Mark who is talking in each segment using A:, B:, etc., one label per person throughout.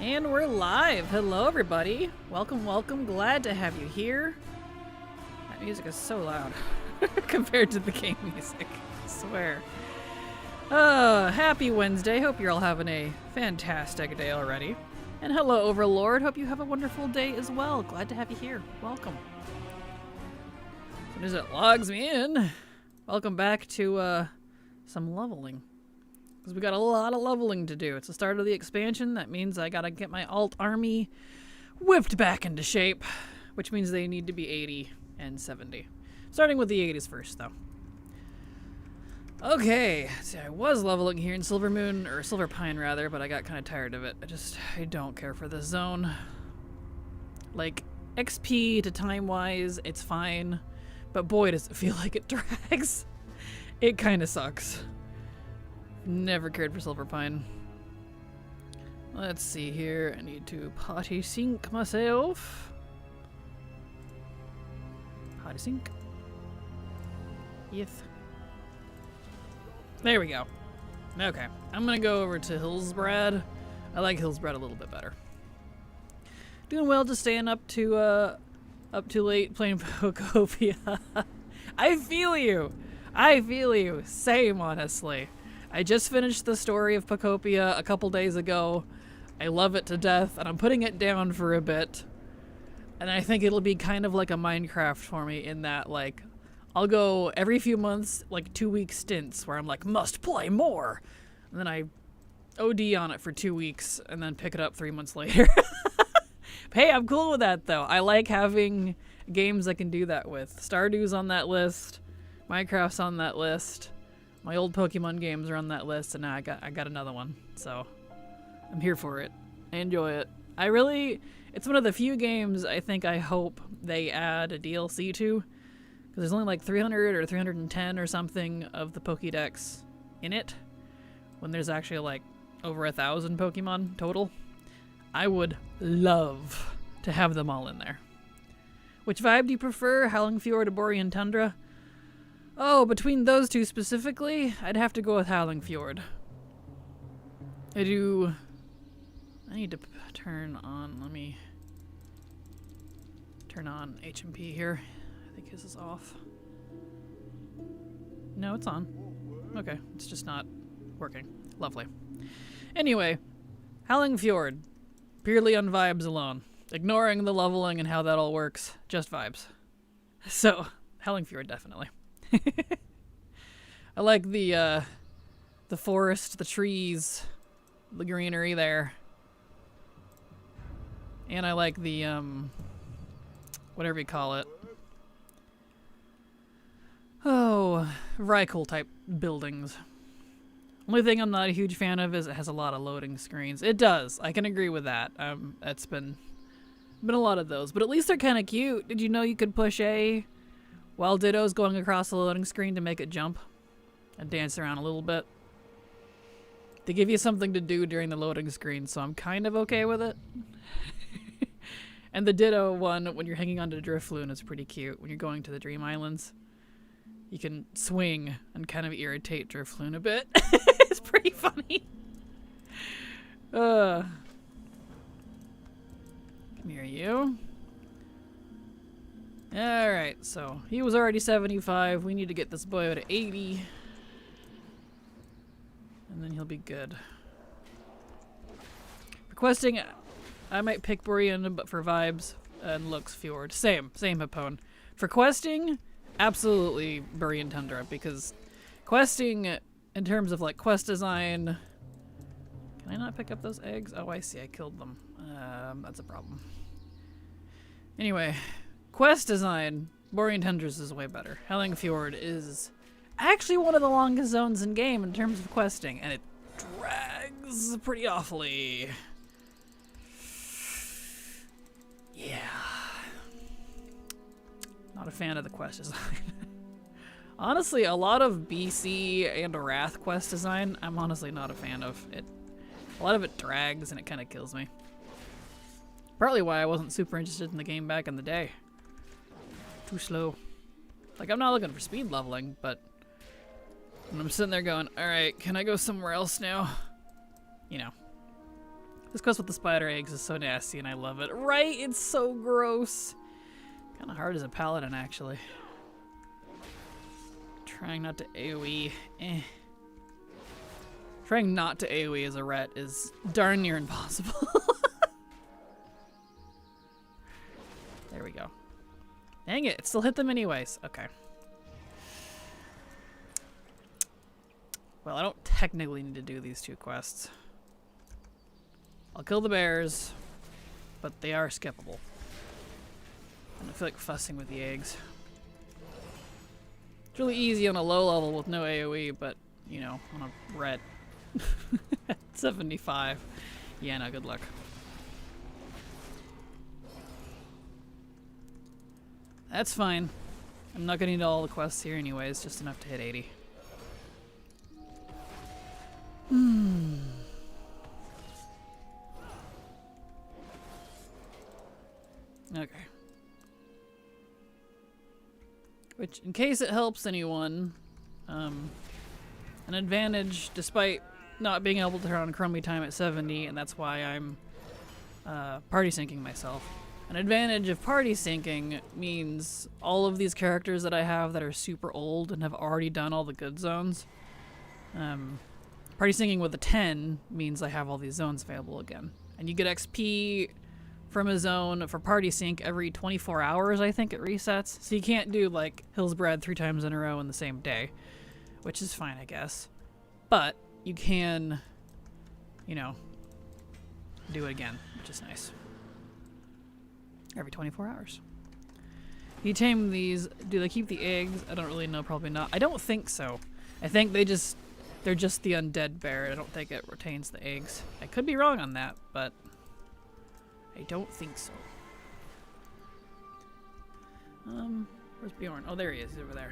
A: And we're live. Hello, everybody. Welcome, welcome. Glad to have you here. That music is so loud compared to the game music. I swear. Happy Wednesday. Hope you're all having a fantastic day already. And hello, Overlord. Hope you have a wonderful day as well. Glad to have you here. Welcome. As soon as it logs me in, welcome back to some leveling. Because we got a lot of leveling to do. It's the start of the expansion. That means I gotta get my alt army whipped back into shape. Which means they need to be 80 and 70. Starting with the 80s first, though. Okay, see, I was leveling here in Silver Moon, or Silver Pine rather, but I got kind of tired of it. I don't care for this zone. Like, XP to time-wise, it's fine. But boy, does it feel like it drags. It kind of sucks. Never cared for Silver Pine. Let's see here. I need to potty sink myself. Potty sink. Yes. There we go. Okay. I'm gonna go over to Hillsbrad. I like Hillsbrad a little bit better. Doing well, just staying up too late playing Pokopia. I feel you. I feel you. Same, honestly. I just finished the story of Pokopia a couple days ago. I love it to death, and I'm putting it down for a bit. And I think it'll be kind of like a Minecraft for me in that, like, I'll go every few months, like 2-week stints where I'm like, must play more. And then I OD on it for 2 weeks and then pick it up 3 months later. Hey, I'm cool with that, though. I like having games I can do that with. Stardew's on that list. Minecraft's on that list. My old Pokemon games are on that list, and now I got another one, so I'm here for it. I enjoy it. It's one of the few games I hope they add a DLC to, because there's only like 300 or 310 or something of the Pokédex in it, when there's actually like over 1,000 Pokemon total. I would love to have them all in there. Which vibe do you prefer, Howling Fjord or Borean Tundra? Oh, between those two specifically, I'd have to go with Howling Fjord. I need to turn on, let me turn on HMP here. I think his is off. No, it's on. Okay, it's just not working. Lovely. Anyway, Howling Fjord. Purely on vibes alone. Ignoring the leveling and how that all works. Just vibes. So, Howling Fjord, definitely. I like the forest, the trees, the greenery there. And I like the, whatever you call it. Oh, Rykle type buildings. Only thing I'm not a huge fan of is it has a lot of loading screens. It does. I can agree with that. It's been a lot of those. But at least they're kind of cute. Did you know you could push A while Ditto's going across the loading screen to make it jump and dance around a little bit? They give you something to do during the loading screen, so I'm kind of okay with it. And the Ditto one, when you're hanging onto the Drifloon, is pretty cute. When you're going to the Dream Islands, you can swing and kind of irritate Drifloon a bit. It's pretty funny. Come here, you. Alright, so he was already 75. We need to get this boy to 80. And then he'll be good. Requesting, I might pick Borean, but for vibes and looks, Fjord. Same Hippone. For questing, absolutely Borean Tundra, because questing in terms of like quest design. Can I not pick up those eggs? Oh, I see, I killed them. That's a problem. Anyway, quest design, Borean Tundra's is way better. Howling Fjord is actually one of the longest zones in game in terms of questing, and it drags pretty awfully. Yeah. Not a fan of the quest design. Honestly, a lot of BC and Wrath quest design, I'm honestly not a fan of. A lot of it drags and it kind of kills me. Partly why I wasn't super interested in the game back in the day. Too slow. Like, I'm not looking for speed leveling, but when I'm sitting there going, alright, can I go somewhere else now? You know. This quest with the spider eggs is so nasty and I love it. Right? It's so gross. Kind of hard as a paladin, actually. Trying not to AoE. Trying not to AoE as a ret is darn near impossible. There we go. Dang it, it still hit them anyways. Okay. Well, I don't technically need to do these 2 quests. I'll kill the bears, but they are skippable. I don't feel like fussing with the eggs. It's really easy on a low level with no AoE, but, you know, on a ret. 75. Yeah, no, good luck. That's fine. I'm not gonna need all the quests here anyways, just enough to hit 80. Okay. Which, in case it helps anyone, an advantage, despite not being able to turn on Chromie time at 70, and that's why I'm party syncing myself. An advantage of party syncing means all of these characters that I have that are super old and have already done all the good zones. Party syncing with a 10 means I have all these zones available again. And you get XP from a zone for party sync every 24 hours, I think it resets. So you can't do like Hillsbred 3 times in a row in the same day, which is fine, I guess. But you can, you know, do it again, which is nice. Every 24 hours. You tame these. Do they keep the eggs? I don't really know. Probably not. I don't think so. I think they're just the undead bear. I don't think it retains the eggs. I could be wrong on that, but I don't think so. Where's Bjorn? Oh, there he is. He's over there.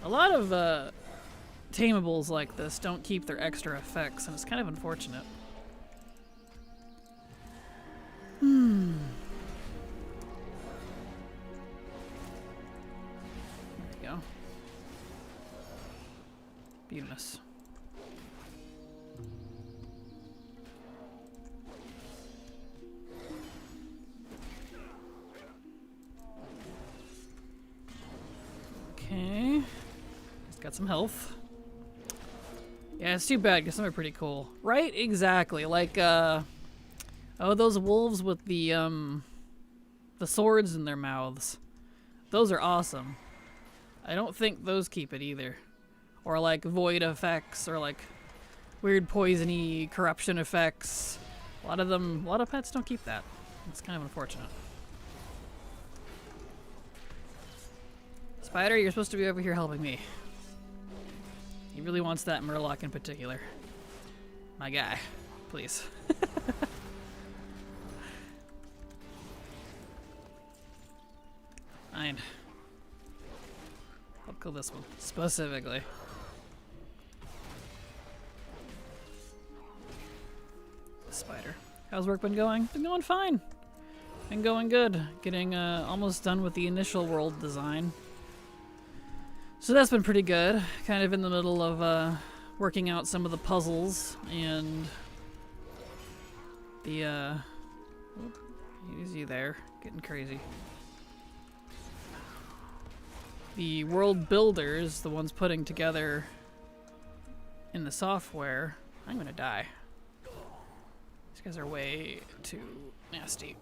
A: A lot of tameables like this don't keep their extra effects, and it's kind of unfortunate. There we go. Beautiful. Okay. He's got some health. Yeah, it's too bad because some are pretty cool. Right? Exactly. Like, oh, those wolves with the swords in their mouths. Those are awesome. I don't think those keep it either. Or like void effects, or like weird poisony corruption effects. A lot of pets don't keep that. It's kind of unfortunate. Spider, you're supposed to be over here helping me. He really wants that Murloc in particular. My guy, please. Fine. I'll kill this one specifically. Spider. How's work been going? Been going fine. Been going good. Getting almost done with the initial world design. So that's been pretty good. Kind of in the middle of working out some of the puzzles and the easy there, getting crazy. The world builders, the ones putting together in the software. I'm gonna die. These guys are way too nasty.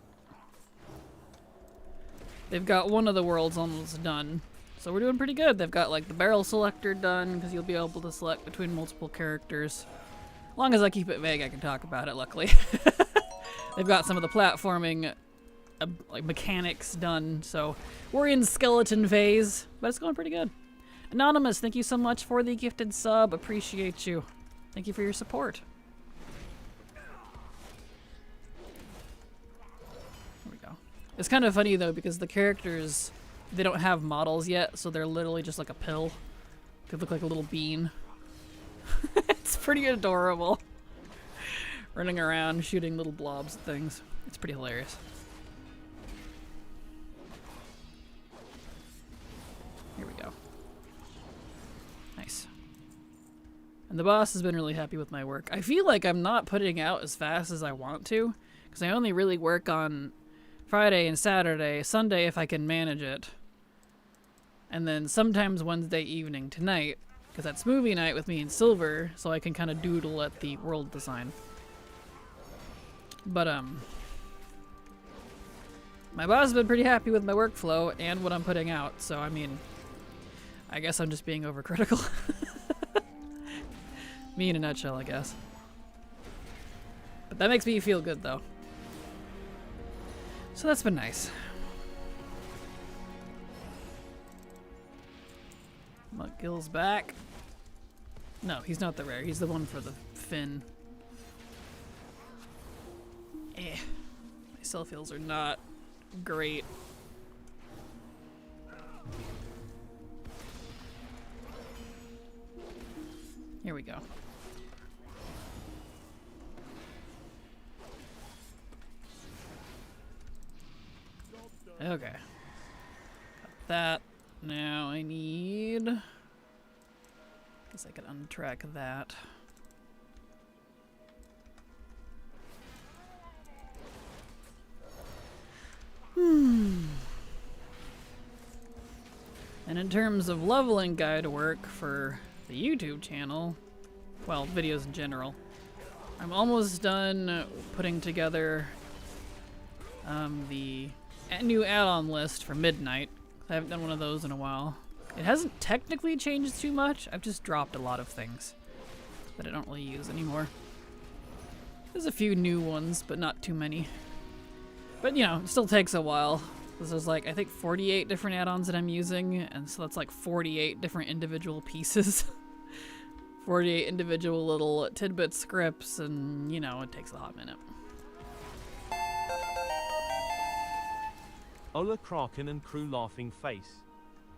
A: They've got one of the worlds almost done. So we're doing pretty good. They've got like the barrel selector done because you'll be able to select between multiple characters. As long as I keep it vague, I can talk about it, luckily. They've got some of the platforming like mechanics done, so we're in skeleton phase, but it's going pretty good. Anonymous, thank you so much for the gifted sub. Appreciate you. Thank you for your support. There we go. It's kind of funny though because the characters, they don't have models yet, so they're literally just like a pill. They look like a little bean. It's pretty adorable. Running around shooting little blobs of things. It's pretty hilarious. Here we go. Nice. And the boss has been really happy with my work. I feel like I'm not putting out as fast as I want to, because I only really work on Friday and Saturday, Sunday if I can manage it. And then sometimes Wednesday evening tonight, because that's movie night with me and Silver, so I can kind of doodle at the world design. But, my boss has been pretty happy with my workflow and what I'm putting out, so I mean, I guess I'm just being overcritical. Me in a nutshell, I guess. But that makes me feel good, though. So that's been nice. Muckgill's back. No, he's not the rare. He's the one for the fin. My self heals are not great. Here we go. Okay. Got that. Now I need... guess I could untrack that. And in terms of leveling guide work for the YouTube channel, well, videos in general, I'm almost done putting together the new add-on list for Midnight. I haven't done one of those in a while. It hasn't technically changed too much. I've just dropped a lot of things that I don't really use anymore. There's a few new ones, but not too many. But, you know, it still takes a while. Because there's like, I think 48 different add-ons that I'm using, and so that's like 48 different individual pieces. 48 individual little tidbit scripts, and, you know, it takes a hot minute.
B: Ola Kraken and crew laughing face.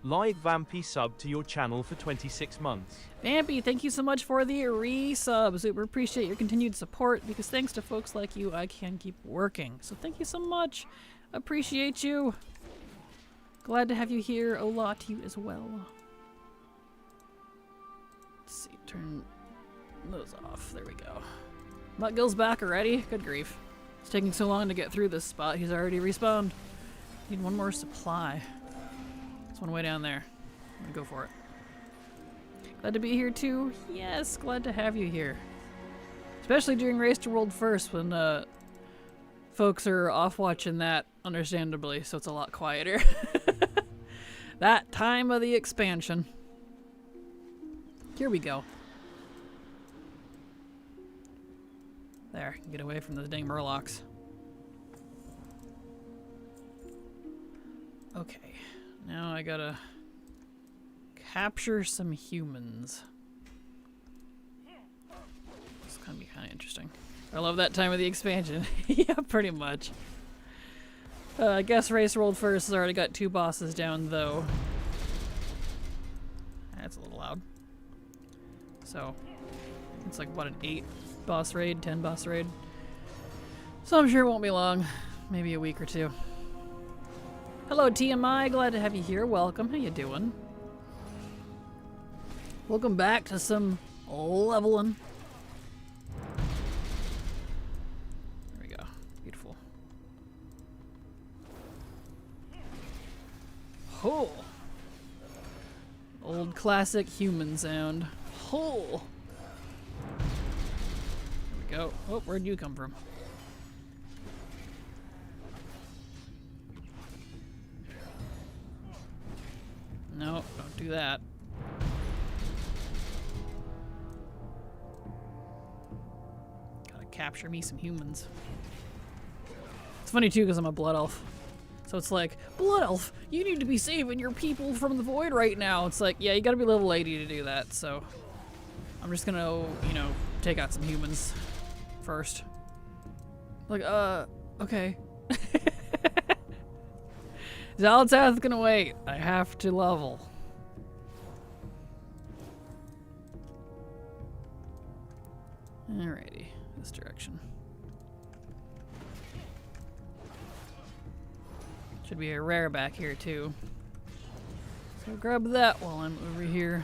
B: Live Vampy sub to your channel for 26 months.
A: Vampy, thank you so much for the resub. Super appreciate your continued support, because thanks to folks like you, I can keep working. So thank you so much. Appreciate you. Glad to have you here. Ola to you as well. Let's see, turn those off. There we go. Muckgill's back already? Good grief. It's taking so long to get through this spot. He's already respawned. Need one more supply. There's one way down there. I'm gonna go for it. Glad to be here too. Yes, glad to have you here. Especially during Race to World First when folks are off watching that, understandably, so it's a lot quieter. That time of the expansion. Here we go. There, get away from those dang murlocs. Okay, now I gotta capture some humans. It's gonna be kind of interesting. I love that time of the expansion. Yeah, pretty much. I guess Race World First has already got 2 bosses down, though. That's a little loud. So, it's like, what, an 8 boss raid, 10 boss raid? So I'm sure it won't be long. Maybe a week or 2. Hello, TMI. Glad to have you here. Welcome. How you doing? Welcome back to some leveling. There we go. Beautiful. Oh. Old classic human sound. Oh. There we go. Oh, where'd you come from? No, don't do that. Gotta capture me some humans. It's funny too because I'm a blood elf. So it's like, blood elf, you need to be saving your people from the void right now. It's like, yeah, you gotta be level 80 to do that, so I'm just gonna, you know, take out some humans first. Like, okay. Zalatath's gonna wait. I have to level. Alrighty, this direction. Should be a rare back here too. So grab that while I'm over here.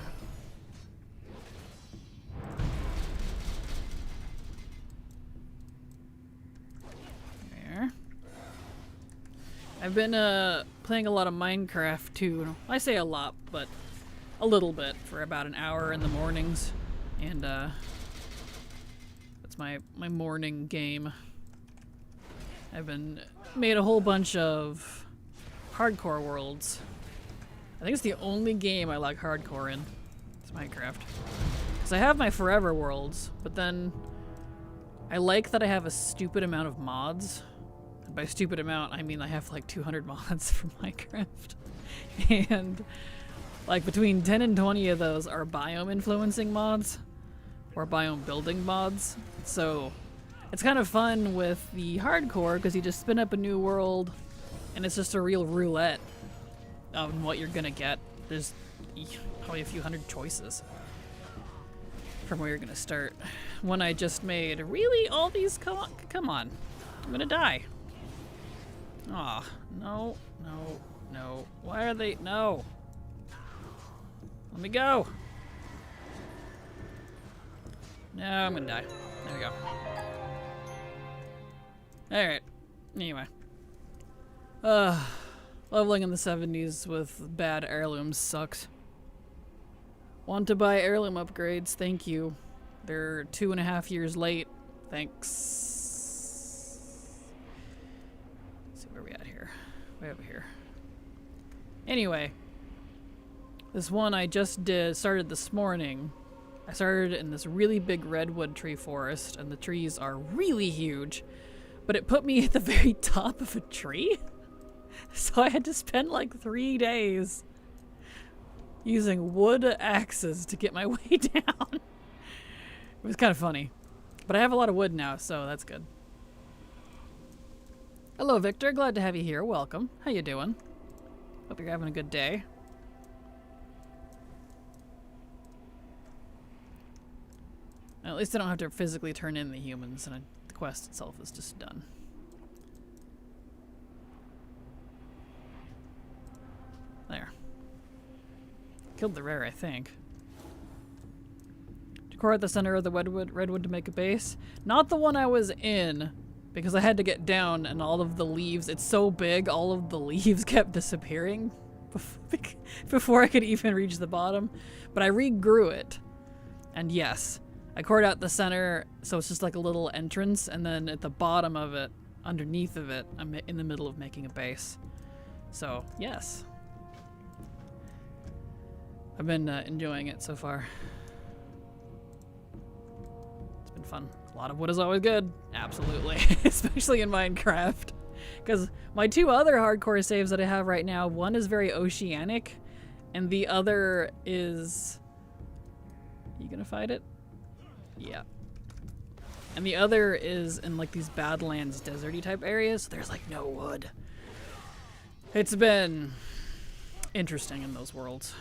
A: I've been playing a lot of Minecraft too. I say a lot, but a little bit for about an hour in the mornings. And that's my morning game. I've made a whole bunch of hardcore worlds. I think it's the only game I like hardcore in. It's Minecraft. Because I have my forever worlds, but then I like that I have a stupid amount of mods. And by stupid amount, I mean I have like 200 mods for Minecraft. And like between 10 and 20 of those are biome influencing mods or biome building mods. So it's kind of fun with the hardcore because you just spin up a new world and it's just a real roulette on what you're gonna get. There's probably a few hundred choices from where you're gonna start. One I just made. Really? All these? Come on. I'm gonna die. Aw, no. Why are they? No. Let me go. No, I'm gonna die. There we go. Alright. Anyway. Leveling in the 70s with bad heirlooms sucks. Want to buy heirloom upgrades? Thank you. They're 2.5 years late. Thanks. Let's see where we at here. Way over here. Anyway. This one I just started this morning. I started in this really big redwood tree forest, and the trees are really huge. But it put me at the very top of a tree. So I had to spend like 3 days using wood axes to get my way down. It was kind of funny. But I have a lot of wood now, so that's good. Hello, Victor. Glad to have you here. Welcome. How you doing? Hope you're having a good day. At least I don't have to physically turn in the humans, and the quest itself is just done. There. Killed the rare, I think. Decor at the center of the redwood to make a base. Not the one I was in, because I had to get down and all of the leaves, it's so big, all of the leaves kept disappearing before I could even reach the bottom. But I regrew it. And yes, I cored out the center, so it's just like a little entrance, and then at the bottom of it, underneath of it, I'm in the middle of making a base. So, yes. I've been enjoying it so far. It's been fun. A lot of wood is always good. Absolutely. Especially in Minecraft. Because my 2 other hardcore saves that I have right now, one is very oceanic, and the other is... You gonna fight it? Yeah. And the other is in like these Badlands deserty type areas, so there's like no wood. It's been interesting in those worlds.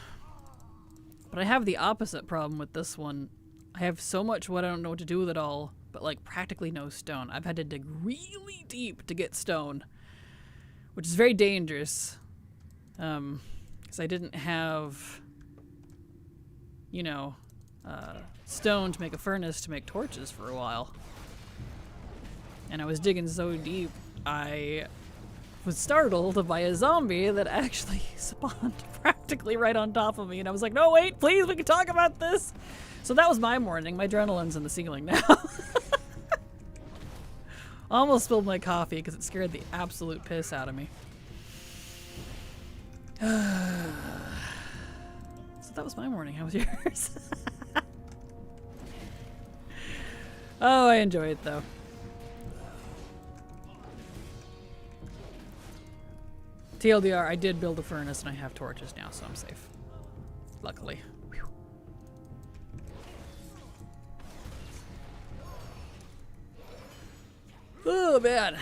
A: But I have the opposite problem with this one. I have so much wood I don't know what to do with it all, but like practically no stone. I've had to dig really deep to get stone, which is very dangerous. Because I didn't have, you know, stone to make a furnace to make torches for a while. And I was digging so deep, I was startled by a zombie that actually spawned practically right on top of me, and I was like, no, wait, please, we can talk about this. So that was my morning. My adrenaline's in the ceiling now. Almost spilled my coffee because it scared the absolute piss out of me. So that was my morning. How was yours? Oh, I enjoy it though. TLDR, I did build a furnace and I have torches now, so I'm safe. Luckily. Whew. Oh, man.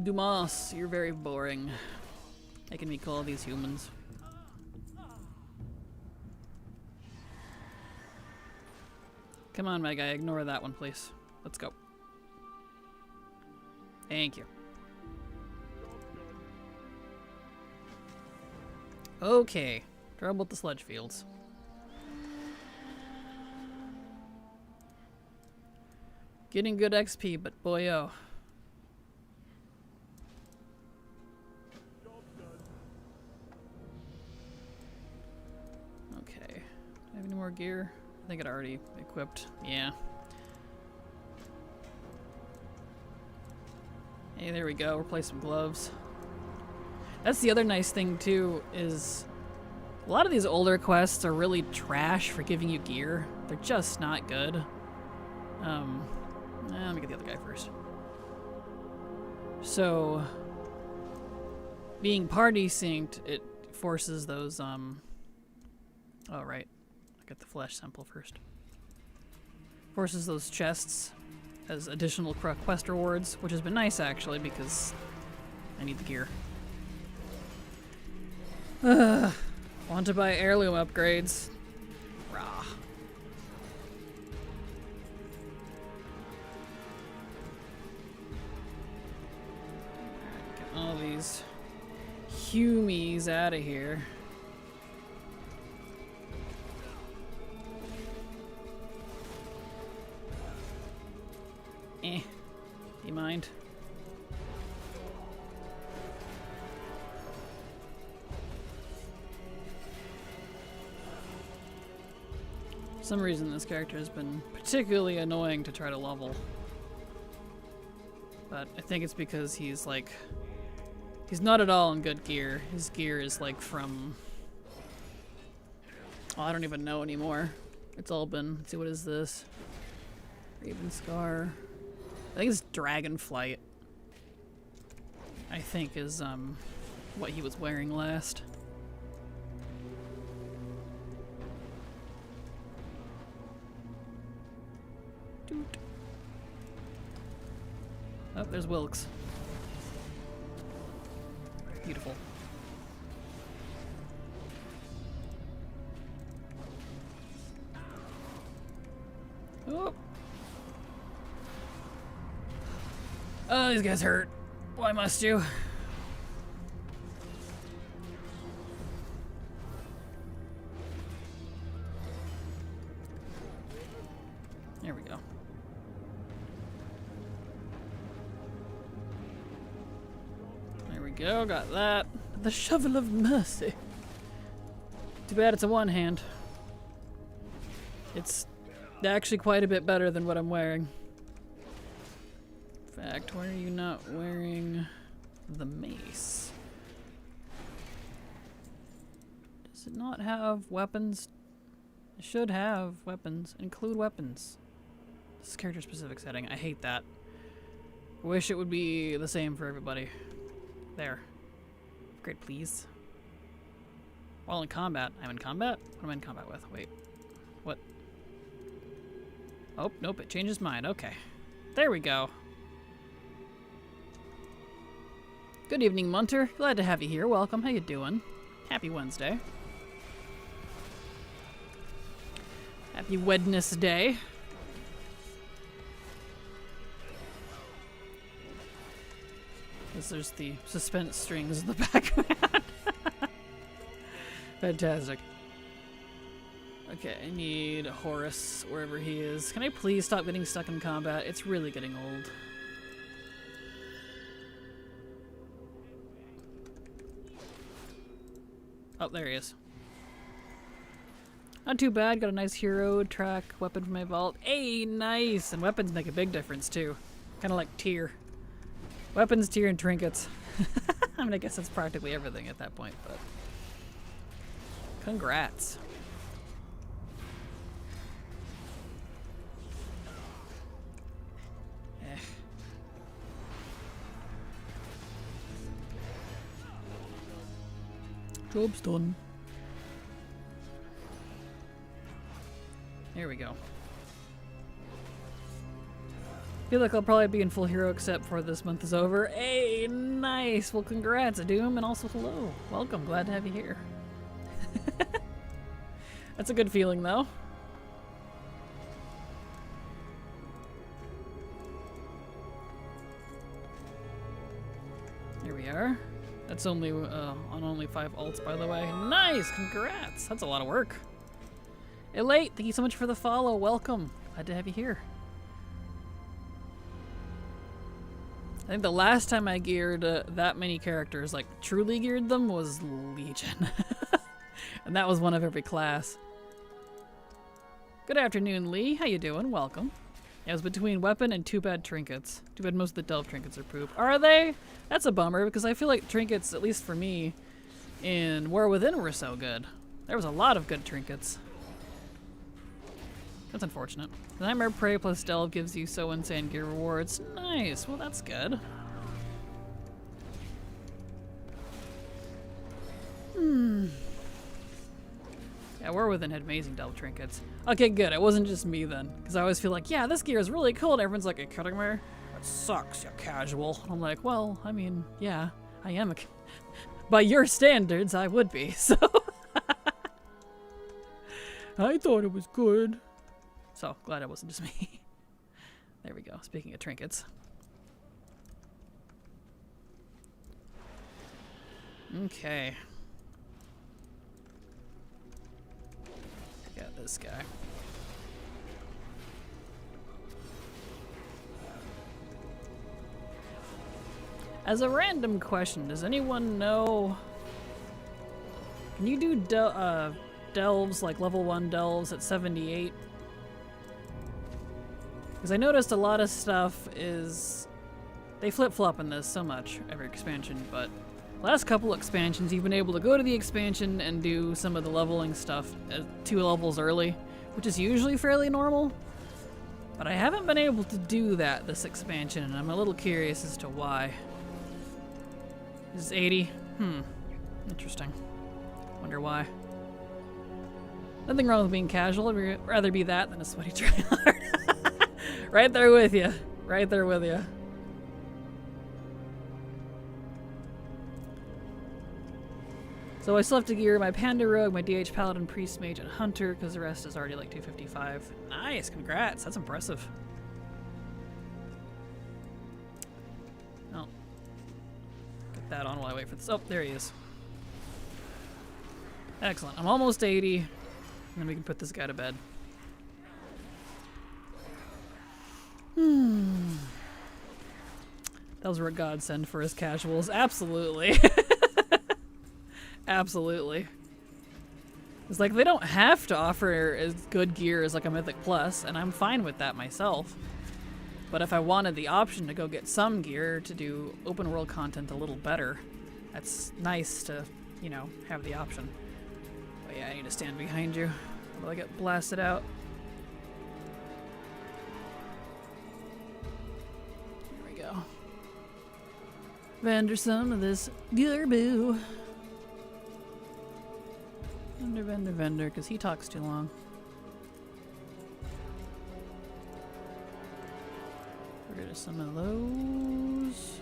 A: Dumas, you're very boring. Making me call these humans. Come on, my guy, ignore that one, please. Let's go. Thank you. Okay, trouble with the sludge fields. Getting good XP, but boy oh. more gear? I think it already equipped. Yeah. Hey, there we go. Replace some gloves. That's the other nice thing, too, is a lot of these older quests are really trash for giving you gear. They're just not good. Let me get the other guy first. So, being party synced, it forces those, oh, right. I'll get the flesh sample first. Forces those chests as additional quest rewards, which has been nice, actually, because I need the gear. Want to buy heirloom upgrades. Rah. Get all these humies out of here. Do you mind? For some reason this character has been particularly annoying to try to level. But I think it's because he's like... he's not at all in good gear. His gear is like from... oh, I don't even know anymore. It's all been... let's see, what is this? Raven Scar. I think it's Dragonflight. I think is what he was wearing last. Doot. Oh, there's Wilkes. Beautiful. Oh. Oh, these guys hurt. Why must you? There we go. There we go, got that. The Shovel of Mercy. Too bad it's a one hand. It's actually quite a bit better than what I'm wearing. In fact, why are you not wearing the mace? Does it not have weapons? It should have weapons. Include weapons. This is character specific setting. I hate that. I wish it would be the same for everybody. There. Great, please. While in combat. I'm in combat? What am I in combat with? Wait. What? Oh, nope, it changes mine. Okay. There we go. Good evening, Munter. Glad to have you here. Welcome. How you doing? Happy Wednesday. Happy Wednesday. Because there's the suspense strings in the background. Fantastic. Okay, I need Horus wherever he is. Can I please stop getting stuck in combat? It's really getting old. Oh, there he is. Not too bad. Got a nice hero track weapon from my vault. Hey, nice! And weapons make a big difference, too. Kind of like tier. Weapons, tier, and trinkets. I mean, I guess that's practically everything at that point, but... congrats. Job's done. There we go. Feel like I'll probably be in full hero except for this month is over. Hey, nice! Well, congrats, Doom, and also hello. Welcome, glad to have you here. That's a good feeling, though. Here we are. That's only on only 5 alts, by the way. Nice! Congrats! That's a lot of work. Elate, thank you so much for the follow. Welcome. Glad to have you here. I think the last time I geared that many characters, like truly geared them, was Legion. And that was one of every class. Good afternoon, Lee. How you doing? Welcome. Yeah, it was between weapon and 2 bad trinkets. Too bad most of the delve trinkets are poop. Are they? That's a bummer, because I feel like trinkets, at least for me, in War Within were so good. There was a lot of good trinkets. That's unfortunate. Nightmare Prey plus Delve gives you so insane gear rewards. Nice. Well, that's good. Yeah, War Within had amazing Delve trinkets. Okay, good. It wasn't just me then. Because I always feel like, yeah, this gear is really cool. And everyone's like, are you kidding me? That sucks, you casual. I'm like, well, I mean, yeah, I am a... By your standards, I would be, so... I thought it was good. So, glad it wasn't just me. There we go. Speaking of trinkets. Okay. Got this guy. As a random question, does anyone know... Can you do delves, like level 1 delves at 78? Because I noticed a lot of stuff is... They flip-flop in this so much, every expansion, but last couple expansions you've been able to go to the expansion and do some of the leveling stuff at 2 levels early, which is usually fairly normal. But I haven't been able to do that this expansion, and I'm a little curious as to why. This is 80? Interesting. Wonder why. Nothing wrong with being casual. I'd rather be that than a sweaty tryhard. Right there with you. Right there with you. So I still have to gear my Panda Rogue, my DH Paladin, Priest Mage, and Hunter, because the rest is already like 255. Nice, congrats. That's impressive. Oh. Get that on while I wait for this. Oh, there he is. Excellent. I'm almost 80. And then we can put this guy to bed. Those were a godsend for us casuals. Absolutely. Absolutely. It's like they don't have to offer as good gear as like a Mythic Plus, and I'm fine with that myself. But if I wanted the option to go get some gear to do open world content a little better, that's nice to, you know, have the option. But yeah, I need to stand behind you. Will I get blasted out? There we go. Vendor some of this gear boo. Vendor, because he talks too long. Get rid of some of those.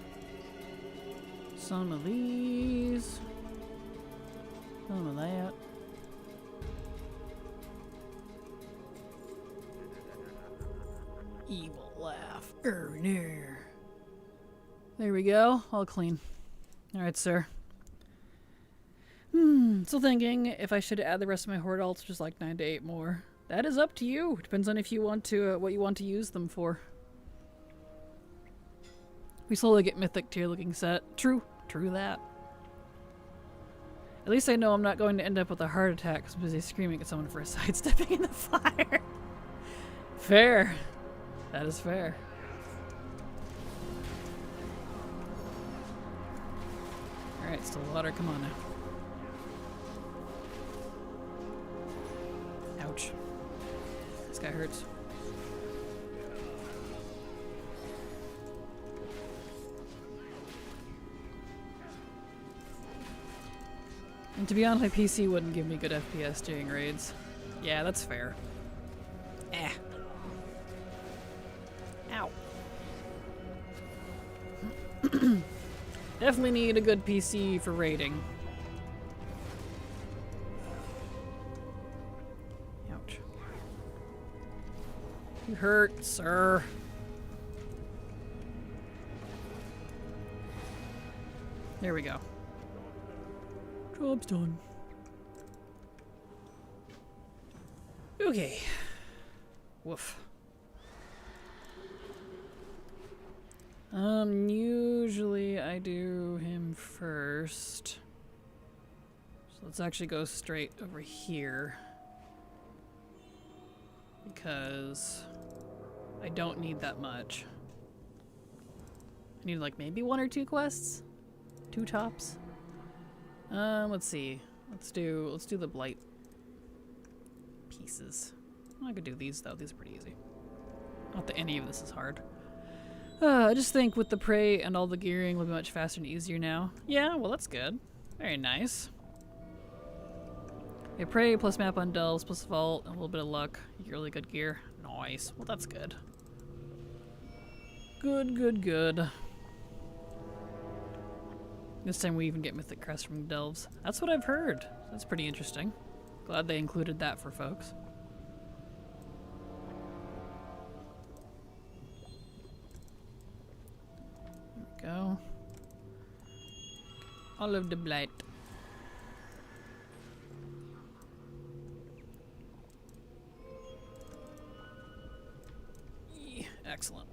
A: Some of these. Some of that. Evil laugh. No. There we go. All clean. Alright, sir. Still thinking if I should add the rest of my horde alts, just like 9 to 8 more. That is up to you. Depends on if you want to, what you want to use them for. We slowly get mythic tier looking set. True that. At least I know I'm not going to end up with a heart attack because I'm busy screaming at someone for sidestepping in the fire. Fair. That is fair. Alright, still water. Come on now. Ouch. This guy hurts. And to be honest, my PC wouldn't give me good FPS during raids. Yeah, that's fair. Eh. Ow. Definitely need a good PC for raiding. Ouch. You hurt, sir. There we go. Job's done. Okay. Woof. Usually I do him first. So let's actually go straight over here. because I don't need that much. I need like maybe 1 or 2 quests, 2 tops. Let's see. Let's do the blight pieces. I could do these though. These are pretty easy. Not that any of this is hard. I just think with the prey and all the gearing will be much faster and easier now. Yeah, well that's good. Very nice. Okay, prey plus map on delves plus vault and a little bit of luck. You get really good gear. Nice. Well that's good. Good, good, good. This time we even get mythic crest from delves. That's what I've heard. That's pretty interesting. Glad they included that for folks. There we go. All of the blight. Excellent.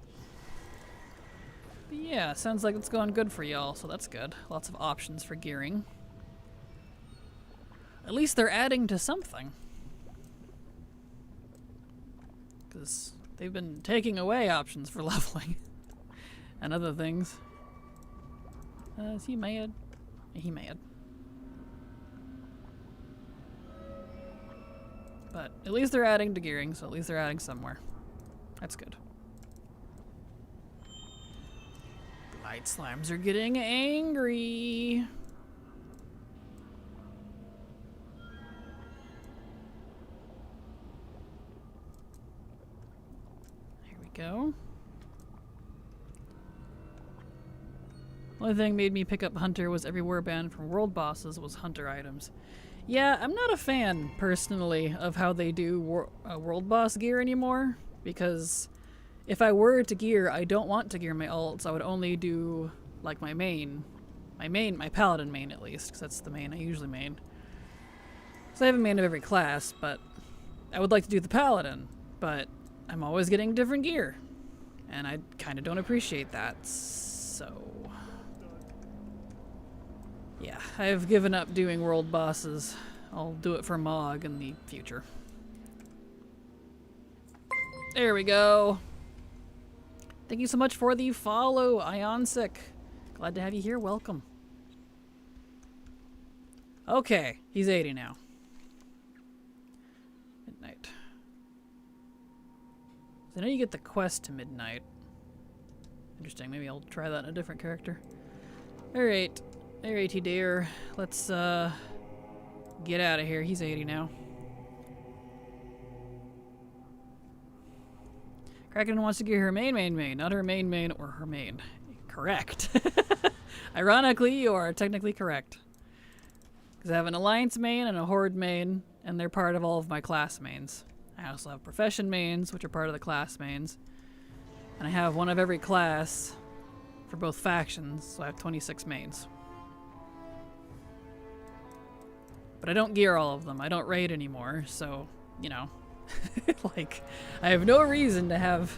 A: But yeah, sounds like it's going good for y'all, so that's good. Lots of options for gearing. At least they're adding to something. Because they've been taking away options for leveling. And other things. Is he mad? Yeah, he mad. But at least they're adding to gearing, so at least they're adding somewhere. That's good. Blight slimes are getting angry. Here we go. Only thing made me pick up Hunter was every warband from world bosses was Hunter items. Yeah, I'm not a fan, personally, of how they do world boss gear anymore, because if I were to gear, I don't want to gear my ults. I would only do, like, my paladin main at least, because that's the main I usually main. So I have a main of every class, but I would like to do the paladin, but I'm always getting different gear, and I kind of don't appreciate that, so... yeah, I've given up doing world bosses. I'll do it for Mog in the future. There we go. Thank you so much for the follow, Ionsic. Glad to have you here. Welcome. Okay, he's 80 now. Midnight. So now you get the quest to midnight. Interesting. Maybe I'll try that in a different character. Alright. Alrighty dear. Let's get out of here. He's 80 now. Kraken wants to get her main, not her main, or her main. Correct. Ironically, you are technically correct. Because I have an alliance main and a horde main, and they're part of all of my class mains. I also have profession mains, which are part of the class mains. And I have one of every class for both factions, so I have 26 mains. But I don't gear all of them. I don't raid anymore, so, you know. Like, I have no reason to have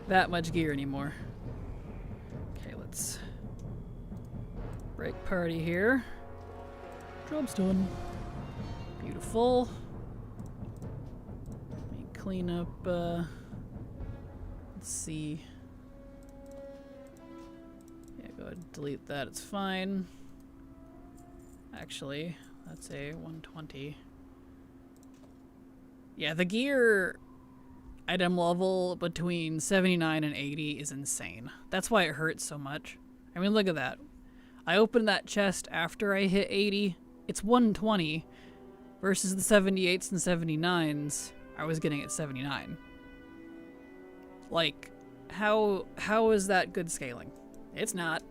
A: that much gear anymore. Okay, let's break party here. Job's done. Beautiful. Let me clean up, let's see. Yeah, go ahead and delete that. It's fine. Actually, that's a 120. Yeah, the gear item level between 79 and 80 is insane. That's why it hurts so much. I mean, look at that. I opened that chest after I hit 80. It's 120 versus the 78s and 79s I was getting at 79. Like, how is that good scaling? It's not.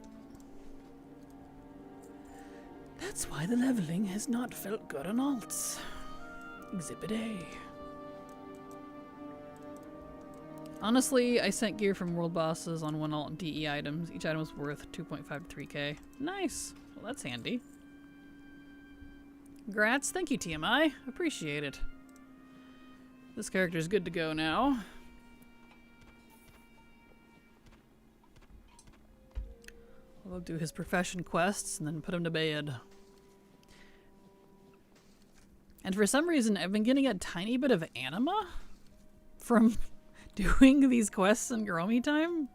A: That's why the leveling has not felt good on alts. Exhibit A. Honestly, I sent gear from world bosses on one alt and DE items. Each item was worth 2.5 to 3k. Nice. Well, that's handy. Congrats. Thank you, TMI. Appreciate it. This character's good to go now. We'll do his profession quests and then put him to bed. And for some reason, I've been getting a tiny bit of anima from doing these quests in Gromy time.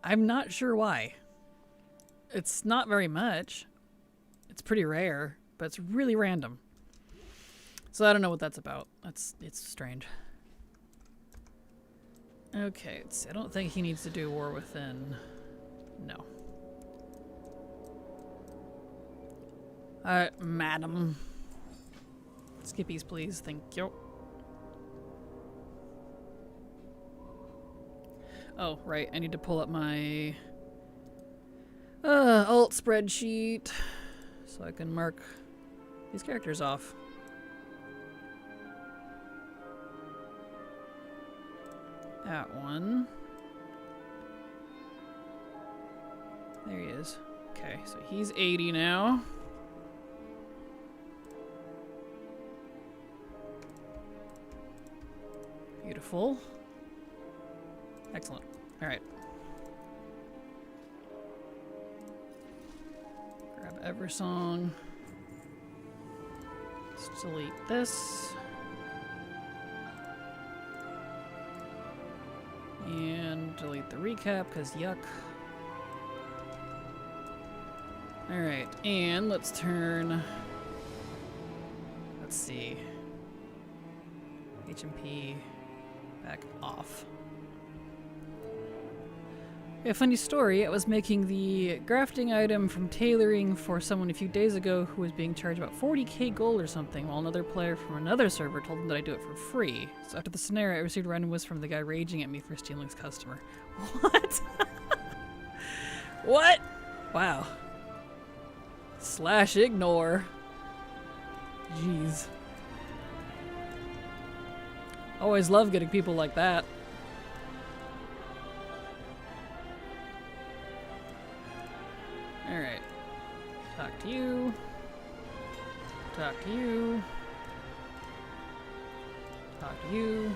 A: I'm not sure why. It's not very much. It's pretty rare, but it's really random. So I don't know what that's about. It's strange. Okay, let's see. I don't think he needs to do War Within. No. Madam. Skippies, please. Thank you. Oh, right. I need to pull up my alt spreadsheet so I can mark these characters off. That one. There he is. Okay, so he's 80 now. Beautiful. Excellent. Alright. Grab Eversong. Let's delete this. And delete the recap, because yuck. Alright, and let's turn... Let's see. HMP back off. A funny story, I was making the grafting item from tailoring for someone a few days ago who was being charged about 40k gold or something, while another player from another server told him that I do it for free. So after the scenario, I received a random whisper from the guy raging at me for stealing his customer. What? What? Wow. / ignore. Jeez. Always love getting people like that. Alright. Talk to you. Talk to you. Talk to you.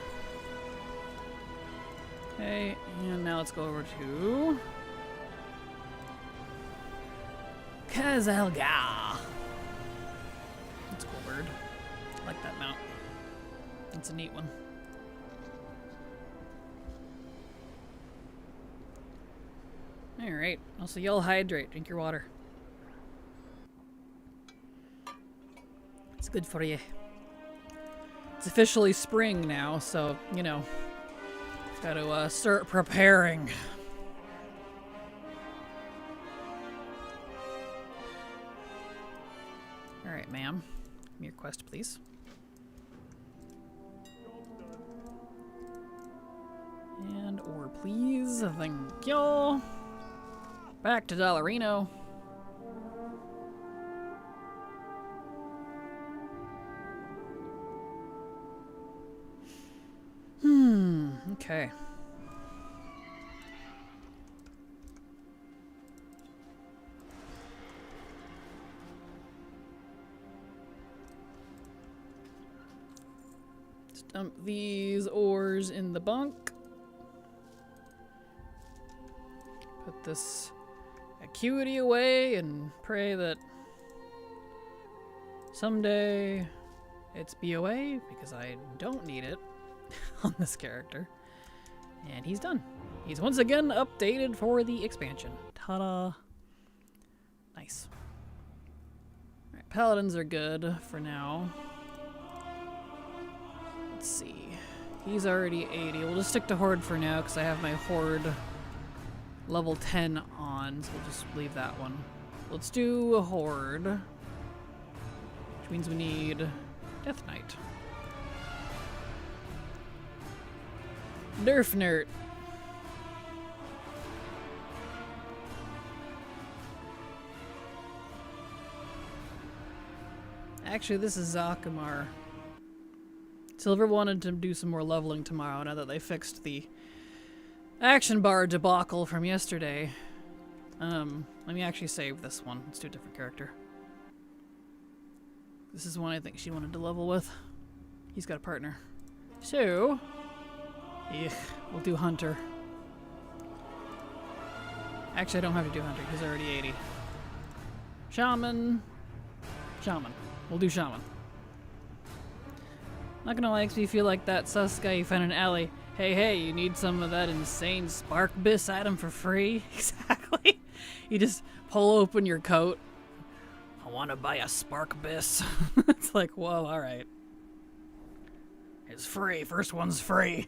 A: Okay, and now let's go over to Kazalga. That's a cool bird. I like that mount. That's a neat one. Alright, also y'all hydrate, drink your water. It's good for you. It's officially spring now, so, you know, gotta start preparing. Alright, ma'am. Give me your quest, please. And ore, please. Thank you. Back to Dollarino. Okay. Let's dump these ores in the bunk. Put this acuity away and pray that someday it's BOA, because I don't need it on this character. And he's done. He's once again updated for the expansion. Ta-da! Nice. Alright, paladins are good for now. Let's see. He's already 80. We'll just stick to Horde for now, because I have my Horde level 10 on, so we'll just leave that one. Let's do a Horde, which means we need Death Knight. Nerf Nerd. Actually, this is Zakumar. Silver wanted to do some more leveling tomorrow now that they fixed the action bar debacle from yesterday. Let me actually save this one. Let's do a different character. This is one I think she wanted to level with. He's got a partner. So, we'll do Hunter. Actually, I don't have to do Hunter. He's already 80. Shaman. Shaman. We'll do Shaman. Not gonna lie, makes me feel like that sus guy you found in an alley. Hey, you need some of that insane spark bis item for free? Exactly. You just pull open your coat. I want to buy a spark bis. It's like, whoa, alright. It's free. First one's free.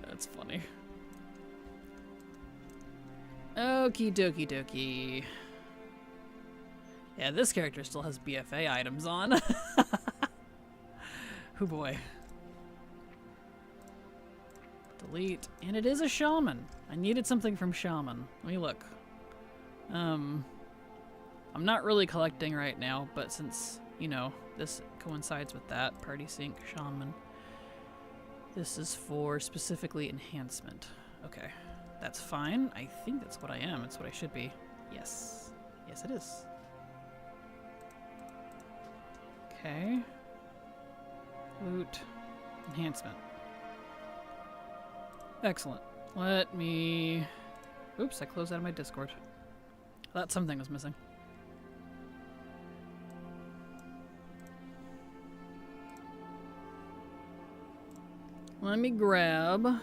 A: That's funny. Okie dokie dokie. Yeah, this character still has BFA items on. Oh boy. Delete. And it is a shaman. I needed something from shaman. Let me look. I'm not really collecting right now, but since, you know, this coincides with that, party sync, shaman. This is for specifically enhancement. Okay, that's fine. I think that's what I am. It's what I should be. Yes. Yes, it is. Okay. Loot. Enhancement. Excellent. Let me... Oops, I closed out of my Discord. I thought something was missing. Let me grab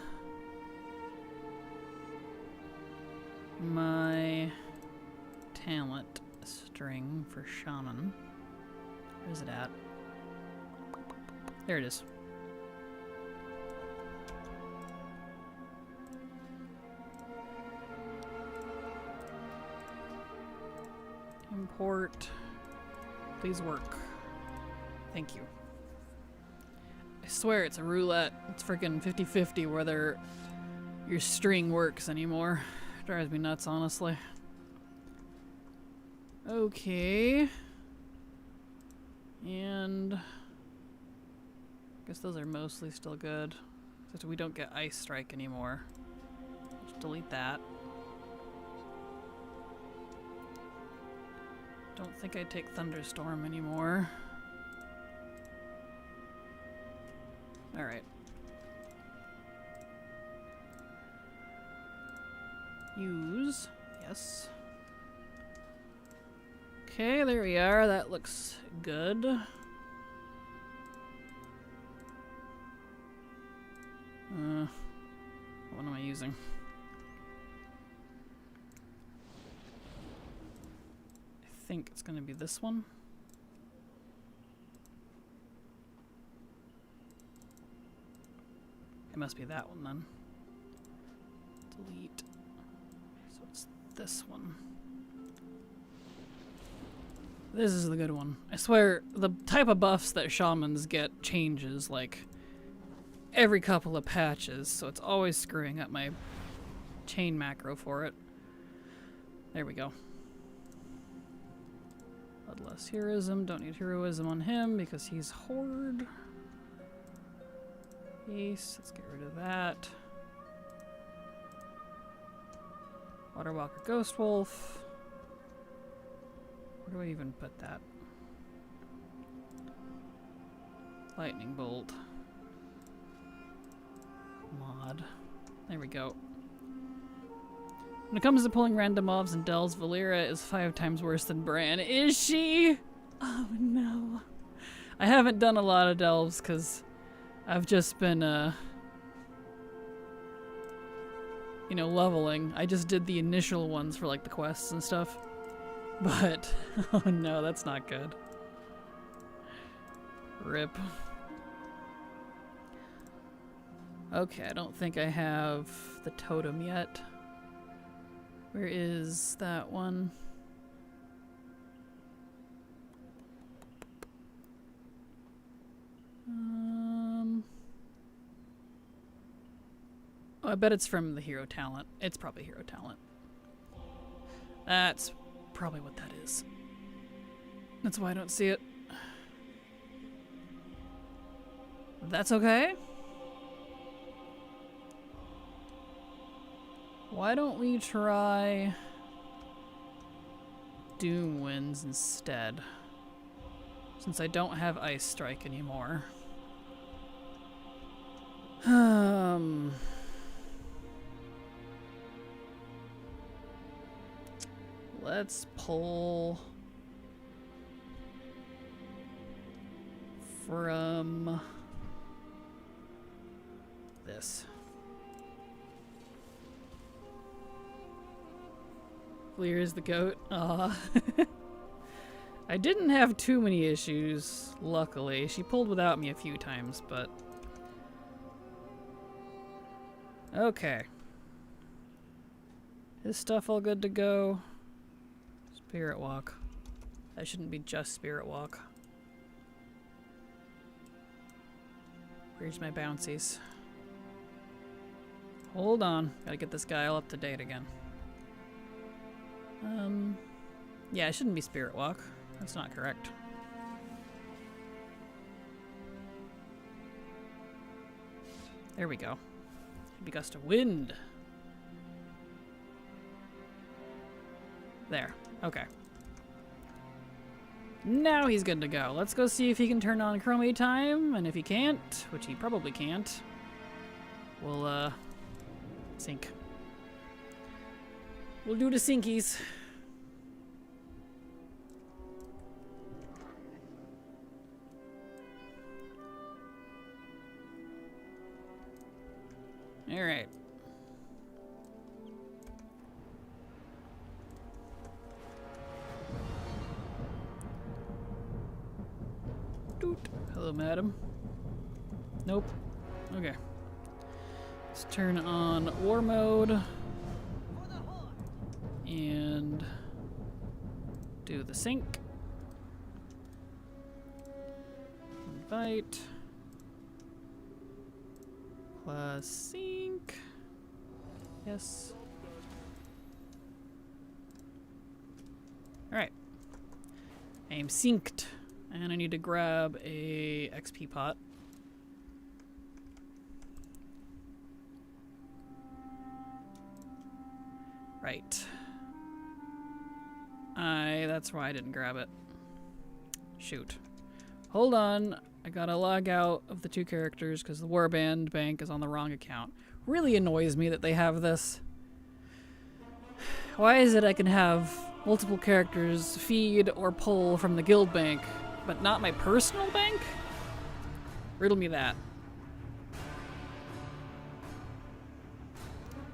A: my talent string for shaman. Where is it at? There it is. Import. Please work. Thank you. I swear it's a roulette. It's freaking 50-50 whether your string works anymore. Drives me nuts, honestly. Okay. And I guess those are mostly still good. Except we don't get Ice Strike anymore. Just delete that. Don't think I'd take Thunderstorm anymore. Alright. Use. Yes. Okay, there we are. That looks good. What am I using? I think it's going to be this one. It must be that one then. Delete. So it's this one. This is the good one. I swear, the type of buffs that shamans get changes like every couple of patches, so it's always screwing up my chain macro for it. There we go. Bloodless heroism. Don't need heroism on him because he's horde. Ace. Let's get rid of that. Waterwalker Ghost Wolf. Where do I even put that? Lightning Bolt. Mod. There we go. When it comes to pulling random mobs and delves, Valera is 5 times worse than Bran. Is she? Oh no. I haven't done a lot of delves because I've just been, you know, leveling. I just did the initial ones for like the quests and stuff. But, oh no, that's not good. Rip. Okay, I don't think I have the totem yet. Where is that one? Oh, I bet it's from the hero talent. It's probably hero talent. That's probably what that is. That's why I don't see it. That's okay. Why don't we try Doom Winds instead? Since I don't have Ice Strike anymore. Let's pull from this. Clears the goat. Aw. I didn't have too many issues, luckily. She pulled without me a few times, but... Okay. Is stuff all good to go? Spirit Walk. That shouldn't be just Spirit Walk. Where's my bouncies? Hold on. Gotta get this guy all up to date again. Yeah, it shouldn't be Spirit Walk. That's not correct. There we go. Heavy gust of wind. There. Okay. Now he's good to go. Let's go see if he can turn on chromie time, and if he can't, which he probably can't, we'll sink. We'll do the sinkies. All right. Doot. Hello, madam. Nope. Okay. Let's turn on war mode and do the sync. Invite. Plus sync. Yes. Alright. I am synced. And I need to grab a XP pot. Right. That's why I didn't grab it. Shoot. Hold on. I gotta log out of the two characters because the Warband bank is on the wrong account. Really annoys me that they have this. Why is it I can have multiple characters feed or pull from the guild bank, but not my personal bank? Riddle me that.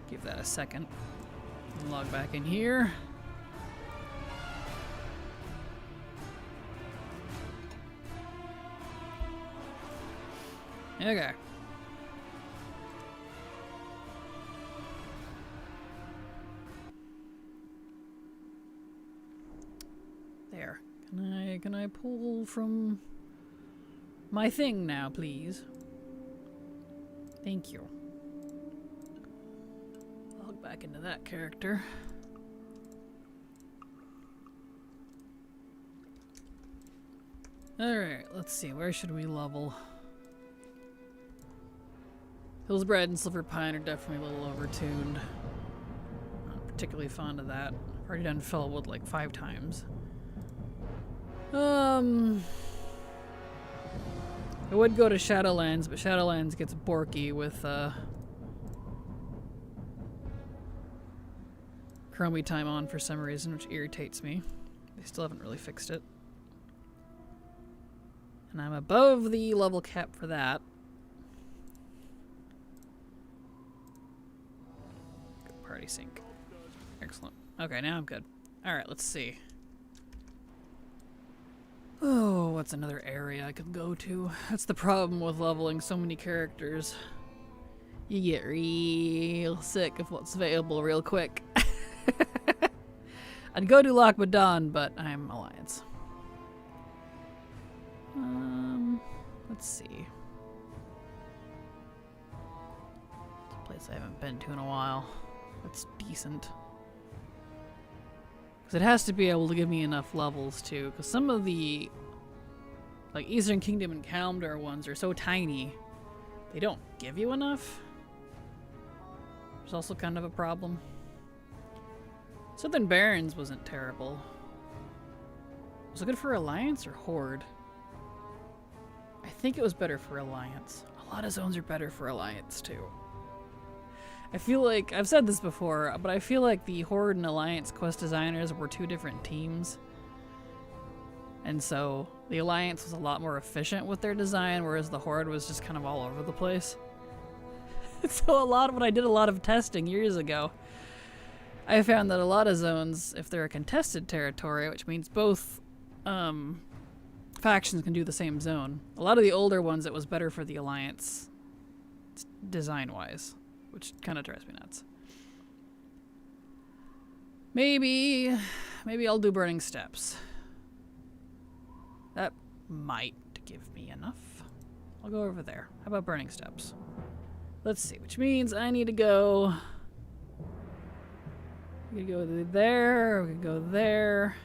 A: Give that a second. Log back in here. Okay. There. Can I pull from my thing now, please? Thank you. Log back into that character. Alright, let's see. Where should we level? Hillsbred and Silver Pine are definitely a little overtuned. Not particularly fond of that. I've already done Fellwood like 5 times. I would go to Shadowlands, but Shadowlands gets borky with chromie time on for some reason, which irritates me. They still haven't really fixed it. And I'm above the level cap for that. Good party sync. Excellent. Okay, now I'm good. Alright, let's see. Oh, what's another area I could go to? That's the problem with leveling so many characters. You get real sick of what's available real quick. I'd go to Loch Madon, but I'm Alliance. Let's see. It's a place I haven't been to in a while. That's decent. Because it has to be able to give me enough levels, too. Because some of the, like, Eastern Kingdom and Kalimdor ones are so tiny, they don't give you enough. There's also kind of a problem. Southern Barrens wasn't terrible. Was it good for Alliance or Horde? I think it was better for Alliance. A lot of zones are better for Alliance, too. I feel like, I've said this before, but I feel like the Horde and Alliance quest designers were 2 different teams. And so the Alliance was a lot more efficient with their design, whereas the Horde was just kind of all over the place. So when I did a lot of testing years ago, I found that a lot of zones, if they're a contested territory, which means both factions can do the same zone, a lot of the older ones, it was better for the Alliance design-wise, which kind of drives me nuts. Maybe I'll do Burning Steps. That might give me enough. I'll go over there. How about Burning Steps? Let's see, which means I need to go... We could go there, we could go there.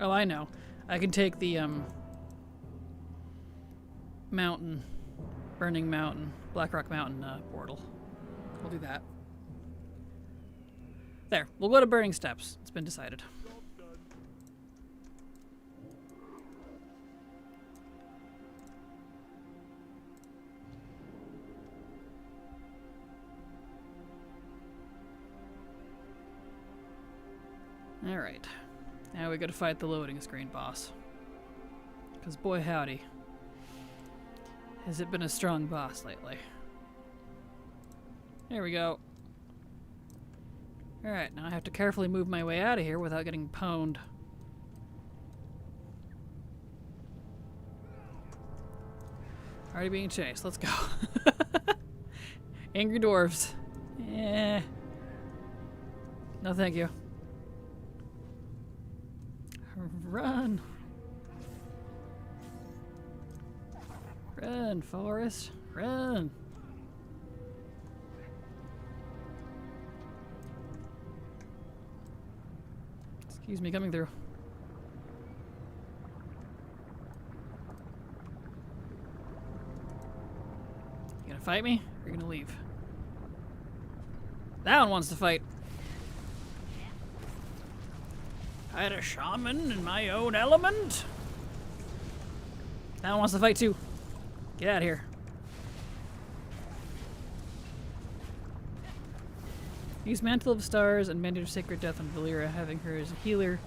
A: Oh, I know. I can take the, mountain. Burning Mountain. Blackrock Mountain, portal. We'll do that. There. We'll go to Burning Steps. It's been decided. Alright. Now we gotta fight the loading screen boss. Because boy howdy, has it been a strong boss lately. There we go. Alright, now I have to carefully move my way out of here without getting pwned. Already being chased. Let's go. Angry dwarves. Eh. No thank you. Run! Run, Forest! Run! Excuse me, coming through. You gonna fight me? Or are you gonna leave? That one wants to fight. I had a shaman in my own element. That one wants to fight too. Get out of here. Use Mantle of Stars and Mandate of Sacred Death on Valera, having her as a healer.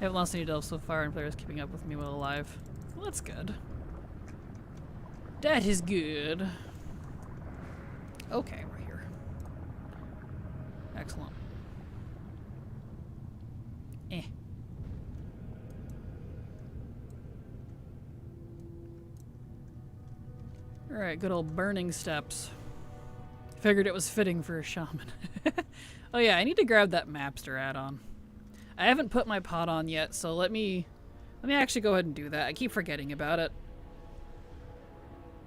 A: I haven't lost any delves so far, and players keeping up with me while alive. Well, that's good. That is good. Okay, we're here. Excellent. Eh. Alright, good old Burning Steps. Figured it was fitting for a shaman. Oh yeah, I need to grab that Mapster add-on. I haven't put my pot on yet, so let me actually go ahead and do that. I keep forgetting about it.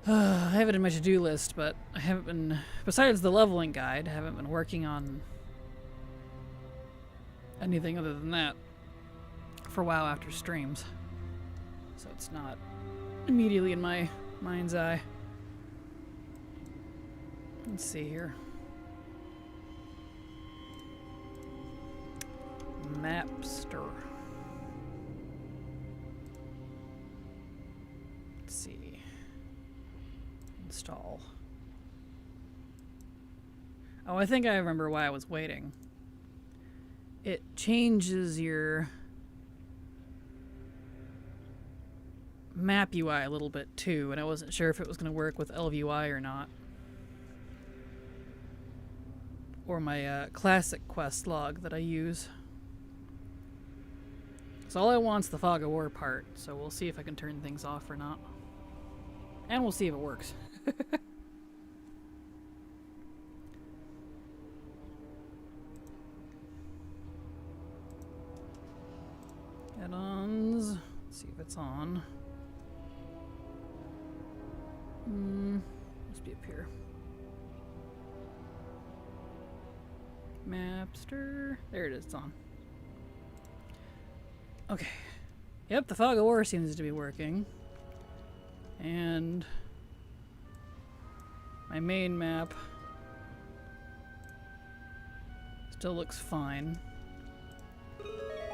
A: I have it in my to-do list, but I haven't been, besides the leveling guide, I haven't been working on anything other than that for a while after streams. So it's not immediately in my mind's eye. Let's see here. Mapster. Let's see. Install. Oh, I think I remember why I was waiting. It changes your map UI a little bit too, and I wasn't sure if it was going to work with LVUI or not. Or my classic quest log that I use. So all I want's the Fog of War part, so we'll see if I can turn things off or not. And we'll see if it works. Addons. Let's see if it's on. Must be up here. Mapster. There it is, it's on. Okay. Yep, the Fog of War seems to be working. And my main map still looks fine.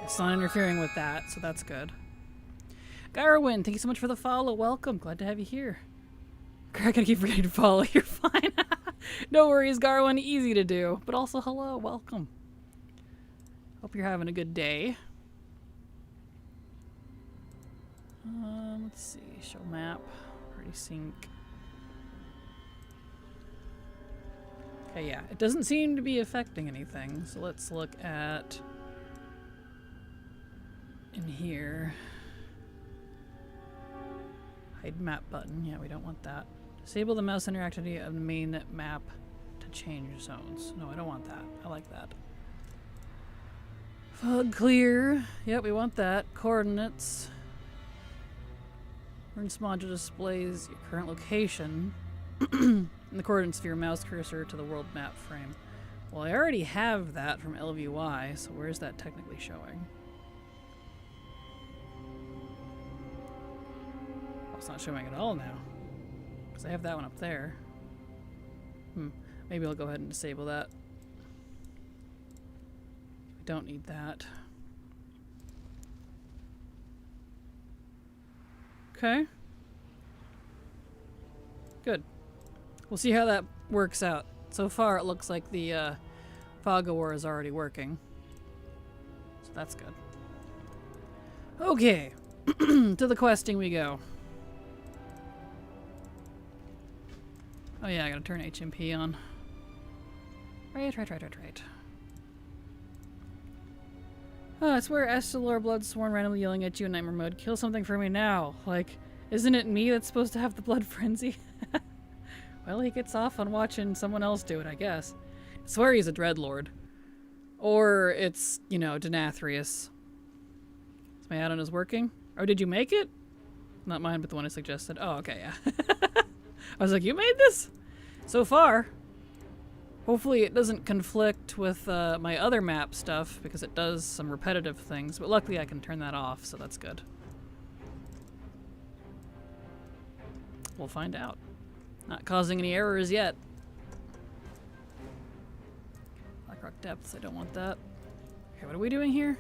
A: It's not interfering with that, so that's good. Garwin, thank you so much for the follow. Welcome. Glad to have you here. Kraken, I keep forgetting to follow. You're fine. No worries, Garwin. Easy to do. But also, hello. Welcome. Hope you're having a good day. Let's see. Show map. Already sync. Okay, yeah. It doesn't seem to be affecting anything. So let's look at in here. Hide map button. Yeah, we don't want that. Disable the mouse interactivity of the main map to change zones. No, I don't want that. I like that. Fog clear. Yep, we want that. Coordinates. Coordinates module displays your current location and the coordinates of your mouse cursor to the world map frame. Well, I already have that from LVY, so where's that technically showing? Oh, it's not showing at all now. Because I have that one up there. Maybe I'll go ahead and disable that. We don't need that. Okay. Good. We'll see how that works out. So far, it looks like the fog of war is already working. So that's good. Okay. To the questing we go. Oh yeah, I gotta turn HMP on. Right. Oh, I swear Estelor Bloodsworn randomly yelling at you in nightmare mode. Kill something for me now. Like, isn't it me that's supposed to have the blood frenzy? Well, he gets off on watching someone else do it, I guess. I swear he's a Dreadlord. Or it's, you know, Denathrius. Is my add-on is working? Oh, did you make it? Not mine, but the one I suggested. Oh, okay, yeah. I was like, you made this? So far. Hopefully it doesn't conflict with my other map stuff, because it does some repetitive things, but luckily I can turn that off, so that's good. We'll find out. Not causing any errors yet. Blackrock Depths, I don't want that. Okay, what are we doing here?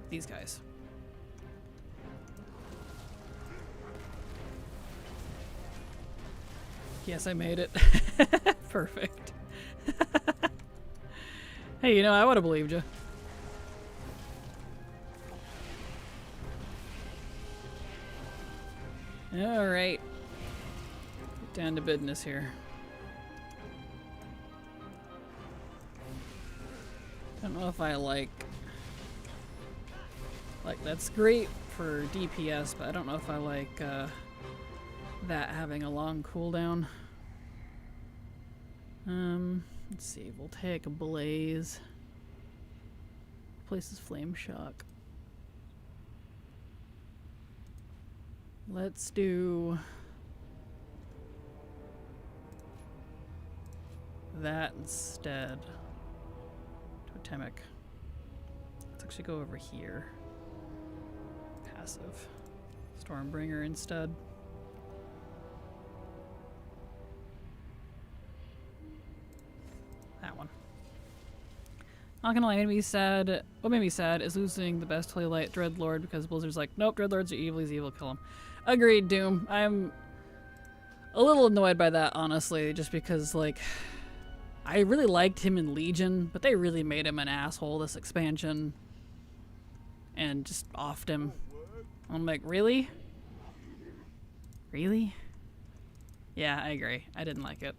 A: These guys. Yes, I made it. Perfect. Hey, you know, I would have believed you. Alright. Get down to business here. Don't know if I like that's great for DPS, but I don't know if I like that having a long cooldown. Let's see, we'll take a Blaze. Places Flame Shock. Let's do that instead. Totemic. Let's actually go over here. Passive. Stormbringer instead. That one. Not gonna lie, what made me sad is losing the best Twilight Dreadlord because Blizzard's like, nope, Dreadlords are evil, he's evil, kill him. Agreed, Doom. I'm a little annoyed by that, honestly, just because, like, I really liked him in Legion, but they really made him an asshole this expansion. And just offed him. I'm like, really? Really? Yeah, I agree. I didn't like it.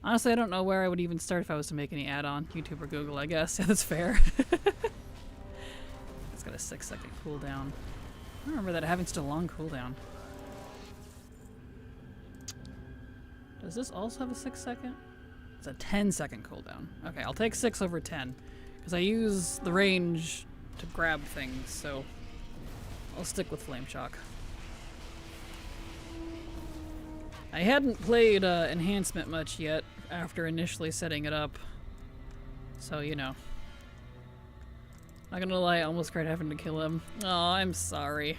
A: Honestly, I don't know where I would even start if I was to make any add-on. YouTube or Google, I guess. Yeah, that's fair. It's got a 6-second cooldown. I don't remember that having such a long cooldown. Does this also have a 6-second? It's a 10-second cooldown. Okay, I'll take 6 over 10. Because I use the range to grab things, so I'll stick with Flame Shock. I hadn't played Enhancement much yet after initially setting it up. So, you know. Not gonna lie, I almost cried having to kill him. Oh, I'm sorry.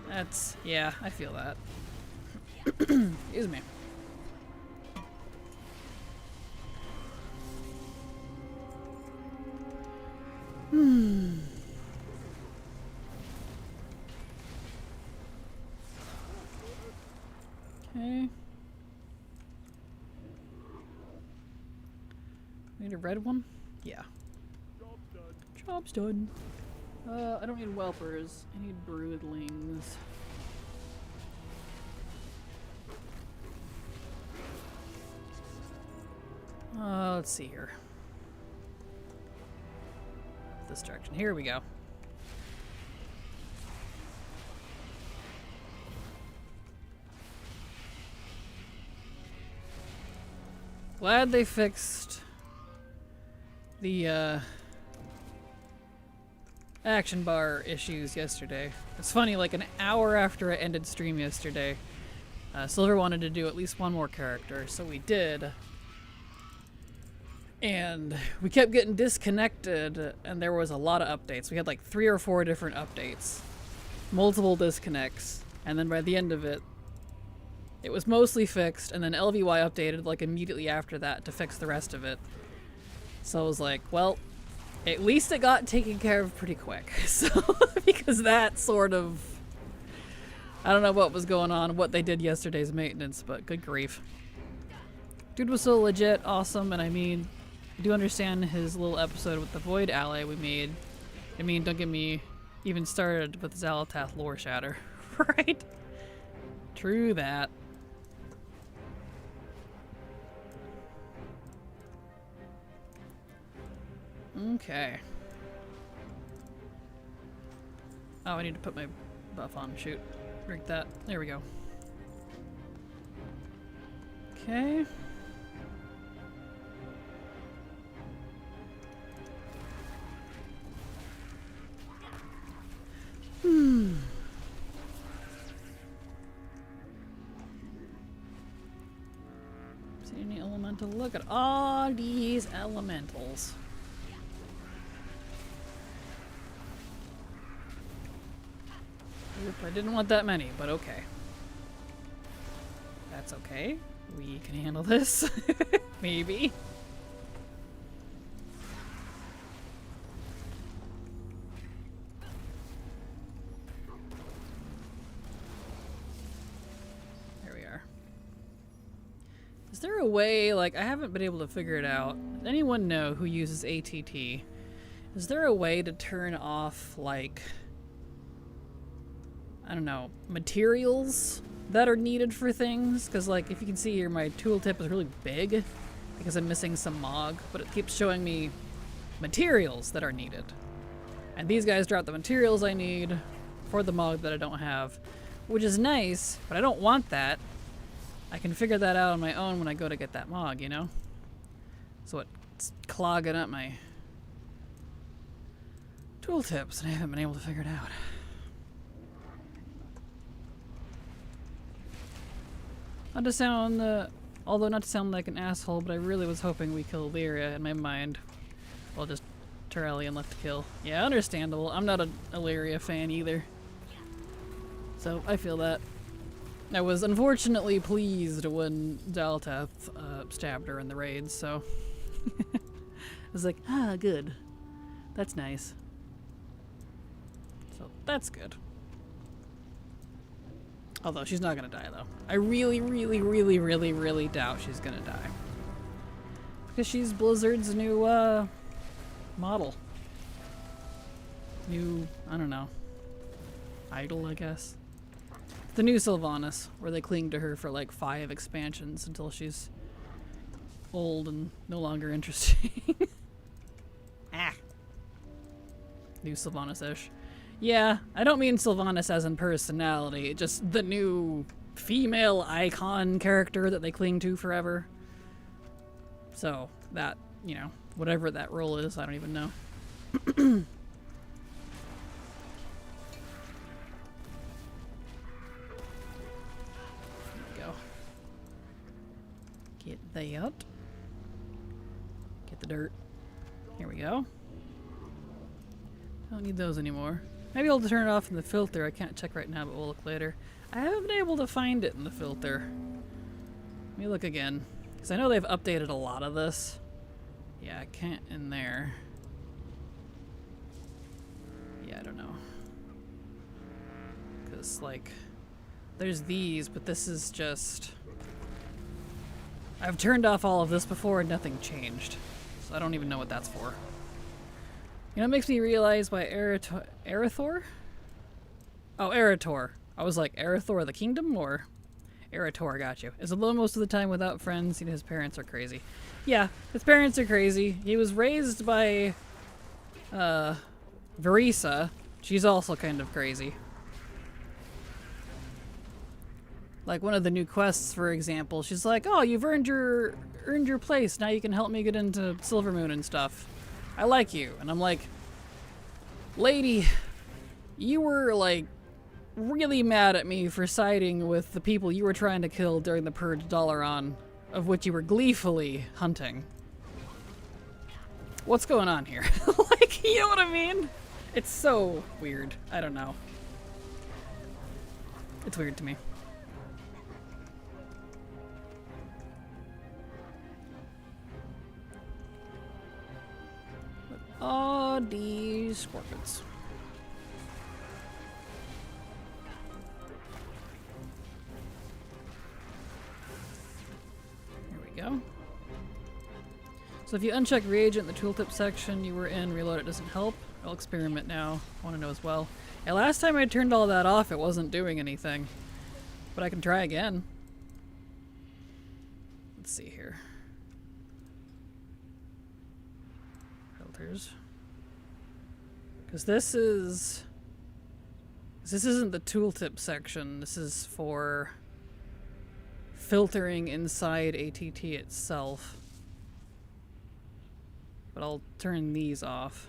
A: That's... yeah, I feel that. Excuse me. Okay. Need a red one? Yeah. Job's done. I don't need whelpers. I need broodlings. Let's see here. This direction. Here we go. Glad they fixed the action bar issues yesterday. It's funny, like an hour after I ended stream yesterday, Silver wanted to do at least one more character, so we did. And we kept getting disconnected, and there was a lot of updates. We had like 3 or 4 different updates, multiple disconnects, and then by the end of it, it was mostly fixed, and then LVY updated like immediately after that to fix the rest of it. So I was like, well, at least it got taken care of pretty quick. So, because that sort of, I don't know what was going on, what they did yesterday's maintenance, but good grief. Dude was so legit awesome, and I mean, I do understand his little episode with the Void ally we made. I mean, don't get me even started with Xalatath lore shatter, right? True that. Okay. Oh, I need to put my buff on. Shoot. Drink that. There we go. Okay. See any elemental? Look at all these elementals. Oop, I didn't want that many, but okay. That's okay. We can handle this. Maybe. There we are. Is there a way, like, I haven't been able to figure it out. Does anyone know who uses ATT? Is there a way to turn off, like, I don't know, materials that are needed for things? Because, like, if you can see here, my tooltip is really big because I'm missing some Mog, but it keeps showing me materials that are needed. And these guys drop the materials I need for the Mog that I don't have, which is nice, but I don't want that. I can figure that out on my own when I go to get that Mog, you know? So it's clogging up my tooltips, and I haven't been able to figure it out. Not to sound, although not to sound like an asshole, but I really was hoping we kill Illyria in my mind. Well, just Turellian left to kill. Yeah, understandable. I'm not an Illyria fan either. So, I feel that. I was unfortunately pleased when Xalatath stabbed her in the raid, so... I was like, ah, good. That's nice. So, that's good. Although, she's not gonna die, though. I really, really, really, really, really doubt she's gonna die. Because she's Blizzard's new, model. New, I don't know, idol, I guess. The new Sylvanas, where they cling to her for like 5 expansions until she's old and no longer interesting. Ah. New Sylvanas-ish. Yeah, I don't mean Sylvanas as in personality, just the new female icon character that they cling to forever. So, that, you know, whatever that role is, I don't even know. There we go. Get that. Get the dirt. Here we go. I don't need those anymore. Maybe I'll turn it off in the filter. I can't check right now, but we'll look later. I haven't been able to find it in the filter. Let me look again. Because I know they've updated a lot of this. Yeah, I can't in there. Yeah, I don't know. Because, like, there's these, but this is just... I've turned off all of this before and nothing changed. I don't even know what that's for. You know, it makes me realize why Arathor? Oh, Arator. I was like, Arathor of the Kingdom, or Arator, got you. Is alone most of the time without friends, and his parents are crazy. Yeah, his parents are crazy. He was raised by, Verisa. She's also kind of crazy. Like one of the new quests, for example, she's like, "Oh, you've earned your place. Now you can help me get into Silvermoon and stuff. I like you." And I'm like, "Lady, you were like really mad at me for siding with the people you were trying to kill during the Purge Dalaran, of which you were gleefully hunting. What's going on here?" Like, you know what I mean? It's so weird. I don't know. It's weird to me. Oh, these scorpions. Here we go. So if you uncheck reagent in the tooltip section you were in, reload it doesn't help. I'll experiment now. I want to know as well. Yeah, last time I turned all that off, it wasn't doing anything. But I can try again. Let's see here. Filters. Because this isn't the tooltip section. This is for filtering inside ATT itself. But I'll turn these off.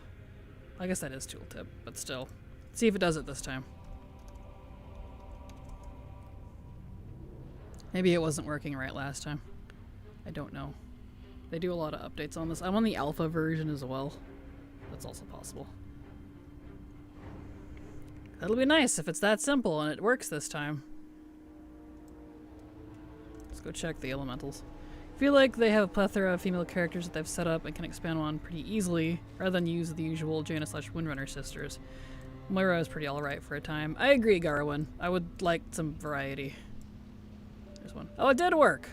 A: I guess that is tooltip, but still. Let's see if it does it this time. Maybe it wasn't working right last time. I don't know. They do a lot of updates on this. I'm on the alpha version as well. That's also possible. That'll be nice if it's that simple and it works this time. Let's go check the elementals. I feel like they have a plethora of female characters that they've set up and can expand on pretty easily, rather than use the usual Jaina/Windrunner sisters. Moira is pretty alright for a time. I agree, Garwin. I would like some variety. There's one. Oh, it did work!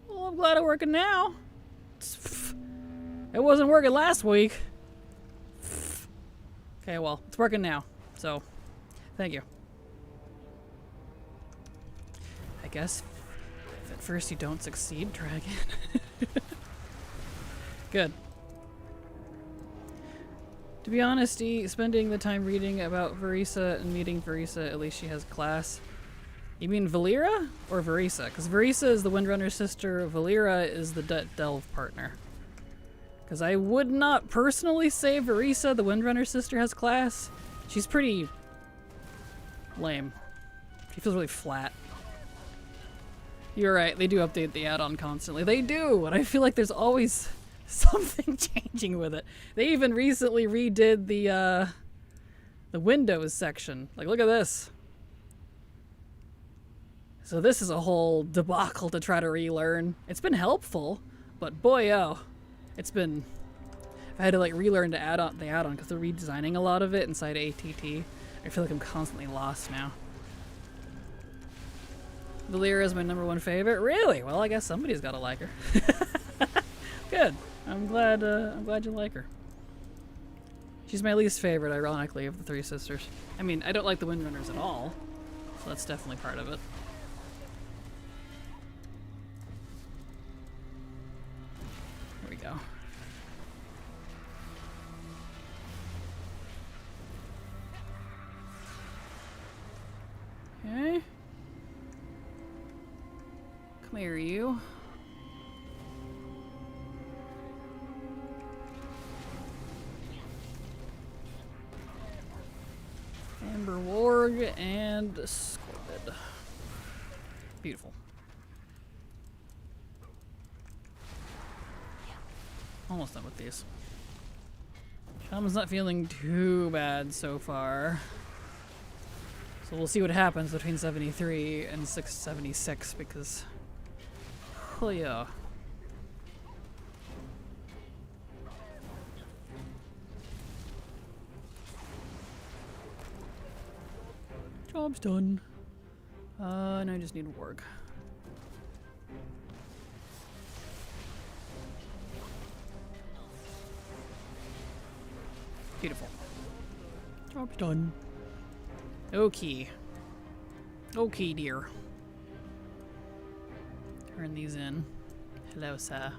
A: Well, I'm glad it's working now. It wasn't working last week. Okay, well, it's working now. So, thank you. I guess if at first you don't succeed, try again. Good. To be honest, spending the time reading about Verisa and meeting Verisa, at least she has class. You mean Valera or Verisa? Because Verisa is the Windrunner sister, Valera is the Delve partner. Because I would not personally say Verisa, the Windrunner sister, has class. She's pretty lame. She feels really flat. You're right, they do update the add-on constantly. They do, and I feel like there's always something changing with it. They even recently redid the Windows section. Like, look at this. So this is a whole debacle to try to relearn. It's been helpful, but boy, oh, it's been... I had to like relearn the add-on because they're redesigning a lot of it inside ATT. I feel like I'm constantly lost now. Valera is my #1 favorite. Really? Well, I guess somebody's got to like her. Good. I'm glad you like her. She's my least favorite, ironically, of the three sisters. I mean, I don't like the Windrunners at all, so that's definitely part of it. There we go. Okay. Come here, you. Amber Warg and Scorpid. Beautiful. Almost done with these. Shaman's not feeling too bad so far. So we'll see what happens between 73 and 676 because... oh yeah. Job's done. Now I just need a Warg. Beautiful. Job's done. Okay. Okay, dear. Turn these in. Hello, sir.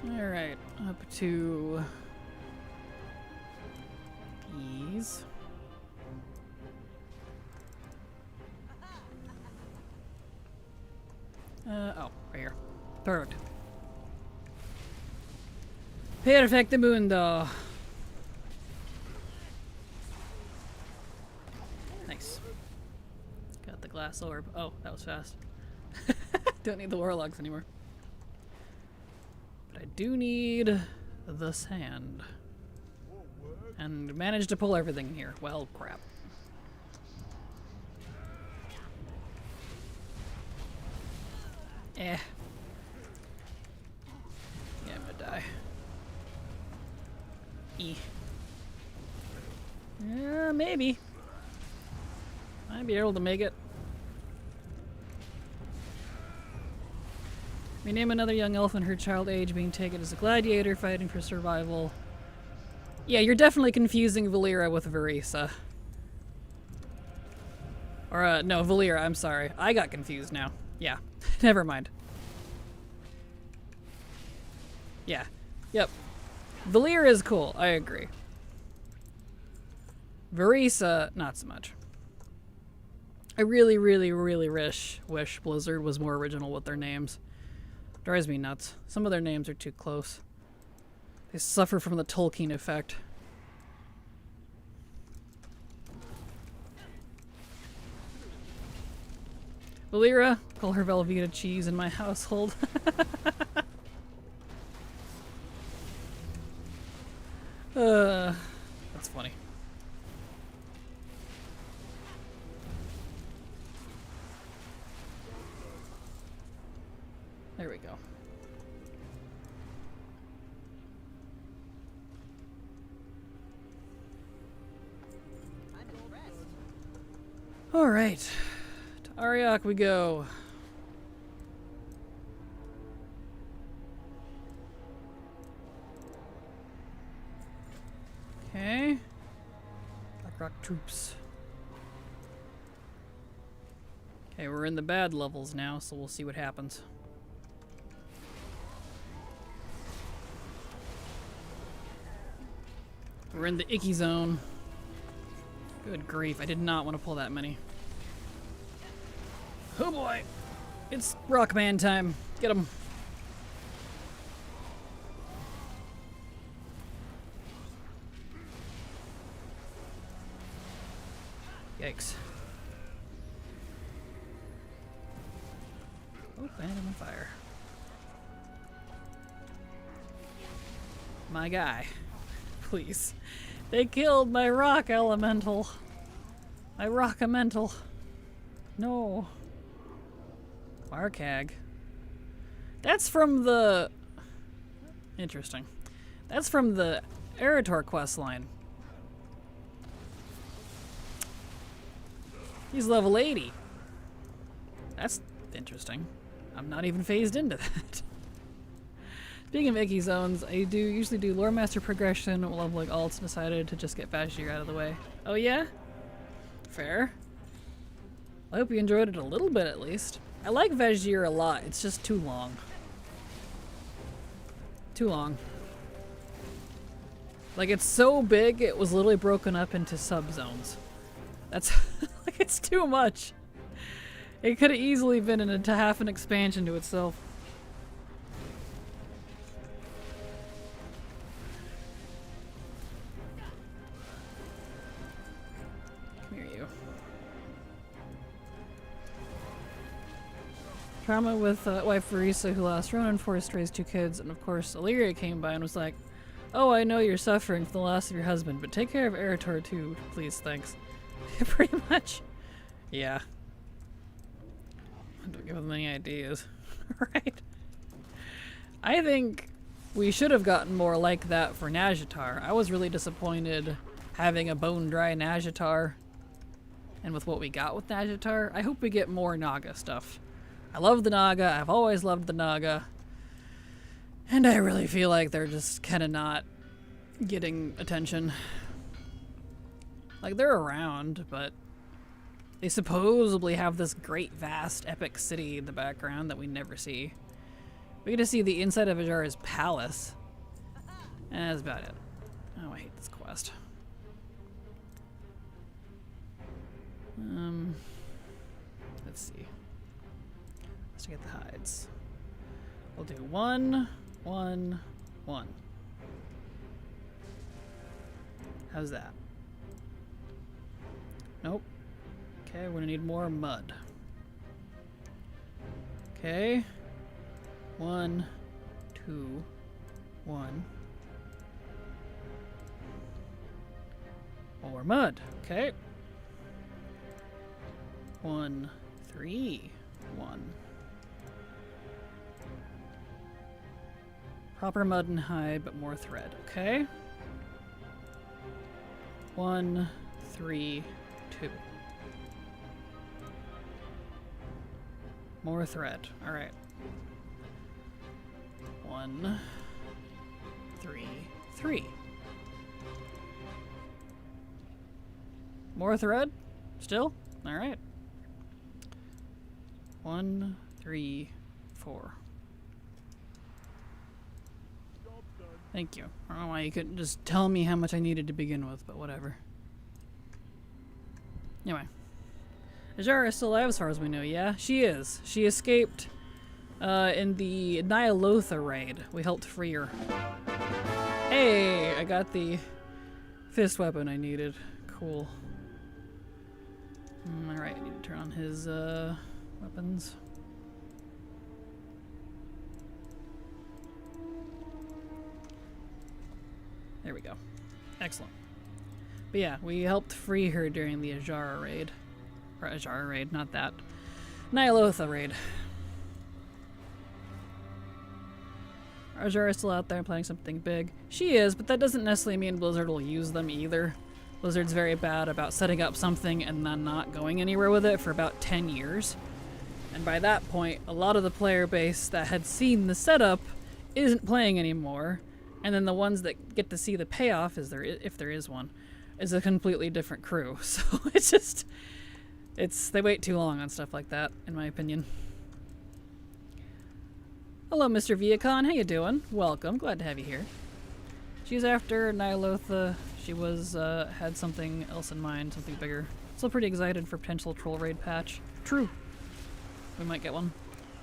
A: Alright, up to these. Oh, right here. Perfect. Perfectamundo. Nice. Got the glass orb. Oh, that was fast. Don't need the warlocks anymore. But I do need the sand. And managed to pull everything here. Well, crap. Eh. Yeah, I'm gonna die. E. Yeah, maybe. Might be able to make it. We name another young elf in her child age being taken as a gladiator fighting for survival. Yeah, you're definitely confusing Valera with Verisa. Or, no, Valera, I'm sorry. I got confused now. Yeah, never mind. Yeah, yep. Valera is cool, I agree. Verisa, not so much. I really, really, really wish Blizzard was more original with their names. Drives me nuts. Some of their names are too close. They suffer from the Tolkien effect. Valera, call her Velveeta cheese in my household. That's funny. There we go. All right, to Ariok we go. Okay. Blackrock troops. Okay, we're in the bad levels now, so we'll see what happens. We're in the icky zone. Good grief, I did not want to pull that many. Oh boy! It's Rockman time. Get him. Yikes. Oh, and I'm on fire. My guy. Please. They killed my rock elemental. My rock-elemental. No. Markag. That's from the... Interesting. That's from the Eritor questline. He's level 80. That's interesting. I'm not even phased into that. Speaking of icky zones, I usually do Lore Master progression, leveling alts, and decided to just get Vashj'ir out of the way. Oh yeah? Fair. I hope you enjoyed it a little bit at least. I like Vashj'ir a lot, it's just too long. Too long. Like, it's so big, it was literally broken up into sub-zones. That's like, it's too much. It could have easily been into half an expansion to itself. Come here, you. Trauma with wife Verisa, who lost Ronan, Forrest raised 2 kids, and of course Illyria came by and was like, "Oh, I know you're suffering from the loss of your husband, but take care of Eritor too, please, thanks." Pretty much. Yeah. Don't give them any ideas. Right? I think we should have gotten more like that for Nazjatar. I was really disappointed having a bone dry Nazjatar. And with what we got with Nazjatar, I hope we get more Naga stuff. I love the Naga. I've always loved the Naga. And I really feel like they're just kind of not getting attention. Like, they're around, but they supposedly have this great, vast, epic city in the background that we never see. We get to see the inside of Ajara's palace. And that's about it. Oh, I hate this quest. Let's see. Let's get the hides. We'll do 1, 1, 1. How's that? Nope. Okay, we're gonna need more mud. Okay. 1, 2, 1. More mud. Okay. 1, 3, 1. Proper mud and hide, but more thread. Okay. 1, 3, 2. More thread. All right. 1, 3, 3. More thread? Still? All right. 1, 3, 4. Thank you. I don't know why you couldn't just tell me how much I needed to begin with, but whatever. Anyway. Ajara is still alive as far as we know, yeah? She is. She escaped in the Nyalotha raid. We helped free her. Hey! I got the fist weapon I needed. Cool. Alright, I need to turn on his weapons. There we go. Excellent. But yeah, we helped free her during the Ajara raid. Or Ajara raid, not that. Nyalotha raid. Ajara is still out there planning something big. She is, but that doesn't necessarily mean Blizzard will use them either. Blizzard's very bad about setting up something and then not going anywhere with it for about 10 years. And by that point, a lot of the player base that had seen the setup isn't playing anymore. And then the ones that get to see the payoff, if there is one, is a completely different crew. So it's just... they wait too long on stuff like that, in my opinion. Hello, Mr. Viacon. How you doing? Welcome. Glad to have you here. She's after Nyalotha. She was, had something else in mind, something bigger. Still pretty excited for potential troll raid patch. True. We might get one.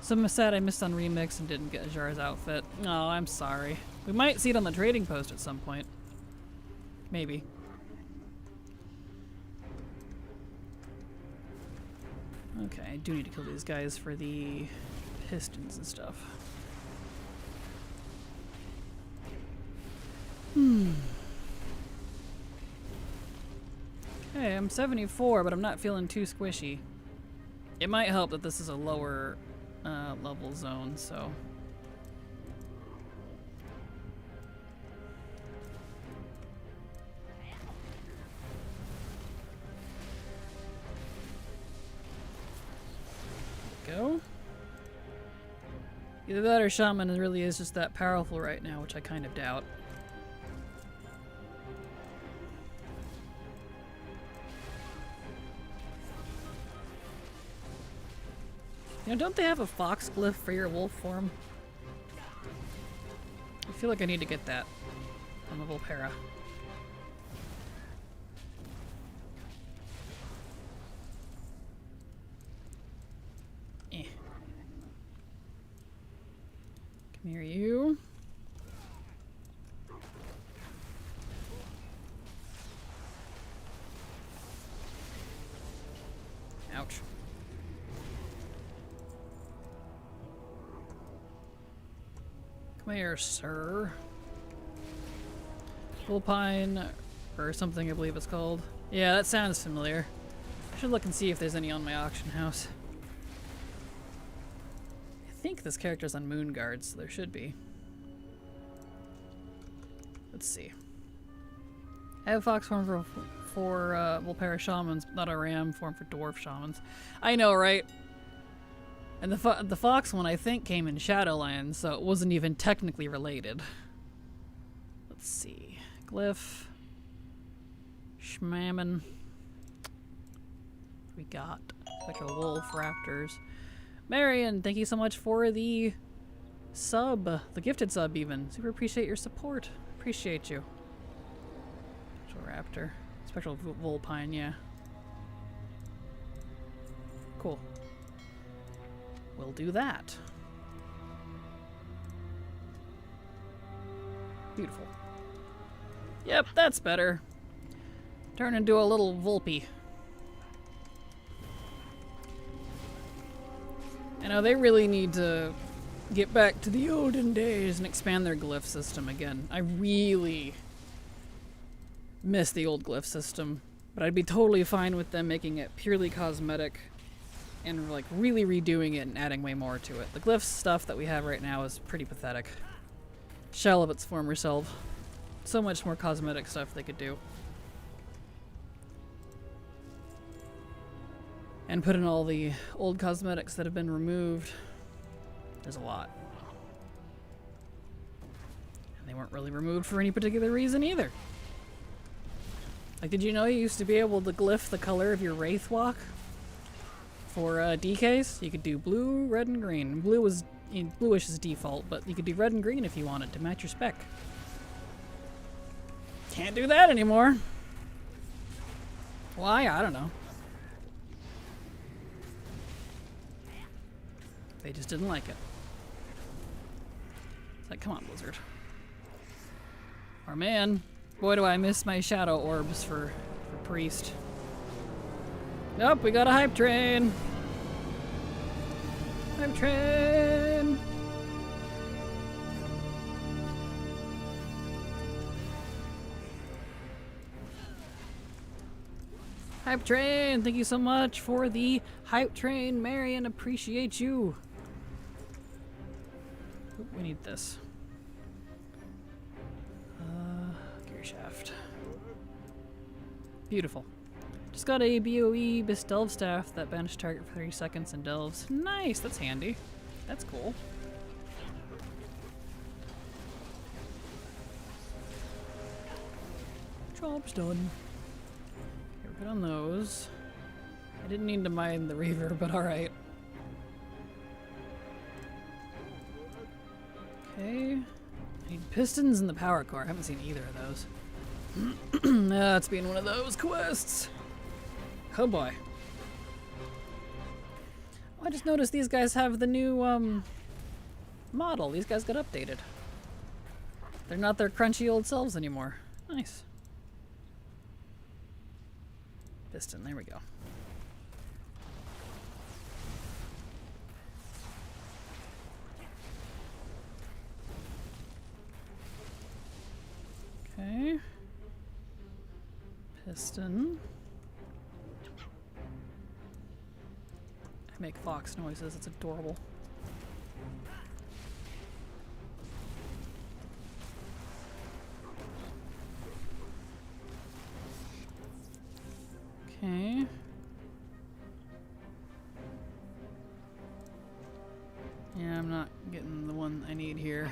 A: So sad I missed on Remix and didn't get Ajara's outfit. Oh, I'm sorry. We might see it on the trading post at some point. Maybe. Okay, I do need to kill these guys for the pistons and stuff. Okay, I'm 74, but I'm not feeling too squishy. It might help that this is a lower level zone, so... Go. Either that or Shaman really is just that powerful right now, which I kind of doubt. You know, don't they have a fox glyph for your wolf form? I feel like I need to get that on the Volpera. Come here, you. Ouch. Come here, sir. Bullpine, or something I believe it's called. Yeah, that sounds familiar. I should look and see if there's any on my auction house. I think this character's on Moon Guard, so there should be. Let's see. I have a fox form for Volpera Shamans, but not a ram form for Dwarf Shamans. I know, right? And the fox one, I think, came in Shadowlands, so it wasn't even technically related. Let's see. Glyph. Schmammin. We got Spectral Wolf, Raptors. Marion, thank you so much for the sub. The gifted sub, even. Super appreciate your support. Appreciate you. Spectral Raptor. Spectral Vulpine, yeah. Cool. We'll do that. Beautiful. Yep, that's better. Turn into a little Vulpy. I know they really need to get back to the olden days and expand their glyph system again. I really miss the old glyph system, but I'd be totally fine with them making it purely cosmetic and like really redoing it and adding way more to it. The glyph stuff that we have right now is pretty pathetic. Shell of its former self. So much more cosmetic stuff they could do. And put in all the old cosmetics that have been removed. There's a lot. And they weren't really removed for any particular reason either. Like, did you know you used to be able to glyph the color of your Wraith Walk? For DKs, you could do blue, red, and green. Blue was bluish is default, but you could do red and green if you wanted to match your spec. Can't do that anymore. Why? I don't know. They just didn't like it. It's like, come on, Blizzard. Or man, boy do I miss my shadow orbs for Priest. Nope, we got a hype train. Hype train. Hype train, thank you so much for the hype train, Marion. Appreciate you. Oop, we need this. Gear shaft. Beautiful. Just got a BOE Bis Delve staff that banished target for 30 seconds and delves. Nice, that's handy. That's cool. Job's done. Okay, we're good on those. I didn't need to mine the Reaver, but alright. Okay. I need pistons in the power core. I haven't seen either of those. That's being one of those quests. Oh boy. Oh, I just noticed these guys have the new model. These guys got updated. They're not their crunchy old selves anymore. Nice. Piston, there we go. Okay. Piston. I make fox noises, it's adorable. Okay. Yeah, I'm not getting the one I need here.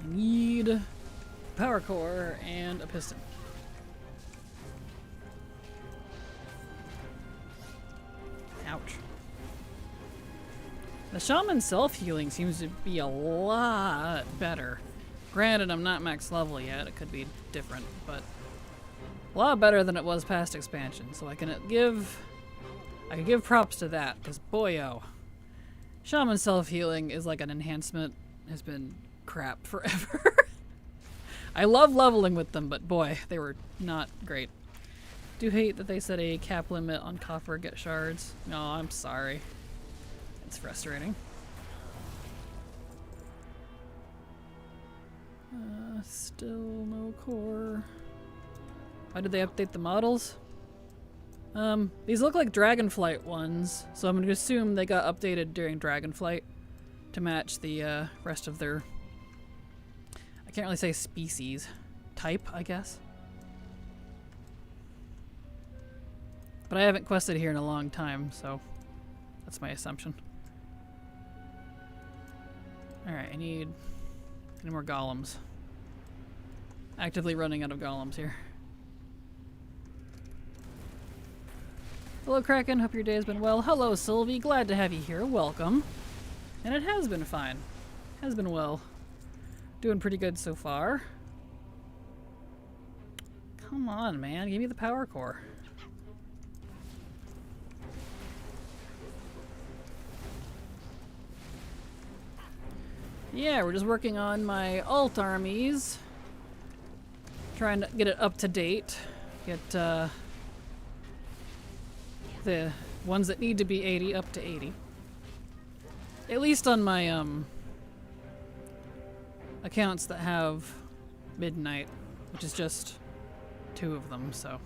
A: I need power core and a piston. Ouch. The shaman self-healing seems to be a lot better. Granted, I'm not max level yet, it could be different, but a lot better than it was past expansion, so I can give props to that, because boyo, shaman self-healing is like an enhancement, has been crap forever. I love leveling with them, but boy, they were not great. Do hate that they set a cap limit on copper get shards. No, I'm sorry. It's frustrating. Still no core. Why did they update the models? These look like Dragonflight ones, so I'm going to assume they got updated during Dragonflight to match the rest of their, I can't really say species, type, I guess. But I haven't quested here in a long time, so that's my assumption. Alright, I need more golems. Actively running out of golems here. Hello, Kraken. Hope your day has been well. Hello, Sylvie. Glad to have you here. Welcome. And it has been fine. Has been well. Doing pretty good so far. Come on, man. Give me the power core. Yeah, we're just working on my alt armies. Trying to get it up to date. Get, the ones that need to be 80 up to 80. At least on my accounts that have midnight, which is just 2 of them, so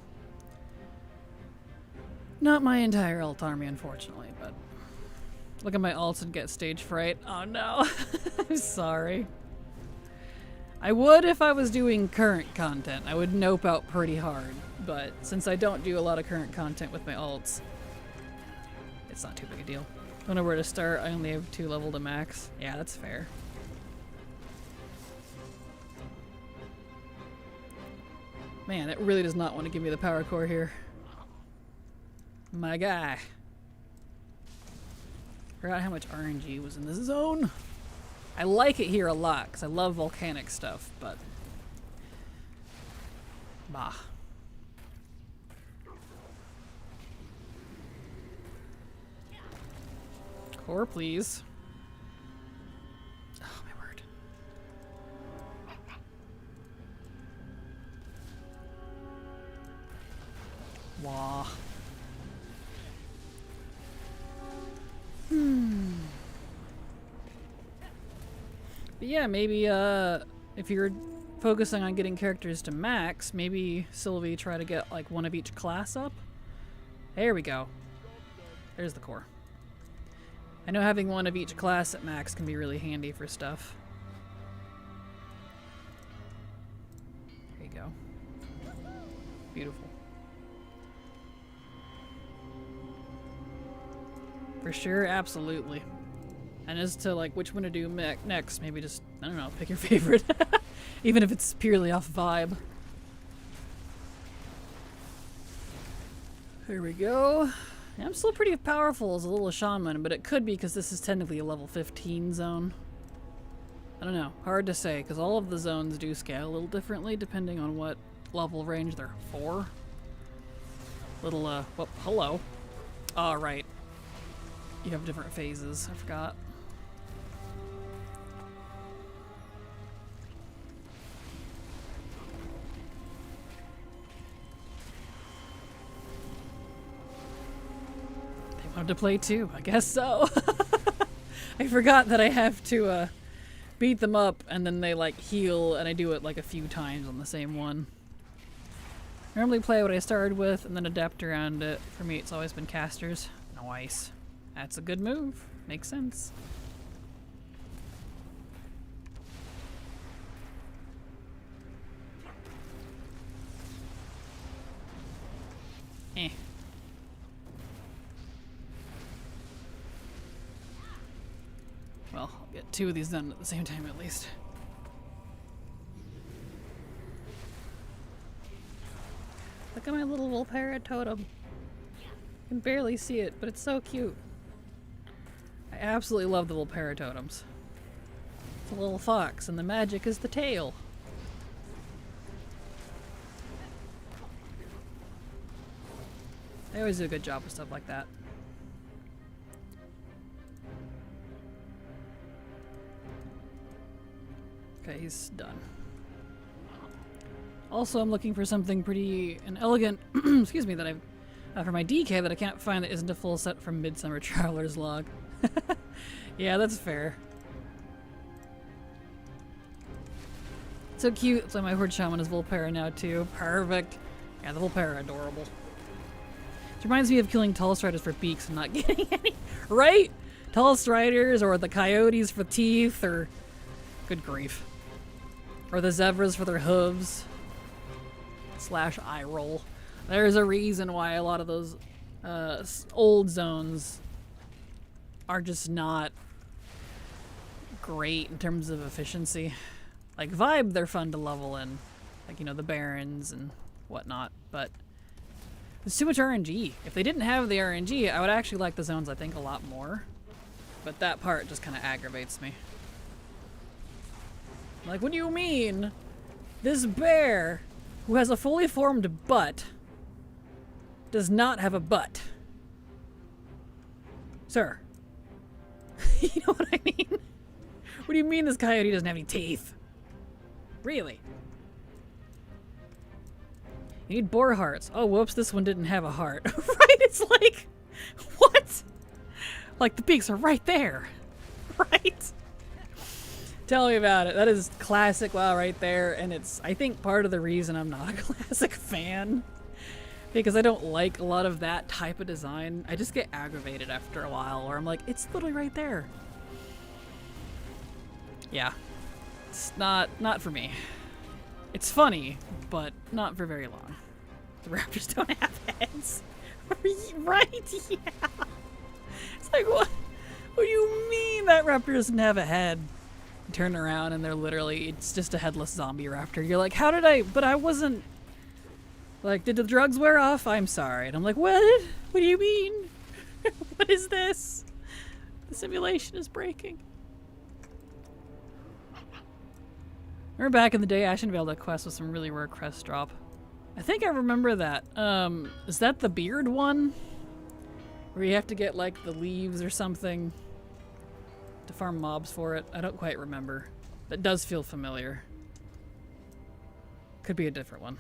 A: not my entire alt army, unfortunately. But look at my alts and get stage fright. Oh no. I'm sorry. I would if I was doing current content. I would nope out pretty hard, but since I don't do a lot of current content with my alts, it's not too big a deal. Don't know where to start. I only have 2 level to max. Yeah, that's fair. Man, it really does not want to give me the power core here. My guy. Forgot how much RNG was in this zone. I like it here a lot because I love volcanic stuff, but bah. Core, please. Oh, my word. Wah. But yeah, maybe if you're focusing on getting characters to max, maybe Sylvie try to get like 1 of each class up. There we go. There's the core. I know having 1 of each class at max can be really handy for stuff. There you go. Beautiful. For sure, absolutely. And as to like which one to do next, maybe just, I don't know, pick your favorite. Even if it's purely off vibe. There we go. Yeah, I'm still pretty powerful as a little shaman, but it could be because this is technically a level 15 zone. I don't know. Hard to say, because all of the zones do scale a little differently depending on what level range they're for. Little, well, hello. Oh, right. You have different phases. I forgot. They wanted to play too. I guess so. I forgot that I have to beat them up and then they like heal, and I do it like a few times on the same one. Normally play what I started with and then adapt around it. For me, it's always been casters. Nice. That's a good move. Makes sense. Eh. Well, I'll get 2 of these done at the same time at least. Look at my little Volpera totem. You can barely see it, but it's so cute. I absolutely love the Volpera totems. It's a little fox, and the magic is the tail. They always do a good job with stuff like that. Okay, he's done. Also, I'm looking for something pretty an elegant, excuse me, that I've for my DK that I can't find that isn't a full set from Midsummer Traveler's Log. Yeah, that's fair. So cute. So my Horde Shaman is Volpera now too. Perfect. Yeah, the Volpera are adorable. It reminds me of killing Tall Striders for beaks and not getting any. Right? Tall Striders or the Coyotes for teeth or... Good grief. Or the Zebras for their hooves. / eye roll. There's a reason why a lot of those old zones are just not great in terms of efficiency. Like Vibe, they're fun to level in, like, you know, the Barrens and whatnot, but there's too much RNG. If they didn't have the RNG, I would actually like the zones, I think, a lot more. But that part just kind of aggravates me. Like, what do you mean? This bear, who has a fully formed butt, does not have a butt. Sir. You know what I mean? What do you mean this coyote doesn't have any teeth? Really? You need boar hearts. Oh, whoops, this one didn't have a heart. Right? It's like, what? Like, the beaks are right there. Right? Tell me about it. That is classic WoW right there, and it's, I think, part of the reason I'm not a classic fan. Because I don't like a lot of that type of design. I just get aggravated after a while, or I'm like, it's literally right there. Yeah. It's not for me. It's funny, but not for very long. The raptors don't have heads. Right? Yeah. It's like, what do you mean that raptor doesn't have a head? You turn around and they're literally, it's just a headless zombie raptor. You're like, how did but I wasn't, like, did the drugs wear off? I'm sorry. And I'm like, what? What do you mean? What is this? The simulation is breaking. Remember back in the day, Ashenvale, that quest was some really rare crest drop. I think I remember that. Is that the beard one? Where you have to get, like, the leaves or something to farm mobs for it? I don't quite remember. That does feel familiar. Could be a different one.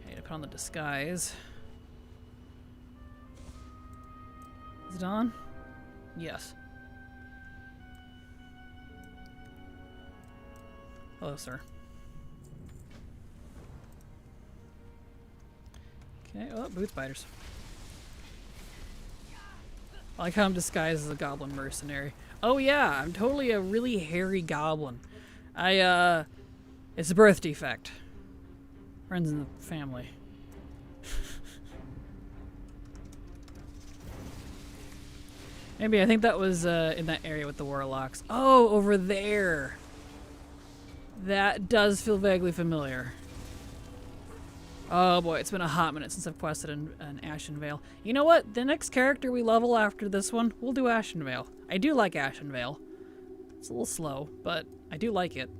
A: Okay, to put on the disguise. Is it on? Yes. Hello, sir. Okay, oh, boot spiders. I like how I'm disguised as a goblin mercenary. Oh yeah, I'm totally a really hairy goblin. It's a birth defect. Runs in the family. Maybe, I think that was in that area with the warlocks. Oh, over there. That does feel vaguely familiar. Oh boy, it's been a hot minute since I've quested in Ashenvale. You know what? The next character we level after this one, we'll do Ashenvale. I do like Ashenvale. It's a little slow, but I do like it.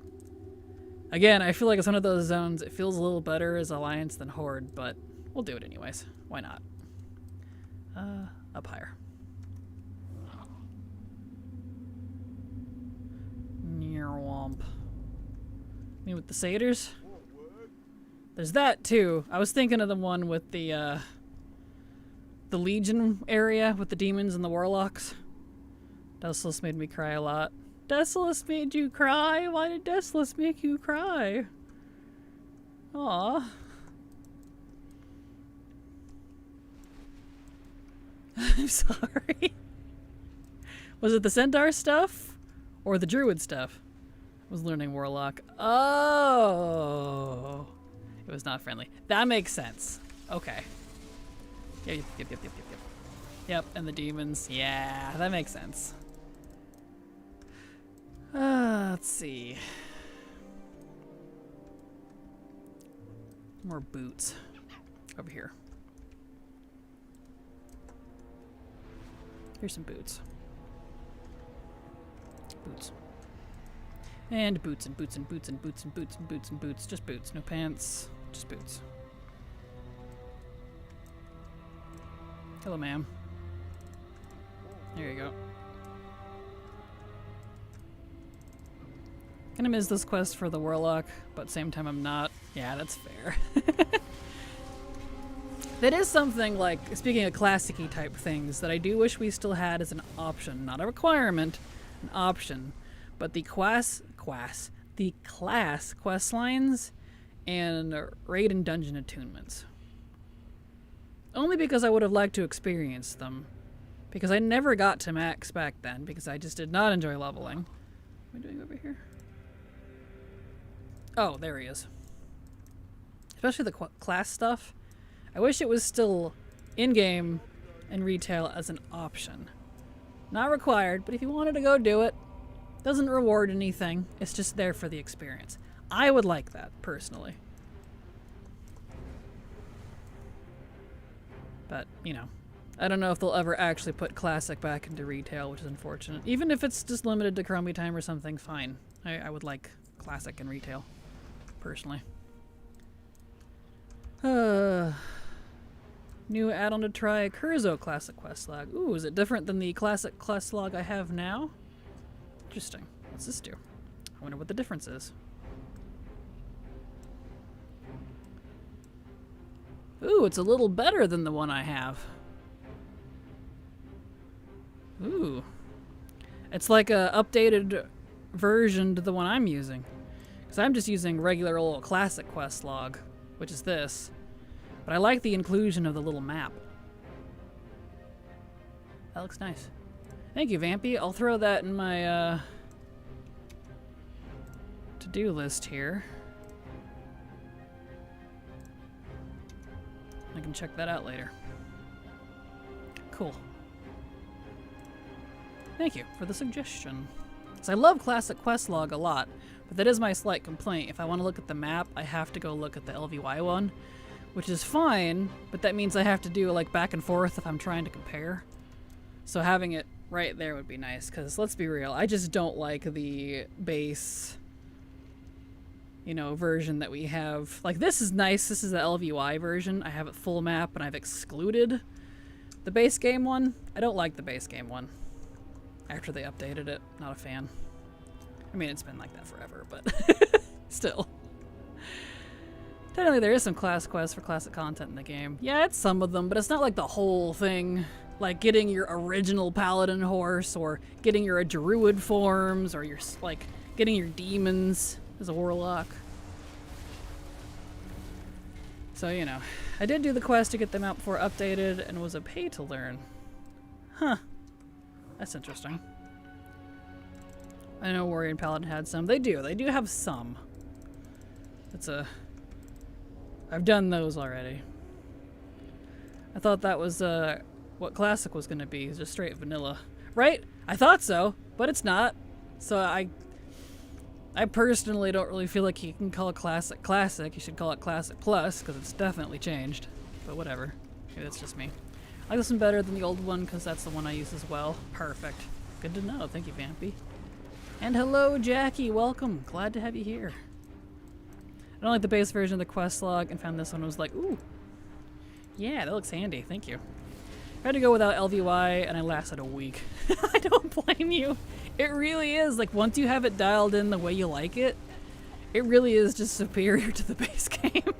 A: Again, I feel like it's one of those zones, it feels a little better as Alliance than Horde, but we'll do it anyways. Why not? Up higher. Near womp. I mean, with the satyrs? There's that too. I was thinking of the one with the Legion area with the demons and the warlocks. Decimus made me cry a lot. Decimus made you cry? Why did Decimus make you cry? Aw. I'm sorry. Was it the centaur stuff? Or the druid stuff? I was learning warlock. Oh. It was not friendly. That makes sense. Okay. Yep. Yep, and the demons. Yeah, that makes sense. Let's see. More boots. Over here. Here's some boots. Boots. And boots and boots and boots and boots and boots and boots and boots. Just boots. No pants. Just boots. Hello, ma'am. There you go. Gonna miss this quest for the warlock, but at the same time I'm not. Yeah, that's fair. That is something, like, speaking of classic-y type things, that I do wish we still had as an option. Not a requirement, an option. But the class quest lines and raid and dungeon attunements. Only because I would have liked to experience them. Because I never got to max back then, because I just did not enjoy leveling. What am I doing over here? Oh, there he is. especially the class stuff. I wish it was still in-game and retail as an option. Not required, but if you wanted to go do it, doesn't reward anything. It's just there for the experience. I would like that, personally. But, you know, I don't know if they'll ever actually put Classic back into retail, which is unfortunate. Even if it's just limited to Chromie time or something, fine. I would like Classic in retail, personally. New add-on to try, Curzo Classic Quest Log. Ooh, is it different than the Classic Quest Log I have now? Interesting. What's this do? I wonder what the difference is. Ooh, it's a little better than the one I have. Ooh. It's like a updated version to the one I'm using. Because I'm just using regular old Classic Quest Log, which is this. But I like the inclusion of the little map. That looks nice. Thank you, Vampy. I'll throw that in my to-do list here. I can check that out later. Cool. Thank you for the suggestion. So I love Classic Quest Log a lot, but that is my slight complaint. If I want to look at the map, I have to go look at the LVY one, which is fine, but that means I have to do like back and forth if I'm trying to compare. So having it right there would be nice, because let's be real, I just don't like the base, you know, version that we have. Like, this is nice. This is the LVY version. I have it full map, and I've excluded the base game one. I don't like the base game one. After they updated it, not a fan. I mean, it's been like that forever, but still. Technically, there is some class quests for classic content in the game. Yeah, it's some of them, but it's not like the whole thing. Like getting your original paladin horse, or getting your druid forms, or your, like, getting your demons as a warlock. So, you know, I did do the quest to get them out before updated, and it was a pay to learn. Huh. That's interesting. I know Warrior and Paladin had some. They do have some. That's a... I've done those already. I thought that was what Classic was going to be, just straight vanilla. Right? I thought so, but it's not. So I personally don't really feel like you can call it Classic Classic. You should call it Classic Plus, because it's definitely changed. But whatever. Maybe that's just me. I like this one better than the old one, because that's the one I use as well. Perfect. Good to know. Thank you, Vampy. And hello, Jackie. Welcome. Glad to have you here. I don't like the base version of the quest log, and found this one and was like, ooh. Yeah, that looks handy. Thank you. I had to go without LVY, and I lasted a week. I don't blame you. It really is. Like, once you have it dialed in the way you like it, it really is just superior to the base game.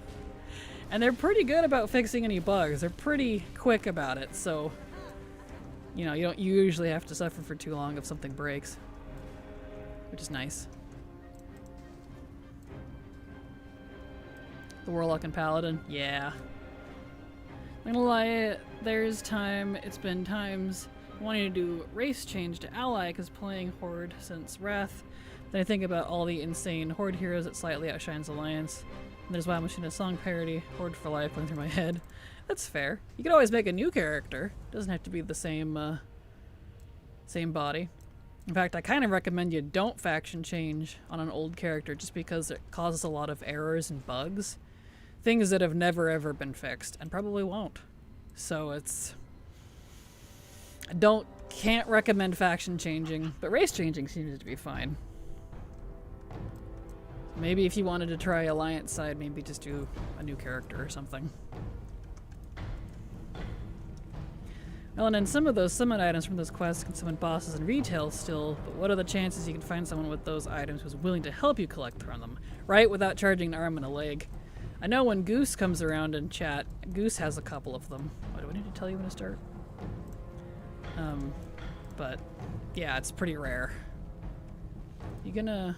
A: And they're pretty good about fixing any bugs. They're pretty quick about it, so, you know, you don't usually have to suffer for too long if something breaks, which is nice. The Warlock and Paladin, yeah. I'm gonna lie, it's been times wanting to do race change to ally, because playing Horde since Wrath, then I think about all the insane Horde heroes that slightly outshines Alliance. And there's Wild Machine, a song parody, Horde for Life going through my head. That's fair. You could always make a new character. It doesn't have to be the same body. In fact, I kind of recommend you don't faction change on an old character, just because it causes a lot of errors and bugs. Things that have never ever been fixed, and probably won't. So it's... Can't recommend faction changing, but race changing seems to be fine. Maybe if you wanted to try Alliance side, maybe just do a new character or something. Well, and then some of those summon items from those quests can summon bosses in retail still, but what are the chances you can find someone with those items who's willing to help you collect from them, right? Without charging an arm and a leg. I know when Goose comes around in chat, Goose has a couple of them. What, do I need to tell you when to start? But yeah, it's pretty rare. You gonna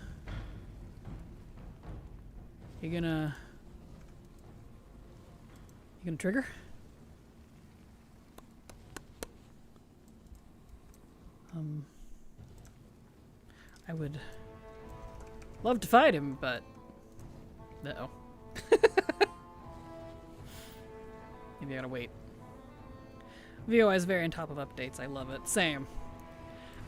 A: trigger? I would love to fight him, but no. Maybe I gotta wait. VOI is very on top of updates. I love it. Same.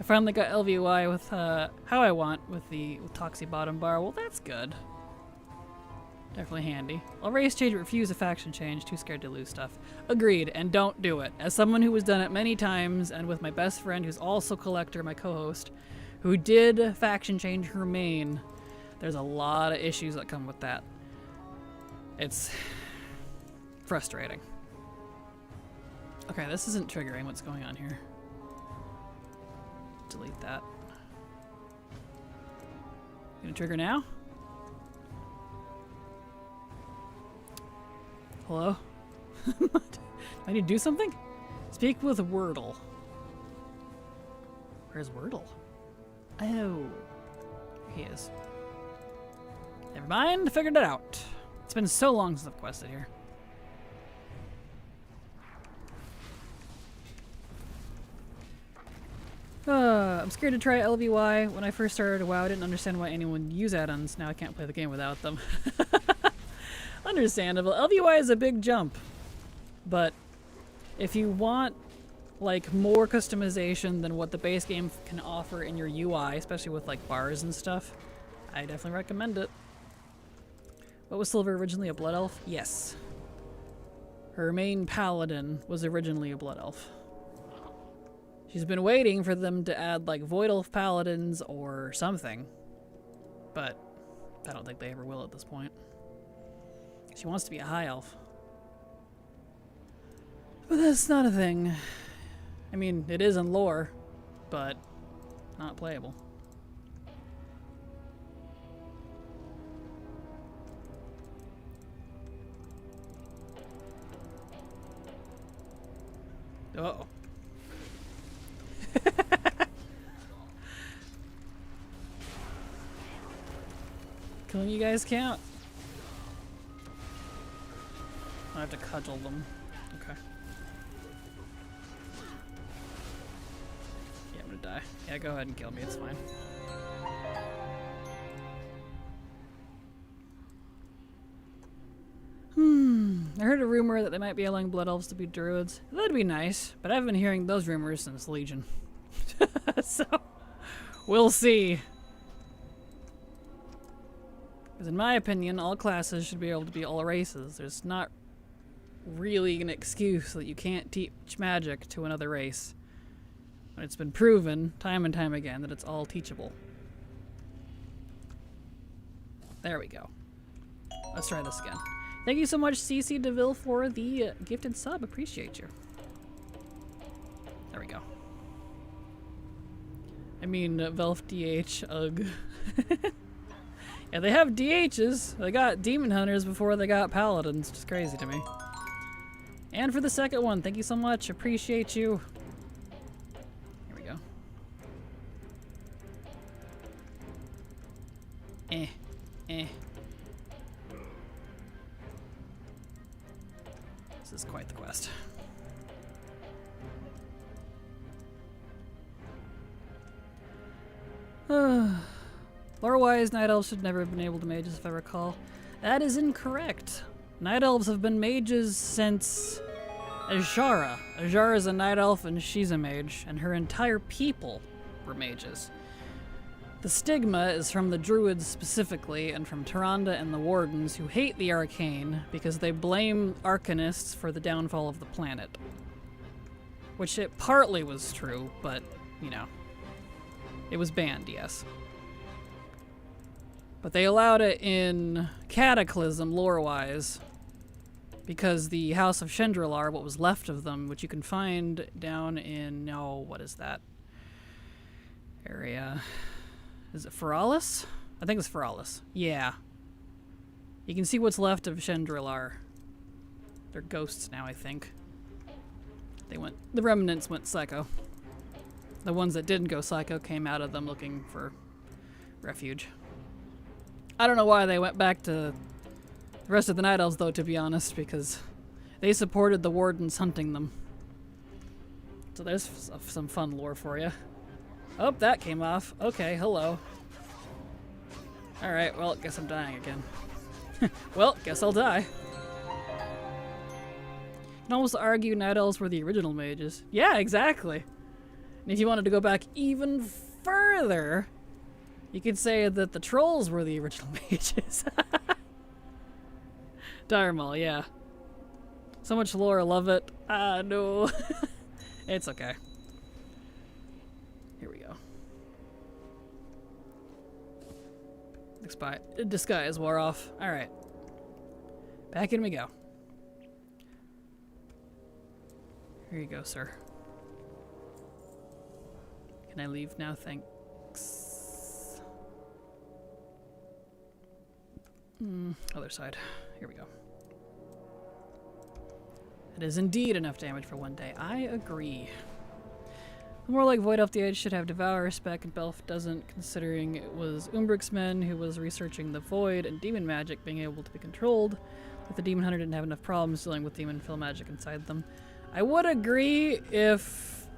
A: I finally got LVOI with how I want with Toxie bottom bar. Well, that's good. Definitely handy. I'll race change, refuse a faction change. Too scared to lose stuff. Agreed, and don't do it. As someone who has done it many times, and with my best friend, who's also collector, my co-host, who did faction change her main, there's a lot of issues that come with that. It's frustrating. Okay, this isn't triggering. What's going on here? Delete that. Gonna trigger now? Hello? I need to do something? Speak with Wordle. Where's Wordle? Oh. Here he is. Never mind, figured it out. It's been so long since I've quested here. I'm scared to try LVY. When I first started WoW, I didn't understand why anyone would use add-ons. Now I can't play the game without them. Understandable. LVY is a big jump. But if you want like more customization than what the base game can offer in your UI, especially with like bars and stuff, I definitely recommend it. What was Silver originally, a blood elf? Yes. Her main paladin was originally a blood elf. She's been waiting for them to add like void elf paladins or something, but I don't think they ever will at this point. She wants to be a high elf. But that's not a thing. I mean, it is in lore, but not playable. Uh-oh. Killing you guys count? I have to cudgel them. Okay. Yeah, I'm gonna die. Yeah, go ahead and kill me, it's fine. I heard a rumor that they might be allowing blood elves to be druids. That'd be nice, but I've been hearing those rumors since Legion. So, we'll see. Because in my opinion, all classes should be able to be all races. There's not really an excuse that you can't teach magic to another race. When it's been proven, time and time again, that it's all teachable. There we go. Let's try this again. Thank you so much, CC DeVille, for the gifted sub. Appreciate you. There we go. I mean, Velf DH, ugh. Yeah, they have DHs. They got Demon Hunters before they got Paladins. Just crazy to me. And for the second one, thank you so much. Appreciate you. Here we go. This is quite the quest. Lore-wise, Night Elves should never have been able to mages, if I recall. That is incorrect. Night Elves have been mages since Ajara. Ajara is a Night Elf and she's a mage, and her entire people were mages. The stigma is from the Druids specifically, and from Tyrande and the Wardens, who hate the Arcane because they blame Arcanists for the downfall of the planet. Which it partly was true, but, you know, it was banned, yes. But they allowed it in Cataclysm, lore-wise, because the House of Chandrilar, what was left of them, which you can find down in, what is that area? Is it Feralis? I think it's Feralis. Yeah. You can see what's left of Chandrilar. They're ghosts now, I think. The remnants went psycho. The ones that didn't go psycho came out of them looking for refuge. I don't know why they went back to the rest of the Night Elves, though, to be honest, because they supported the Wardens hunting them. So there's some fun lore for you. Oh, that came off. Okay, hello. Alright, well, guess I'm dying again. Well, guess I'll die. can almost argue Night Elves were the original mages. Yeah, exactly. And if you wanted to go back even further, you could say that the trolls were the original mages. Diremaul, yeah. So much lore, I love it. Ah, no. It's okay. Here we go. Disguise wore off. Alright. Back in we go. Here you go, sir. Can I leave now? Thanks. Other side. Here we go. It is indeed enough damage for one day. I agree. More like Void Off the Edge should have Devour spec, and Belf doesn't, considering it was Umbrix men who was researching the Void and demon magic being able to be controlled, but the Demon Hunter didn't have enough problems dealing with demon fill magic inside them. I would agree if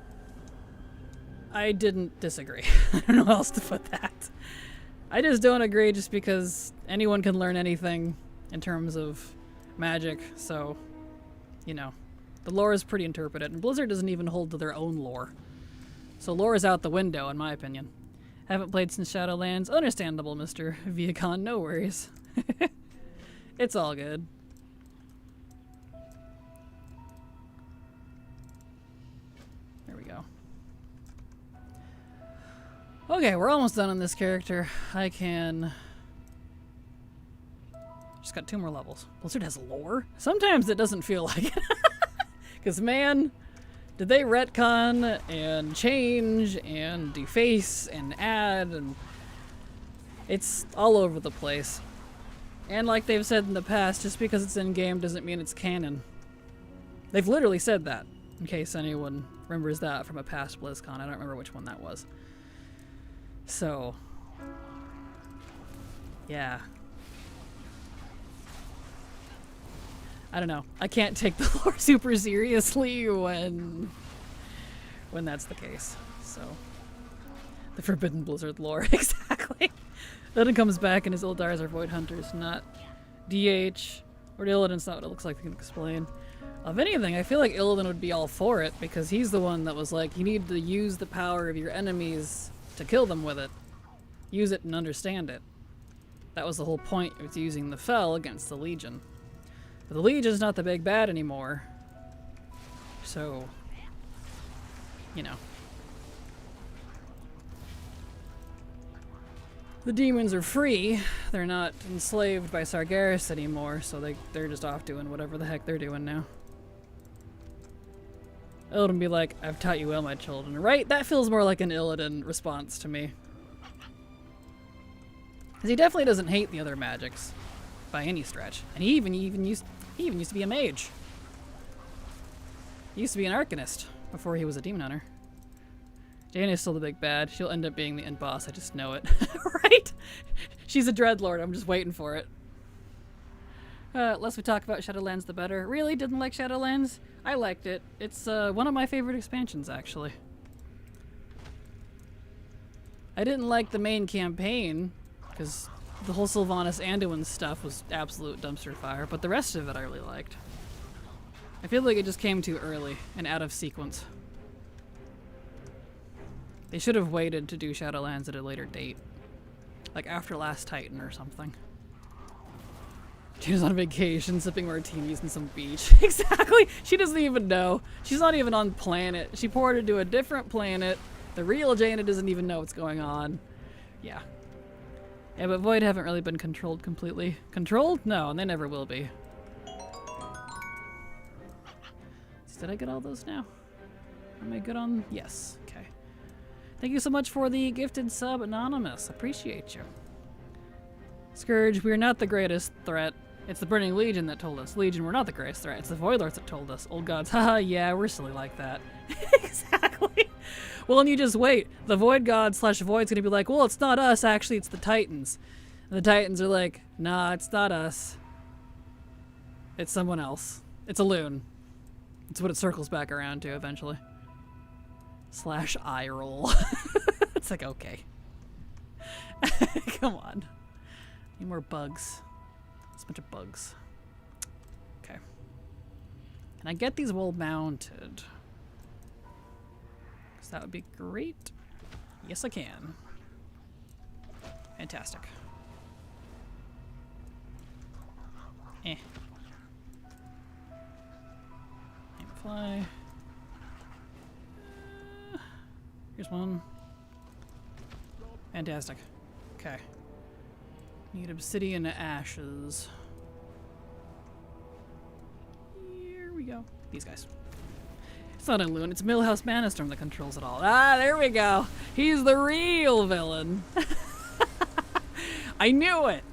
A: I didn't disagree. I don't know how else to put that. I just don't agree just because anyone can learn anything in terms of magic, so, you know. The lore is pretty interpreted, and Blizzard doesn't even hold to their own lore. So lore is out the window, in my opinion. Haven't played since Shadowlands. Understandable, Mr. Viacon. No worries. It's all good. There we go. Okay, we're almost done on this character. I can... Just got 2 more levels. Blizzard has lore? Sometimes it doesn't feel like it. Because, man... Did they retcon and change and deface and add, and it's all over the place. And like they've said in the past, just because it's in-game doesn't mean it's canon. They've literally said that, in case anyone remembers that from a past BlizzCon. I don't remember which one that was. So, yeah. I don't know. I can't take the lore super seriously when that's the case. So, the Forbidden Blizzard lore, exactly. Then it comes back and his Ildars are Void Hunters, not DH or Illidan's not what it looks like they can explain. Of anything, I feel like Illidan would be all for it because he's the one that was like, you need to use the power of your enemies to kill them with it. Use it and understand it. That was the whole point of using the Fel against the Legion. The Legion's not the big bad anymore. So, you know. The demons are free. They're not enslaved by Sargeras anymore, so they're just off doing whatever the heck they're doing now. Illidan be like, I've taught you well, my children. Right? That feels more like an Illidan response to me. Because he definitely doesn't hate the other magics. By any stretch. And he even used to be a mage. He used to be an Arcanist before he was a Demon Hunter. Jaina's still the big bad. She'll end up being the end boss, I just know it. Right? She's a Dreadlord, I'm just waiting for it. Less we talk about Shadowlands, the better. Really? Didn't like Shadowlands? I liked it. It's one of my favorite expansions, actually. I didn't like the main campaign, because the whole Sylvanas Anduin stuff was absolute dumpster fire, but the rest of it I really liked. I feel like it just came too early and out of sequence. They should have waited to do Shadowlands at a later date. Like after Last Titan or something. She was on vacation, sipping martinis on some beach. Exactly! She doesn't even know. She's not even on planet. She ported to a different planet. The real Jaina doesn't even know what's going on. Yeah. Yeah, but Void haven't really been controlled completely. Controlled? No, and they never will be. Did I get all those now? Am I good on? Yes. Okay. Thank you so much for the gifted sub, Anonymous. Appreciate you. Scourge, we are not the greatest threat. It's the Burning Legion that told us. Legion, we're not the greatest threat. It's the Void Lords that told us. Old gods, haha, yeah, we're silly like that. Exactly. Well, and you just wait. The Void God / Void's gonna be like, well, it's not us, actually, it's the Titans. And the Titans are like, nah, it's not us. It's someone else. It's a loon. It's what it circles back around to eventually. / eye roll. It's like, okay. Come on. Need more bugs. It's a bunch of bugs. Okay. Can I get these well mounted? Because that would be great. Yes, I can. Fantastic. Eh. Aim fly. Here's one. Fantastic. Okay. Need obsidian ashes. Here we go. These guys. It's not a loon, it's Millhouse Manastorm that controls it all. Ah, there we go. He's the real villain. I knew it.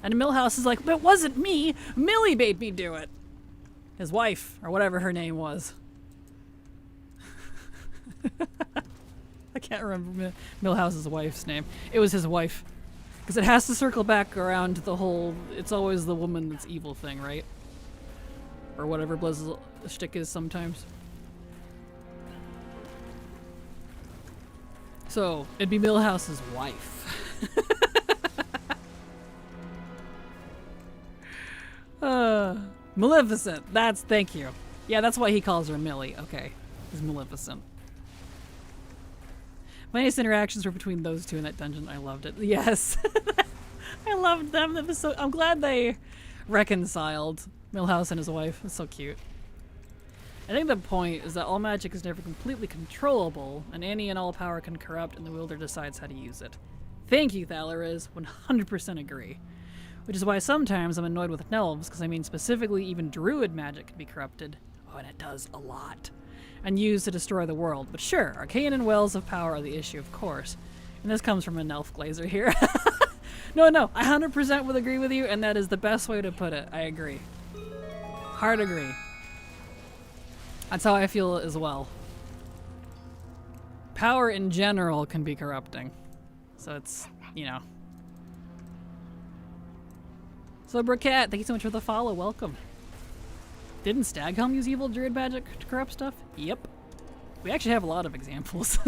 A: And Millhouse is like, but it wasn't me. Millie made me do it. His wife, or whatever her name was. I can't remember Millhouse's wife's name. It was his wife. Because it has to circle back around the whole, it's always the woman that's evil thing, right? Or whatever Blizz's shtick is sometimes. So, it'd be Millhouse's wife. Maleficent. Thank you. Yeah, that's why he calls her Millie. Okay. He's Maleficent. My nice interactions were between those two in that dungeon. I loved it. Yes. I loved them. That was so, I'm glad they reconciled Millhouse and his wife. It's so cute. I think the point is that all magic is never completely controllable, and any and all power can corrupt, and the wielder decides how to use it. Thank you, Thalariz. 100% agree. Which is why sometimes I'm annoyed with elves, because I mean specifically even druid magic can be corrupted. Oh, and it does a lot. And used to destroy the world. But sure, arcane and wells of power are the issue, of course. And this comes from an elf glazer here. No, I 100% would agree with you, and that is the best way to put it. I agree. Hard agree. That's how I feel as well. Power in general can be corrupting. So it's, you know. So Briquette, thank you so much for the follow. Welcome. Didn't Staghelm use evil druid magic to corrupt stuff? Yep. We actually have a lot of examples.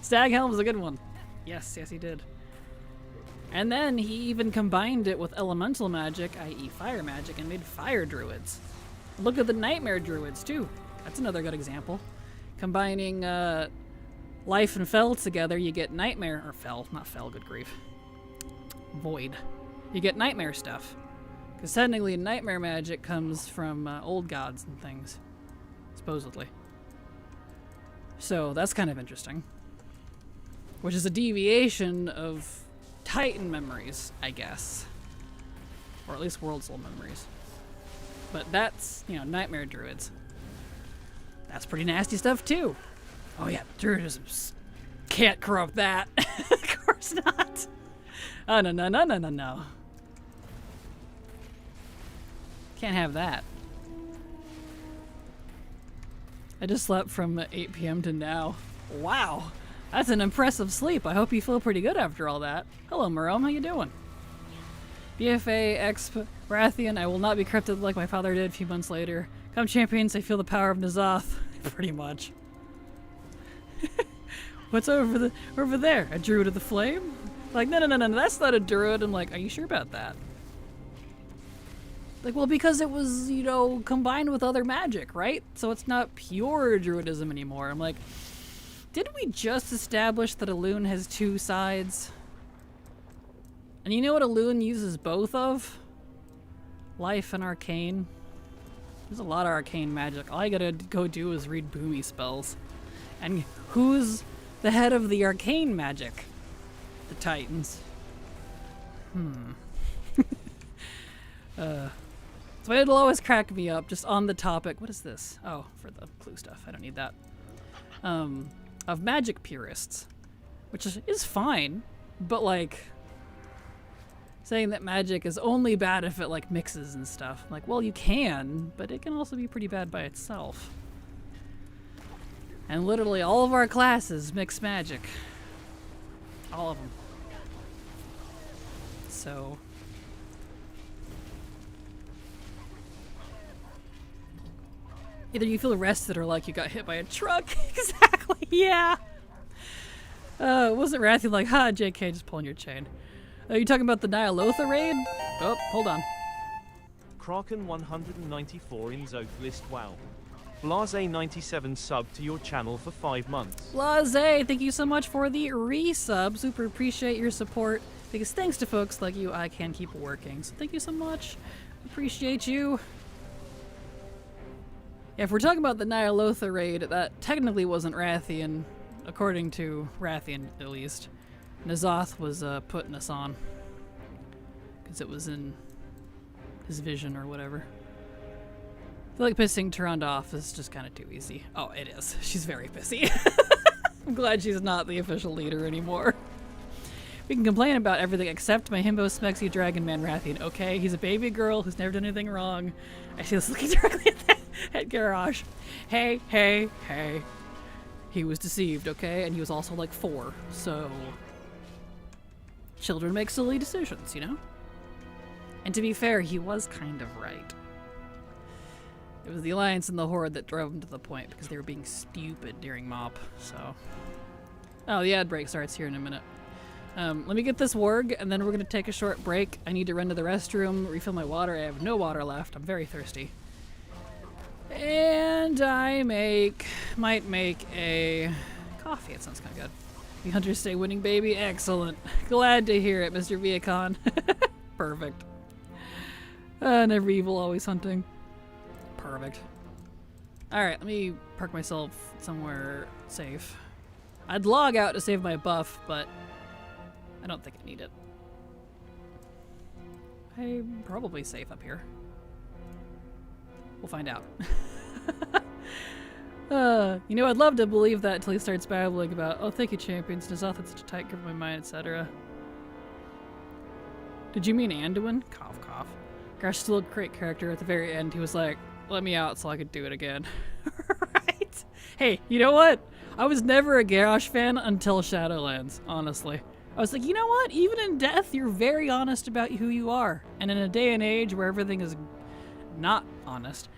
A: Staghelm was a good one. Yes, he did. And then he even combined it with elemental magic, i.e. fire magic, and made fire druids. Look at the nightmare druids too. That's another good example. Combining life and fel together, you get nightmare, or fel, not fel, good grief. Void. You get nightmare stuff. Because technically nightmare magic comes from old gods and things. Supposedly. So that's kind of interesting. Which is a deviation of Titan memories, I guess. Or at least World Soul memories. But that's, you know, nightmare druids. That's pretty nasty stuff too. Oh yeah, druidism can't corrupt that. Of course not. Oh no. Can't have that. I just slept from 8 p.m. to now. Wow, that's an impressive sleep. I hope you feel pretty good after all that. Hello, Marome, how you doing? BFA X Rathian, I will not be corrupted like my father did a few months later. Come champions, I feel the power of N'Zoth. Pretty much. What's over there? A druid of the flame? Like, no, that's not a druid. I'm like, are you sure about that? Like, well, because it was, you know, combined with other magic, right? So it's not pure druidism anymore. I'm like, didn't we just establish that a loon has two sides? And you know what a loon uses both of? Life and arcane. There's a lot of arcane magic. All I gotta go do is read boomy spells. And who's the head of the arcane magic? The Titans. So it'll always crack me up just on the topic. What is this? Oh, for the clue stuff. I don't need that. Of magic purists. Which is fine, but like saying that magic is only bad if it like mixes and stuff. Like, well, you can, but it can also be pretty bad by itself. And literally all of our classes mix magic. All of them. So either you feel rested or like you got hit by a truck. Exactly, yeah. Wasn't Rathy like, ha, JK, just pulling your chain. Are you talking about the Nyalotha raid? Oh, hold on.
B: Kraken 194 in Zoth list. Wow. Blase 97 sub to your channel for 5 months.
A: Blase, thank you so much for the resub. Super appreciate your support. Because thanks to folks like you, I can keep working. So thank you so much. Appreciate you. Yeah, if we're talking about the Nyalotha raid, that technically wasn't Rathian, according to Rathian at least. N'Zoth was putting us on. Because it was in his vision or whatever. I feel like pissing Tyrande off is just kind of too easy. Oh, it is. She's very pissy. I'm glad she's not the official leader anymore. We can complain about everything except my himbo smexy dragon man Rathian. Okay, he's a baby girl who's never done anything wrong. I see this looking directly at Garrosh. Hey, hey, hey. He was deceived, okay? And he was also like 4, so... Children make silly decisions, you know? And to be fair, he was kind of right. It was the Alliance and the Horde that drove him to the point because they were being stupid during MOP, so... Oh, the ad break starts here in a minute. Let me get this warg, and then we're going to take a short break. I need to run to the restroom, refill my water. I have no water left. I'm very thirsty. And I might make a coffee. It sounds kind of good. The hunters stay winning, baby. Excellent. Glad to hear it, Mr. Viacon. Perfect. Never evil, always hunting. Perfect. Alright, let me park myself somewhere safe. I'd log out to save my buff, but I don't think I need it. I'm probably safe up here. We'll find out. You know, I'd love to believe that until he starts babbling about, oh, thank you, champions. N'Zoth had such a tight grip of my mind, etc. Did you mean Anduin? Cough, cough. Gosh, still a great character. At the very end, he was like, let me out so I could do it again. Right? Hey, you know what? I was never a Garrosh fan until Shadowlands, honestly. I was like, you know what? Even in death, you're very honest about who you are. And in a day and age where everything is not honest,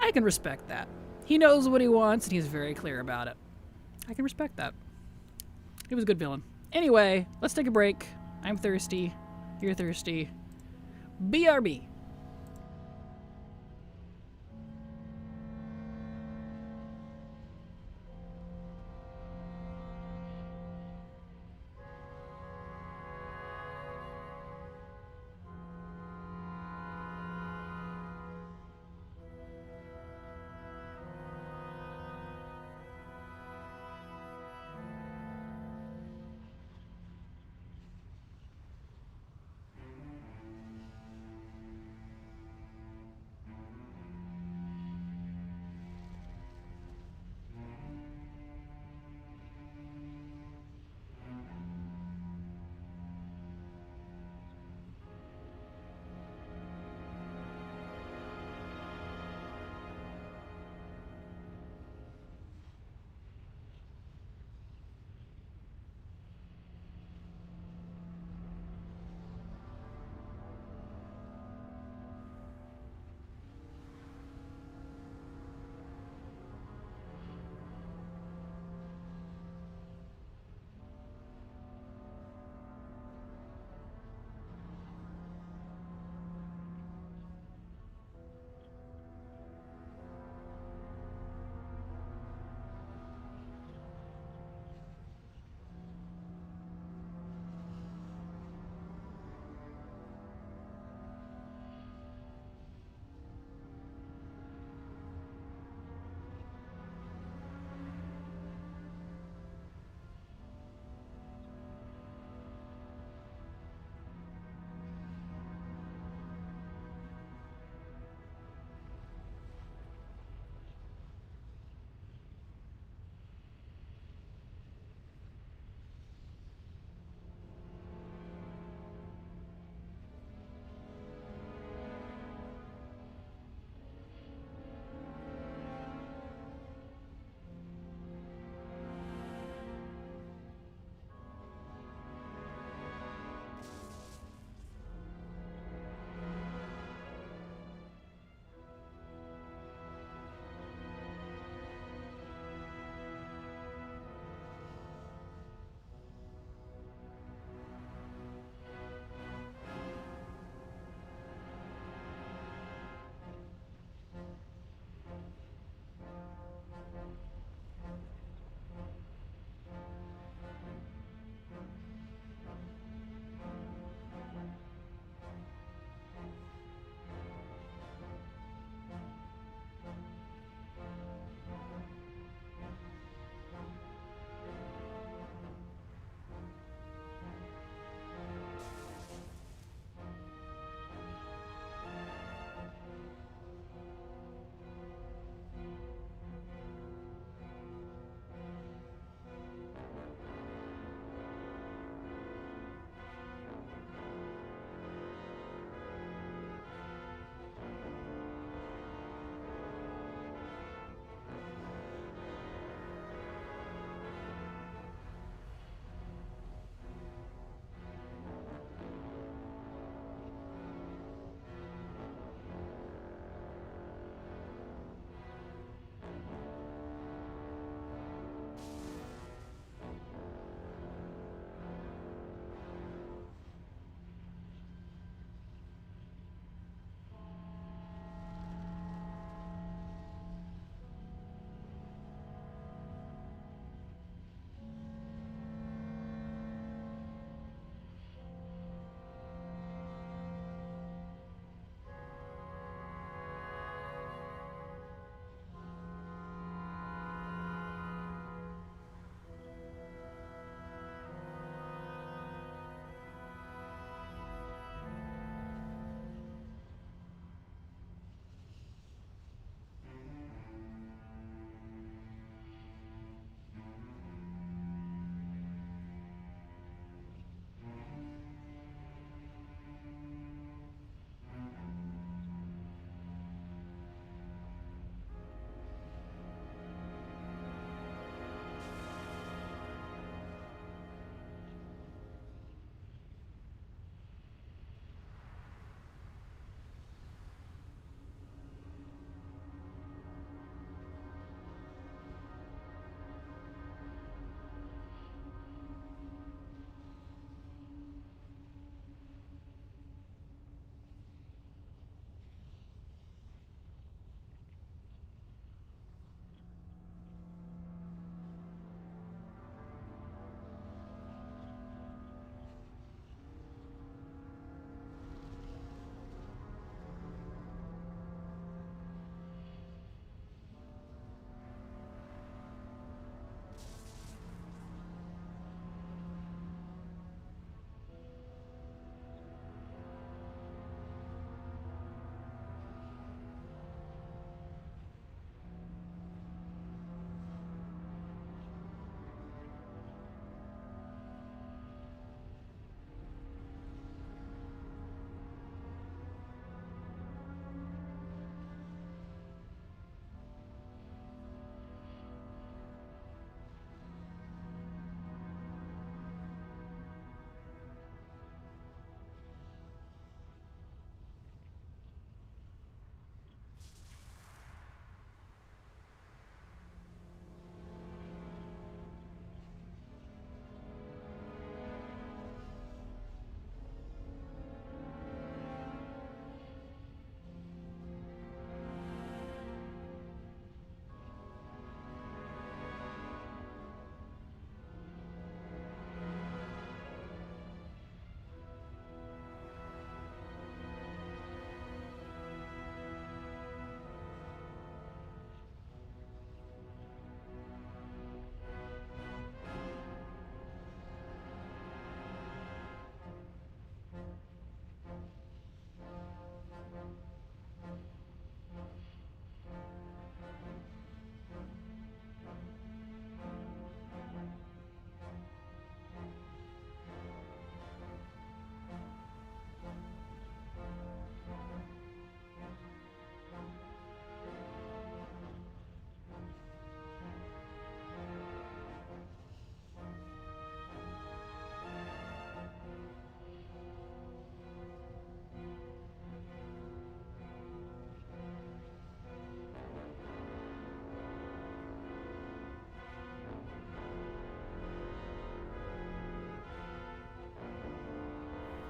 A: I can respect that. He knows what he wants, and he's very clear about it. I can respect that. He was a good villain. Anyway, let's take a break. I'm thirsty. You're thirsty. BRB.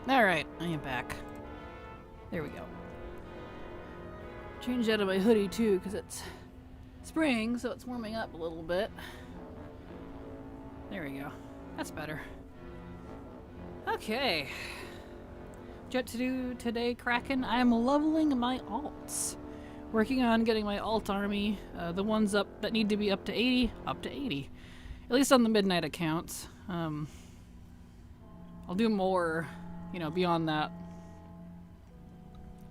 A: Alright, I am back. There we go. Changed out of my hoodie too, because it's spring, so it's warming up a little bit. There we go. That's better. Okay. What to do today, Kraken? I am leveling my alts. Working on getting my alt army, the ones up that need to be up to 80, up to 80. At least on the midnight accounts. I'll do more, you know, beyond that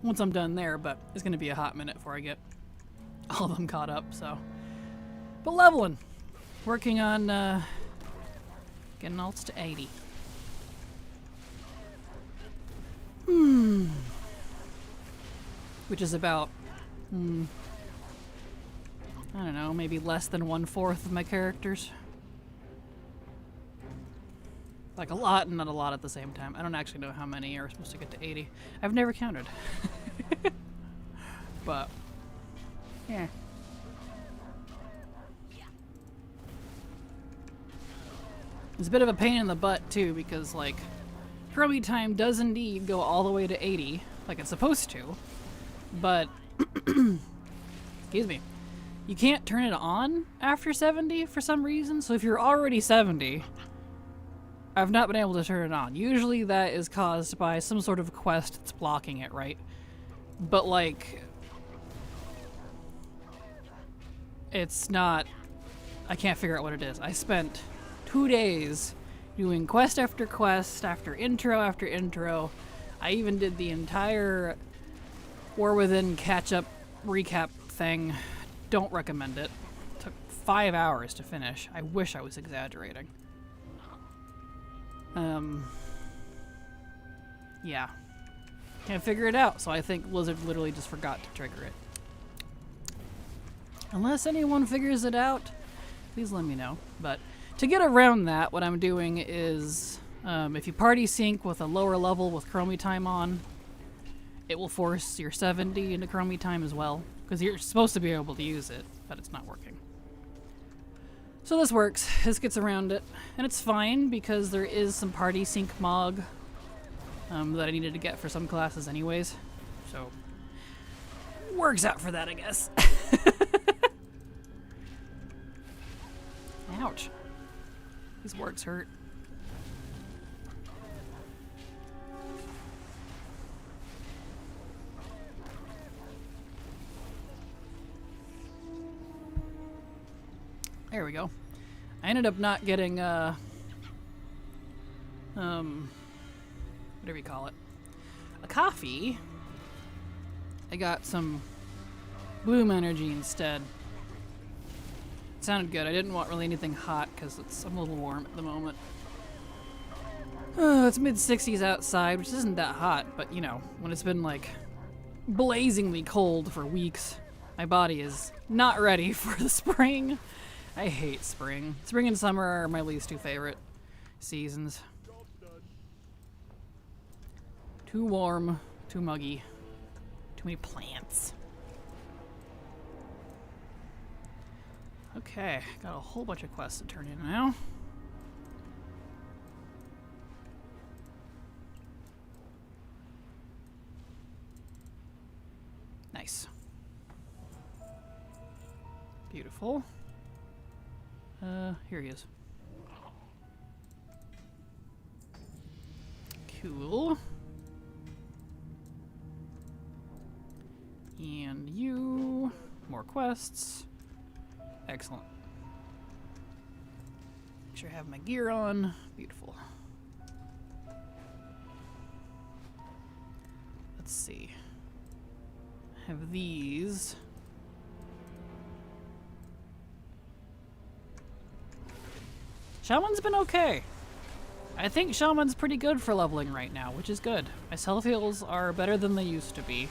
A: once I'm done there, but it's going to be a hot minute before I get all of them caught up, so. But leveling. Working on getting alts to 80. Which is about, I don't know, maybe less than 1/4 of my characters. Like a lot and not a lot at the same time. I don't actually know how many are supposed to get to 80. I've never counted. But, yeah. It's a bit of a pain in the butt too, because like, Chromie time does indeed go all the way to 80, like it's supposed to, but, excuse me, you can't turn it on after 70 for some reason, so if you're already 70, I've not been able to turn it on. Usually that is caused by some sort of quest that's blocking it, right? But like, it's not, I can't figure out what it is. I spent 2 days doing quest after intro after intro. I even did the entire War Within catch-up recap thing. Don't recommend it. Took 5 hours to finish. I wish I was exaggerating. Yeah. Can't figure it out, so I think Blizzard literally just forgot to trigger it. Unless anyone figures it out, please let me know. But to get around that, what I'm doing is, if you party sync with a lower level with Chromie time on, it will force your 70 into Chromie time as well, because you're supposed to be able to use it, but it's not working. So this works. This gets around it, and it's fine because there is some party sync mog that I needed to get for some classes anyways. So works out for that, I guess. Ouch. These warts hurt. There we go. I ended up not getting, whatever you call it, a coffee. I got some bloom energy instead. It sounded good. I didn't want really anything hot because I'm a little warm at the moment. It's mid-60s outside, which isn't that hot, but you know, when it's been like blazingly cold for weeks, my body is not ready for the spring. I hate spring. Spring and summer are my least two favorite seasons. Too warm, too muggy, too many plants. Okay, got a whole bunch of quests to turn in now. Nice. Beautiful. Here he is. Cool. And you. More quests. Excellent. Make sure I have my gear on. Beautiful. Let's see. I have these. Shaman's been okay. I think Shaman's pretty good for leveling right now, which is good. My self heals are better than they used to be.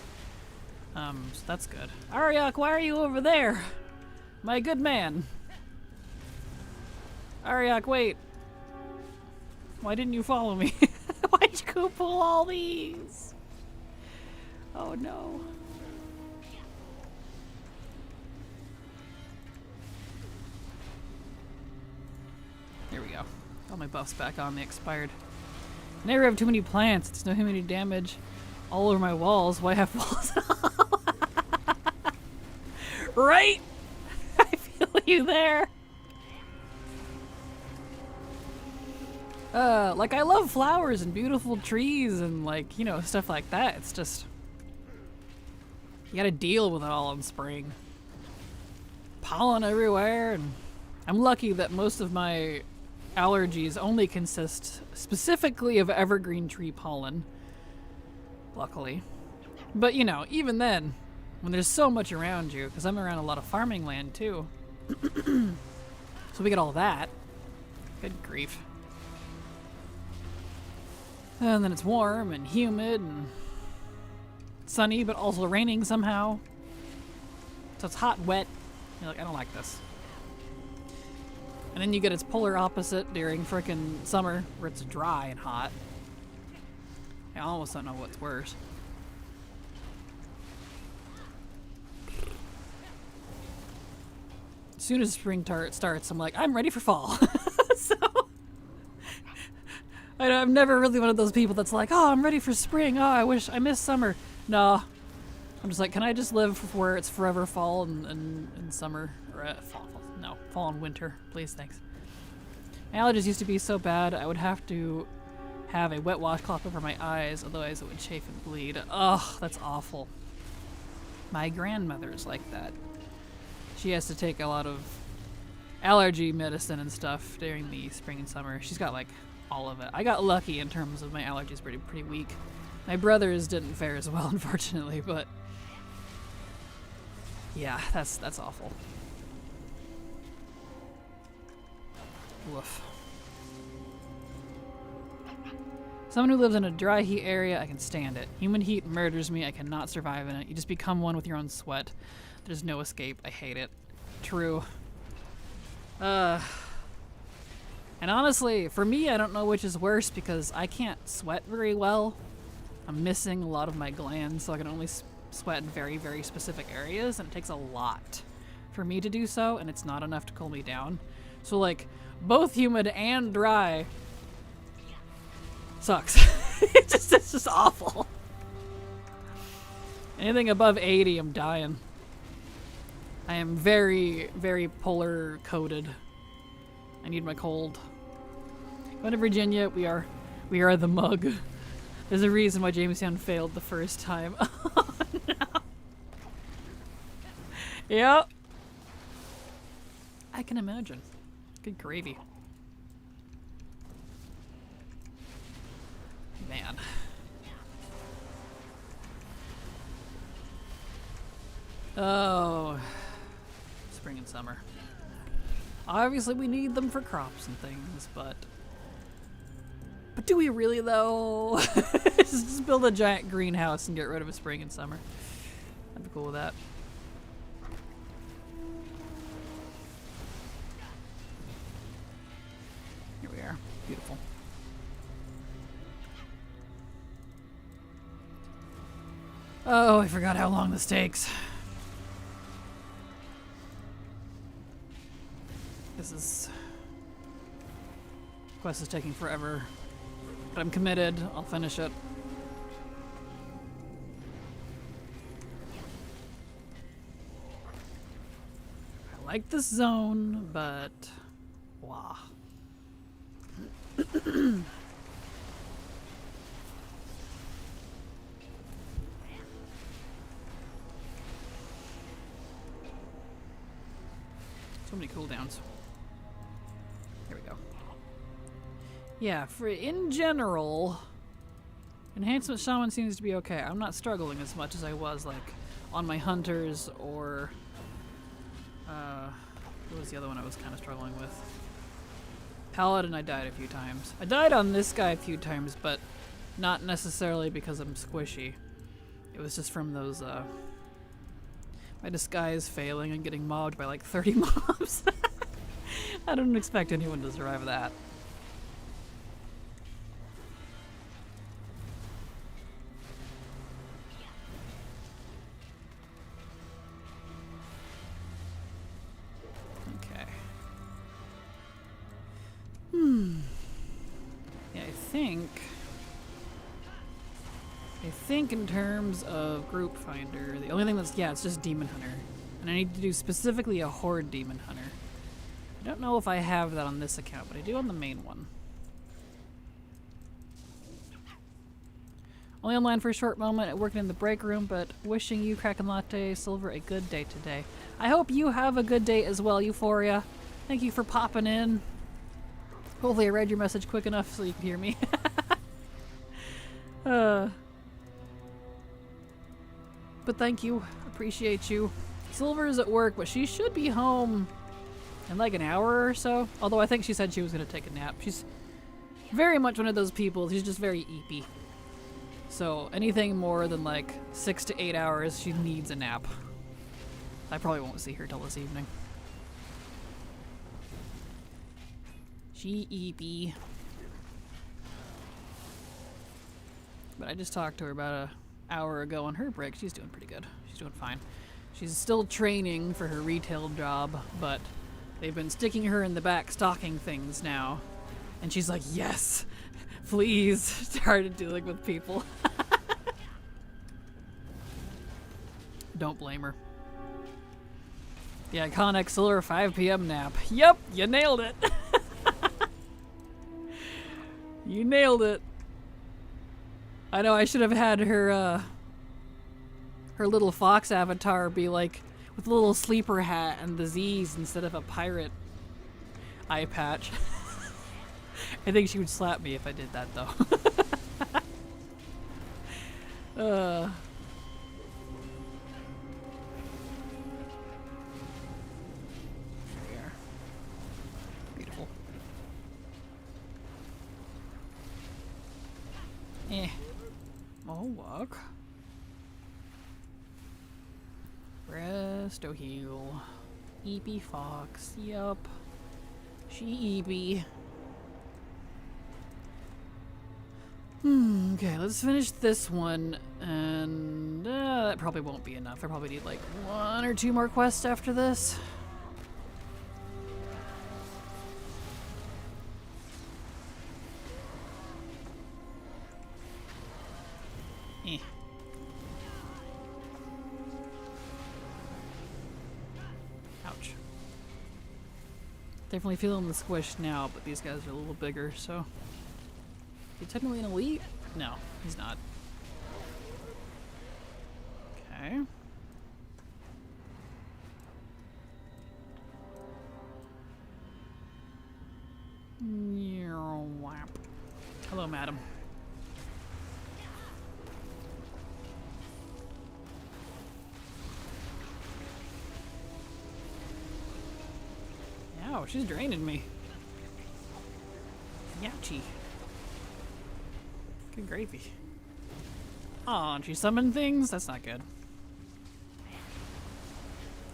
A: So that's good. Ariok, why are you over there? My good man. Ariok, wait. Why didn't you follow me? Why'd you go pull all these? Oh no. There we go. Got my buffs back on the expired Never have too many plants. It's no too many damage all over my walls. Why have walls at all? Right? I feel you there. Like, I love flowers and beautiful trees and, like, you know, stuff like that. It's just, you gotta deal with it all in spring. Pollen everywhere, and I'm lucky that most of my allergies only consist specifically of evergreen tree pollen. Luckily. But, you know, even then, when there's so much around you, because I'm around a lot of farming land, too. So we get all that. Good grief. And then it's warm and humid and sunny, but also raining somehow. So it's hot and wet. You're like, I don't like this. And then you get its polar opposite during frickin' summer, where it's dry and hot. I almost don't know what's worse. As soon as spring starts, I'm like, I'm ready for fall. So I'm never really one of those people that's like, oh, I'm ready for spring. Oh, I miss summer. No. I'm just like, can I just live where it's forever fall and summer? Or fall and winter. Please, thanks. My allergies used to be so bad, I would have to have a wet washcloth over my eyes, otherwise it would chafe and bleed. Ugh, that's awful. My grandmother's like that. She has to take a lot of allergy medicine and stuff during the spring and summer. She's got like all of it. I got lucky in terms of my allergies pretty weak. My brothers didn't fare as well, unfortunately, but yeah, that's awful. Woof. Someone who lives in a dry heat area, I can stand it. Humid heat murders me. I cannot survive in it. You just become one with your own sweat. There's no escape. I hate it. True. And honestly, for me, I don't know which is worse because I can't sweat very well. I'm missing a lot of my glands, so I can only sweat in very, very specific areas, and it takes a lot for me to do so, and it's not enough to cool me down. So, like, both humid and dry sucks. It's just awful. Anything above 80, I'm dying. I am very, very polar coded. I need my cold. Going to Virginia, we are the mug. There's a reason why Jamestown failed the first time. Oh no. Yep. I can imagine. Good gravy. Man. Oh. Spring and summer. Obviously we need them for crops and things, but do we really though? Just build a giant greenhouse and get rid of a spring and summer. I'd be cool with that. Here we are. Beautiful. Oh, I forgot how long this takes. Quest is taking forever, but I'm committed. I'll finish it. I like this zone, but wow. So many cooldowns. Here we go. Yeah, in general, Enhancement Shaman seems to be okay. I'm not struggling as much as I was, like, on my Hunters or, what was the other one I was kind of struggling with? Paladin, I died a few times. I died on this guy a few times, but not necessarily because I'm squishy. It was just from those, my disguise failing and getting mobbed by like 30 mobs. I don't expect anyone to survive that. Okay. Yeah, I think I think in terms of group finder, the only thing that's, yeah, it's just Demon Hunter. And I need to do specifically a Horde Demon Hunter. I don't know if I have that on this account, but I do on the main one. Only online for a short moment, working in the break room, but wishing you, Kraken Latte, Silver, a good day today. I hope you have a good day as well, Euphoria. Thank you for popping in. Hopefully I read your message quick enough so you can hear me. But thank you. Appreciate you. Silver is at work, but she should be home in like an hour or so. Although I think she said she was going to take a nap. She's very much one of those people. She's just very eepy. So anything more than like 6 to 8 hours, she needs a nap. I probably won't see her till this evening. She eepy. But I just talked to her about an hour ago on her break. She's doing pretty good. She's doing fine. She's still training for her retail job, but they've been sticking her in the back stocking things now. And she's like, yes, please. Started dealing with people. Don't blame her. The iconic Silver 5 p.m. nap. Yep, you nailed it. You nailed it. I know I should have had her her little fox avatar be like with a little sleeper hat and the Z's instead of a pirate eye patch. I think she would slap me if I did that though. There we are. Beautiful. Oh, walk. Resto heal. Eepy fox. Yup. She eepy. Okay, let's finish this one. And that probably won't be enough. I probably need like 1 or 2 more quests after this. Ouch. Definitely feeling the squish now, but these guys are a little bigger, so. Is he technically an elite? No, he's not. Okay. Hello, madam. Ow, she's draining me. Ouchie. Good gravy. Aw, and she summoned things? That's not good.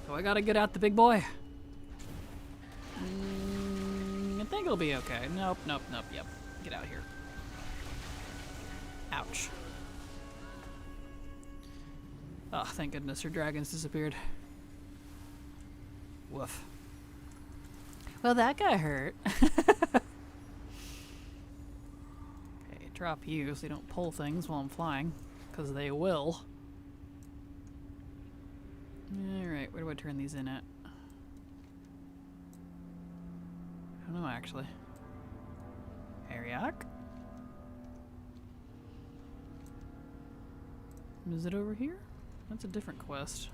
A: So I gotta get out the big boy. I think it'll be okay. Nope, nope, nope, yep. Get out of here. Ouch. Oh, thank goodness her dragons disappeared. Woof. Well, that got hurt. Okay, drop you so you don't pull things while I'm flying, because they will. Alright, where do I turn these in at? I don't know, actually. Ariak? Is it over here? That's a different quest.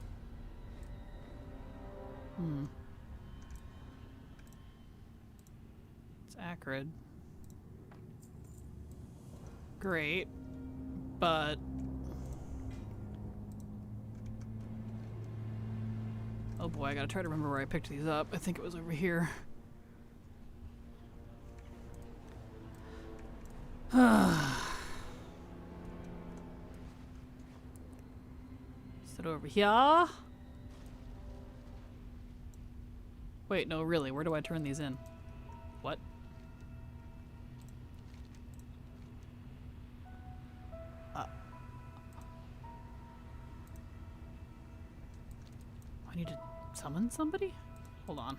A: It's acrid. Great. But... oh boy, I gotta try to remember where I picked these up. I think it was over here. Is it over here? Wait, no, really, where do I turn these in? What? I need to summon somebody? Hold on.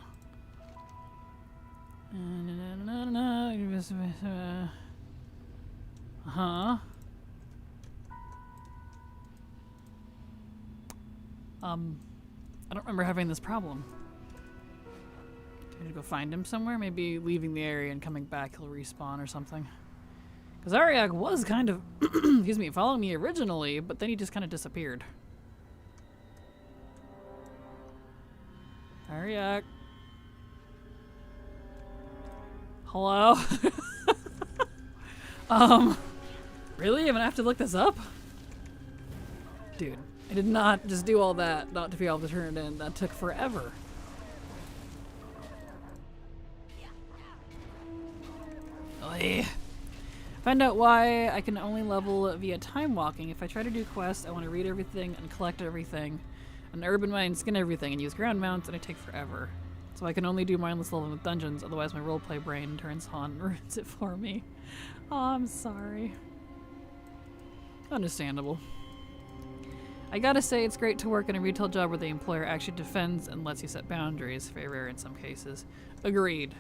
A: Uh-huh. I don't remember having this problem. Do I need to go find him somewhere? Maybe leaving the area and coming back he'll respawn or something. Because Ariak was kind of, excuse me, following me originally, but then he just kind of disappeared. Ariak. Hello? Really? I'm gonna have to look this up? Dude, I did not just do all that not to be able to turn it in. That took forever. Oy. Find out why I can only level via time walking. If I try to do quests, I want to read everything and collect everything. An urban mine, skin everything, and use ground mounts, and I take forever. So I can only do mindless leveling with dungeons, otherwise my roleplay brain turns on and ruins it for me. Oh, I'm sorry. Understandable. I gotta say, it's great to work in a retail job where the employer actually defends and lets you set boundaries, very rare in some cases. Agreed.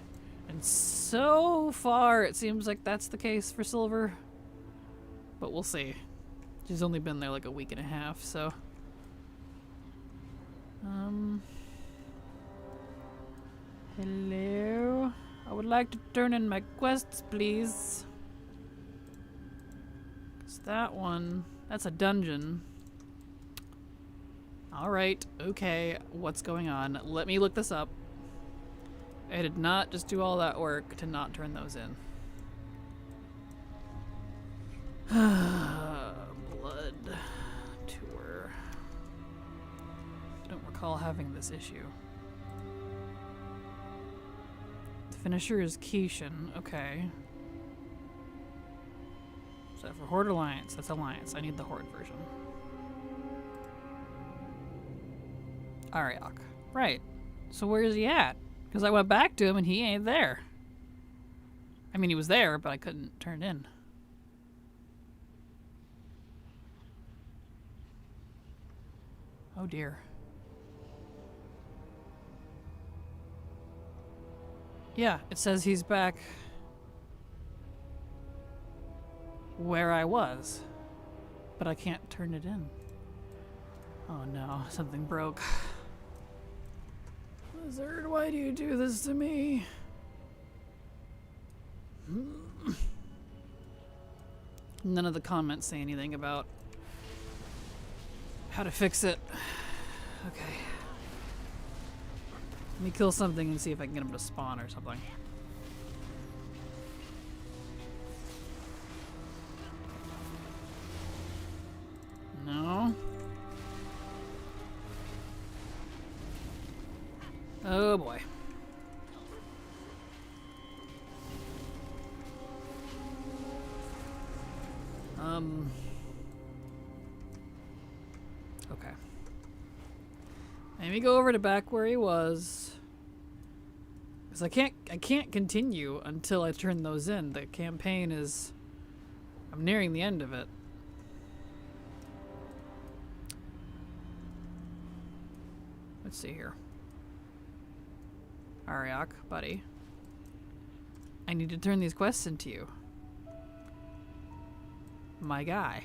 A: And so far, it seems like that's the case for Silver. But we'll see. She's only been there like a week and a half, so... Hello? I would like to turn in my quests, please. 'Cause that one... That's a dungeon. Alright, okay. What's going on? Let me look this up. I did not just do all that work to not turn those in. Blood tour. I don't recall having this issue. The finisher is Keishan. Okay. Is that for Horde Alliance? That's Alliance. I need the Horde version. Ariok. Right. So where is he at? Because I went back to him and he ain't there. I mean, he was there, but I couldn't turn it in. Oh dear. Yeah, it says he's back where I was, but I can't turn it in. Oh no, something broke. Blizzard, why do you do this to me? None of the comments say anything about how to fix it. Okay. Let me kill something and see if I can get him to spawn or something. No. Oh boy. Okay. Let me go over to back where he was. Because I can't continue until I turn those in. The campaign is... I'm nearing the end of it. Let's see here. Ariok, buddy. I need to turn these quests into you. My guy.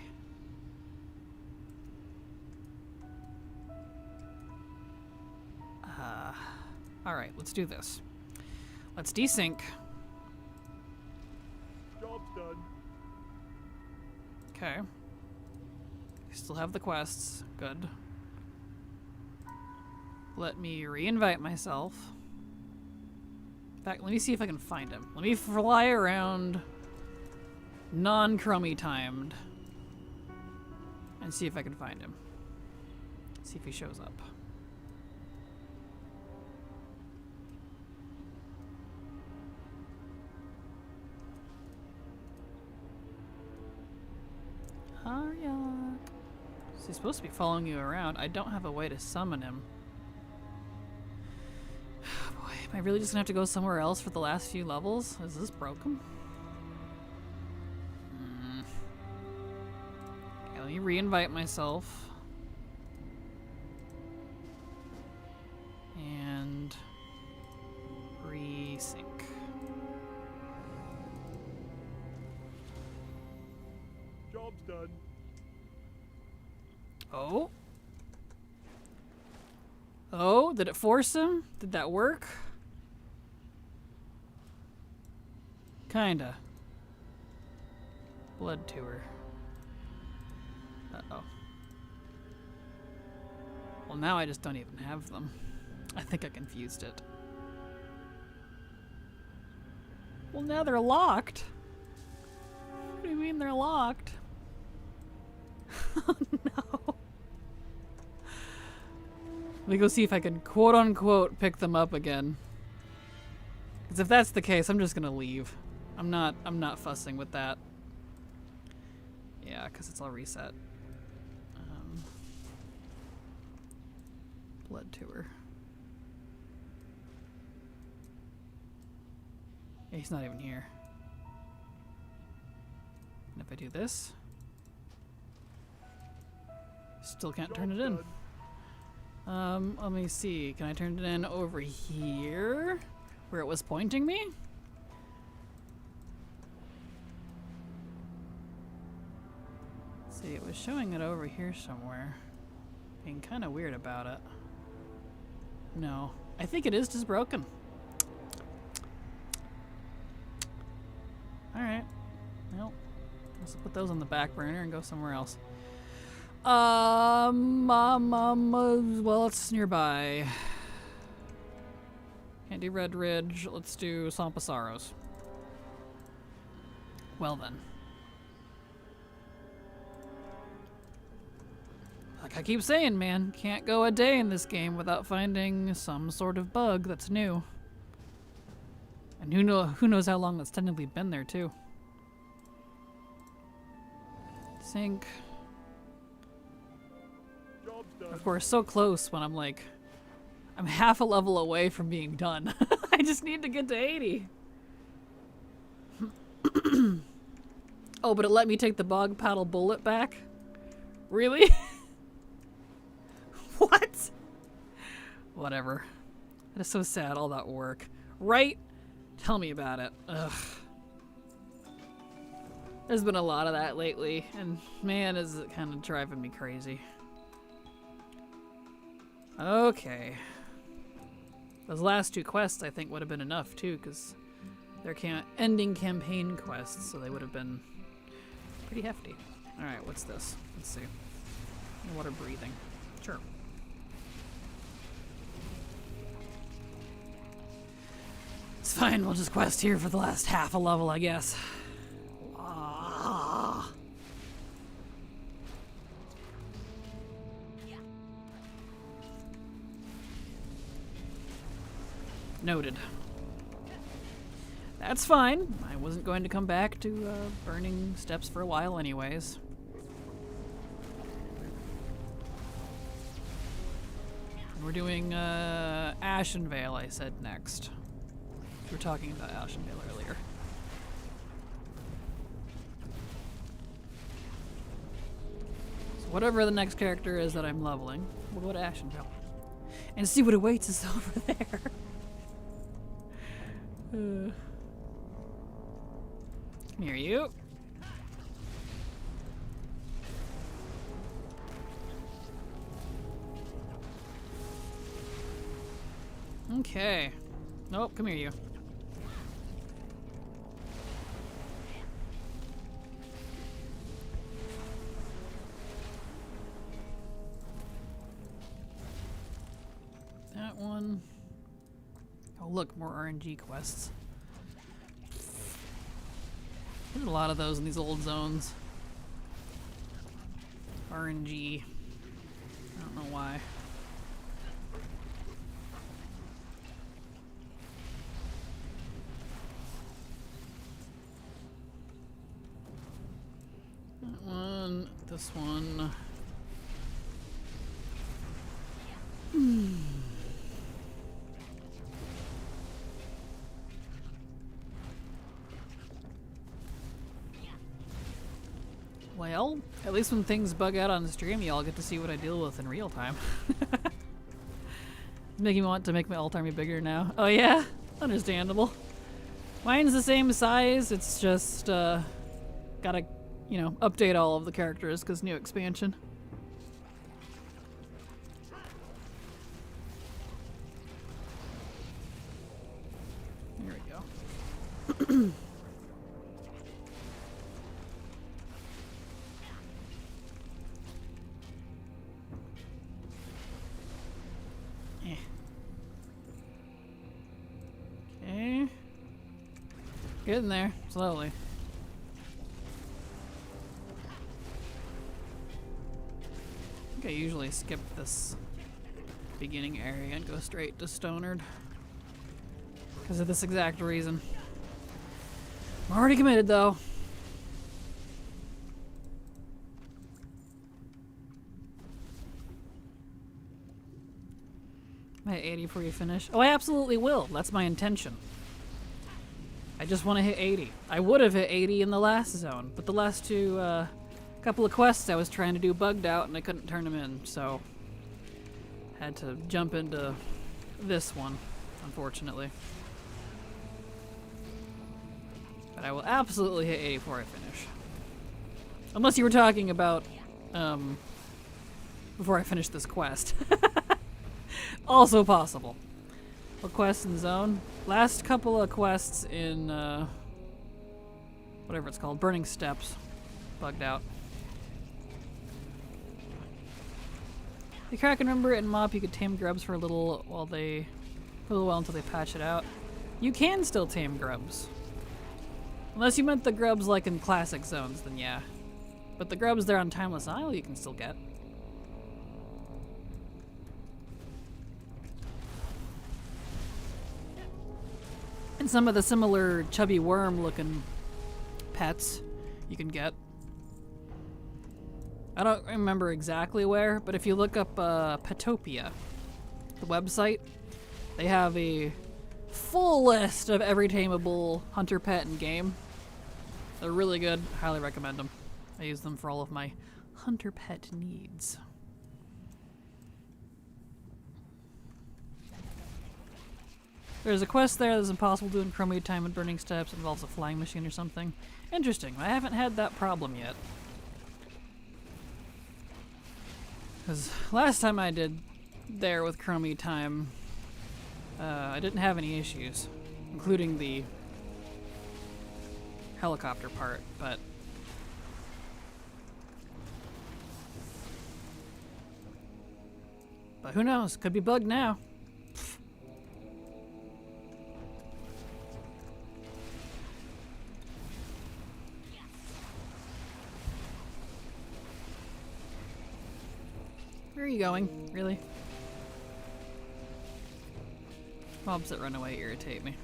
A: Alright, let's do this. Let's desync.
B: Job's done.
A: Okay. Still have the quests. Good. Let me re-invite myself. In fact, let me see if I can find him. Let me fly around non-crummy timed and see if I can find him. See if he shows up. Ariok. So he's supposed to be following you around. I don't have a way to summon him. Boy, am I really just gonna have to go somewhere else for the last few levels? Is this broken? Okay, let me re-invite myself. And re-sync.
B: Job's done.
A: Oh. Oh, did it force him? Did that work? Kinda. Blood tour. Uh-oh. Well, now I just don't even have them. I think I confused it. Well, now they're locked. What do you mean they're locked? Oh, no. Let me go see if I can quote-unquote pick them up again. Because if that's the case, I'm just gonna leave. I'm not fussing with that. Yeah, because it's all reset. Blood tour. Yeah, he's not even here. And if I do this, still can't turn it in. Let me see. Can I turn it in over here? Where it was pointing me? Let's see, it was showing it over here somewhere. Being kind of weird about it. No. I think it is just broken. Alright. Well, let's put those on the back burner and go somewhere else. Well, it's nearby. Can't do Red Ridge. Let's do Swamp of Sorrows. Well then. Like I keep saying, man, can't go a day in this game without finding some sort of bug that's new. And who knows how long that's technically been there, too. Sync. Of course, so close when I'm like, I'm half a level away from being done. I just need to get to 80. Oh, but it let me take the bog paddle bullet back? Really? What? Whatever. That is so sad, all that work. Right? Tell me about it. Ugh. There's been a lot of that lately, and man, is it kind of driving me crazy. Okay. Those last two quests, I think, would have been enough, too, because they're ending campaign quests, so they would have been pretty hefty. Alright, what's this? Let's see. Water breathing. Sure. It's fine, we'll just quest here for the last half a level, I guess. Ah. Noted. That's fine. I wasn't going to come back to Burning Steps for a while anyways. We're doing Ashenvale, I said next. We were talking about Ashenvale earlier. So whatever the next character is that I'm leveling, we'll go to Ashenvale. And see what awaits us over there. Come here, you. Okay. Nope, come here, you. That one. Oh, look, more RNG quests. There's a lot of those in these old zones. RNG. I don't know why. That one, this one. Well, at least when things bug out on the stream, y'all get to see what I deal with in real time. Making me want to make my alt army bigger now. Oh yeah? Understandable. Mine's the same size, it's just, gotta, you know, update all of the characters because new expansion. Okay. Getting there, slowly. I think I usually skip this beginning area and go straight to Stonard. Because of this exact reason. I'm already committed though. Am I at 80 before you finish? Oh, I absolutely will. That's my intention. I just want to hit 80. I would have hit 80 in the last zone, but the last two couple of quests I was trying to do bugged out and I couldn't turn them in, so had to jump into this one, unfortunately. But I will absolutely hit 80 before I finish. Unless you were talking about before I finish this quest. Also possible. What quests in zone? Last couple of quests in whatever it's called, Burning Steps, bugged out. The Kraken, remember in MoP you could tame grubs for a little while until they patch it out. You can still tame grubs. Unless you meant the grubs like in classic zones, then yeah. But the grubs there on Timeless Isle you can still get. And some of the similar chubby worm looking pets you can get. I don't remember exactly where, but if you look up Petopia, the website, they have a full list of every tameable hunter pet in game. They're really good. Highly recommend them. I use them for all of my hunter pet needs. There's a quest there that's impossible to do in Chromie time and Burning Steps. It involves a flying machine or something. Interesting. I haven't had that problem yet. Because last time I did there with Chromie time, I didn't have any issues, including the helicopter part, but who knows? Could be bugged now. Where are you going? Really? Mobs that run away irritate me.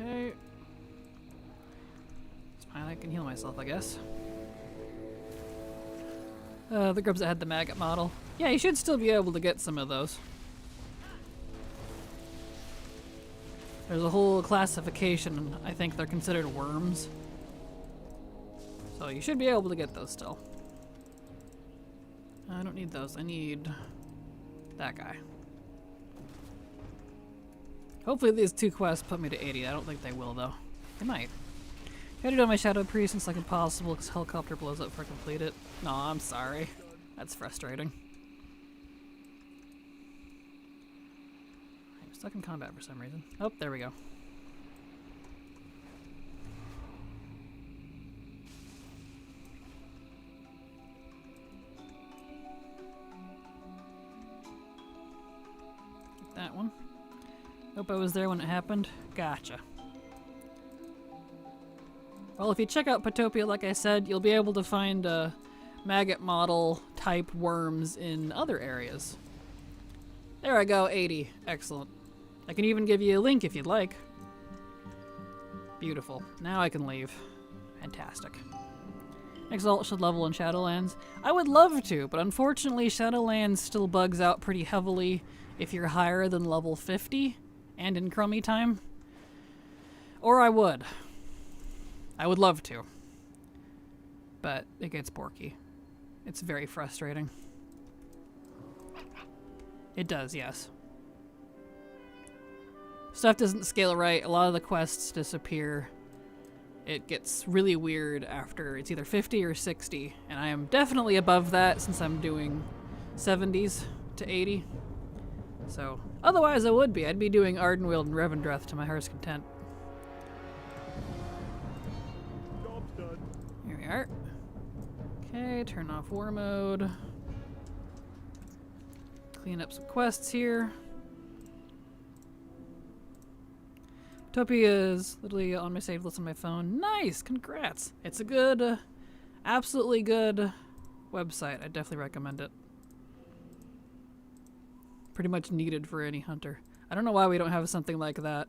A: Okay. It's fine, I can heal myself, I guess. The grubs that had the maggot model. Yeah, you should still be able to get some of those. There's a whole classification, I think they're considered worms. So you should be able to get those still. I don't need those, I need that guy. Hopefully these two quests put me to 80. I don't think they will though. They might. Gotta do my Shadow Priest, it's like impossible because helicopter blows up before I complete it. No, I'm sorry. That's frustrating. I'm stuck in combat for some reason. Oh, there we go. That one. Hope I was there when it happened. Gotcha. Well, if you check out Petopia, like I said, you'll be able to find maggot model type worms in other areas. There I go, 80. Excellent. I can even give you a link if you'd like. Beautiful. Now I can leave. Fantastic. Exalt should level in Shadowlands. I would love to, but unfortunately Shadowlands still bugs out pretty heavily if you're higher than level 50 and in Chromie time. Or I would. I would love to. But it gets porky. It's very frustrating. It does, yes. Stuff doesn't scale right. A lot of the quests disappear. It gets really weird after it's either 50 or 60. And I am definitely above that since I'm doing 70s to 80. So, otherwise I would be. I'd be doing Ardenweald and Revendreth to my heart's content.
C: Job's done.
A: Here we are. Okay, turn off war mode. Clean up some quests here. Utopia is literally on my saved list on my phone. Nice! Congrats! It's a good, absolutely good website. I definitely recommend it. Pretty much needed for any hunter. I don't know why we don't have something like that,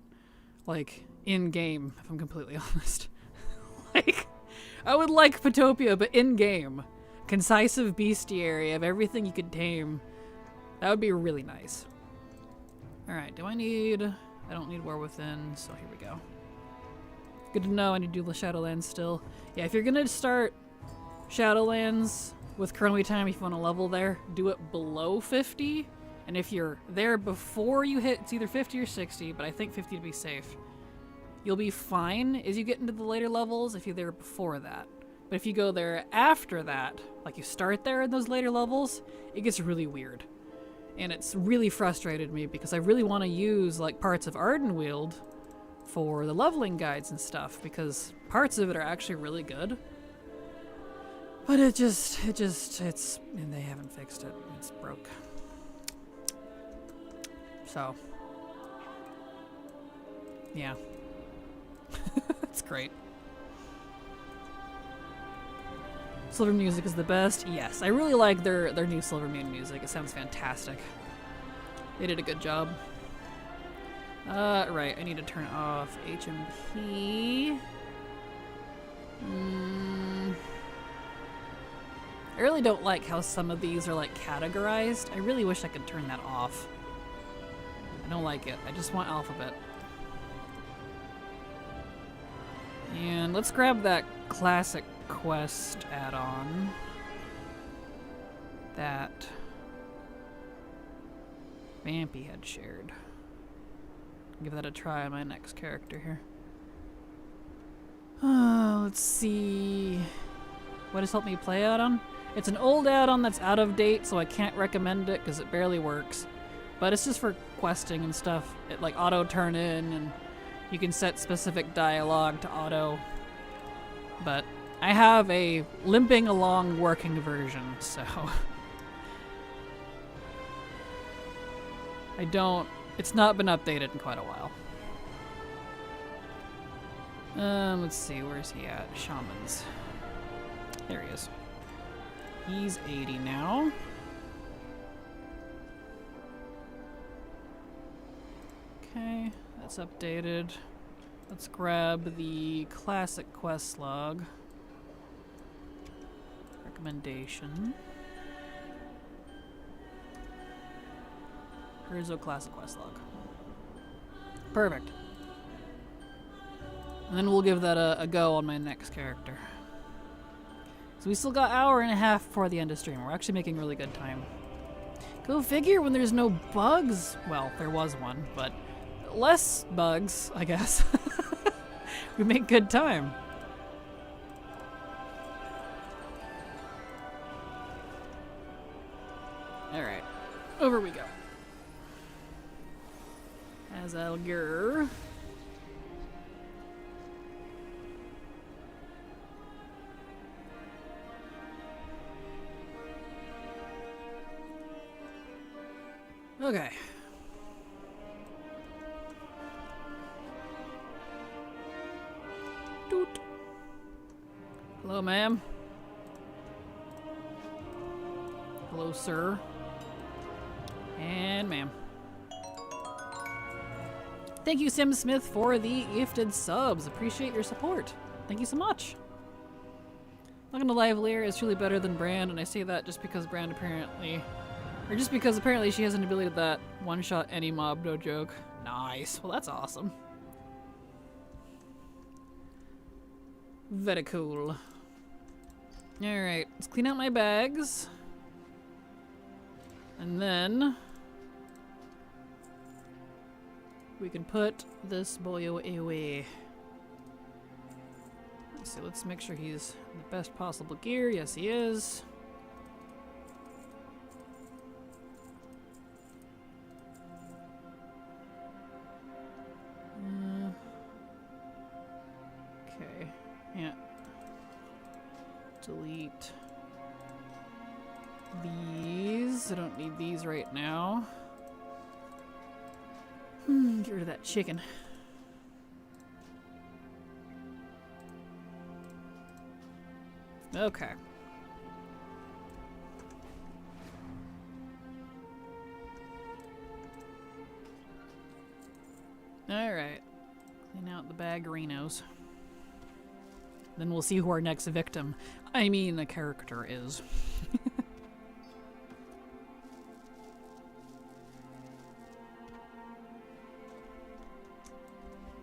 A: like, in-game, if I'm completely honest. Like, I would like Potopia, but in-game. Concisive bestiary of everything you could tame. That would be really nice. Alright, do I need... I don't need War Within, so here we go. Good to know I need to do the Shadowlands still. Yeah, if you're gonna start Shadowlands with currently time, if you want to level there, do it below 50. And if you're there before you hit, it's either 50 or 60, but I think 50 to be safe. You'll be fine as you get into the later levels if you're there before that. But if you go there after that, like you start there in those later levels, it gets really weird. And it's really frustrated me because I really want to use like parts of Ardenweald for the leveling guides and stuff because parts of it are actually really good. But it's, and they haven't fixed it. It's broke. So, yeah. That's great. Silver music is the best. Yes, I really like their new Silver Moon music. It sounds fantastic. They did a good job. Right, I need to turn off HMP. I really don't like how some of these are like categorized. I really wish I could turn that off. I don't like it. I just want alphabet. And let's grab that classic quest add-on that Vampy had shared. Give that a try on my next character here. Let's see. What has helped me play add-on? It's an old add-on that's out of date, so I can't recommend it because it barely works. But it's just for questing and stuff. It like auto turn in, and you can set specific dialogue to auto. But I have a limping along working version, so it's not been updated in quite a while. Let's see, where's he at? Shamans. There he is. He's 80 now. Okay, that's updated. Let's grab the classic quest log. Recommendation. Here's a classic quest log. Perfect. And then we'll give that a go on my next character. So we still got an hour and a half before the end of stream. We're actually making really good time. Go figure when there's no bugs. Well, there was one, but less bugs, I guess. We make good time. Alright, over we go. As Alger. Okay. Doot. Hello, ma'am. Hello, sir. And ma'am. Thank you, Sim Smith, for the gifted subs. Appreciate your support. Thank you so much. Not gonna lie, Valeria is truly better than Brand, and I say that just because Brand apparently... Or just because apparently she has an ability that one-shot any mob, no joke. Nice. Well, that's awesome. Very cool. Alright, let's clean out my bags. And then... we can put this boyo away. Let's see, let's make sure he's in the best possible gear. Yes, he is. delete these. I don't need these right now. Get rid of that chicken. Okay. Alright. Clean out the baggerinos. Then we'll see who our next victim, I mean the character, is.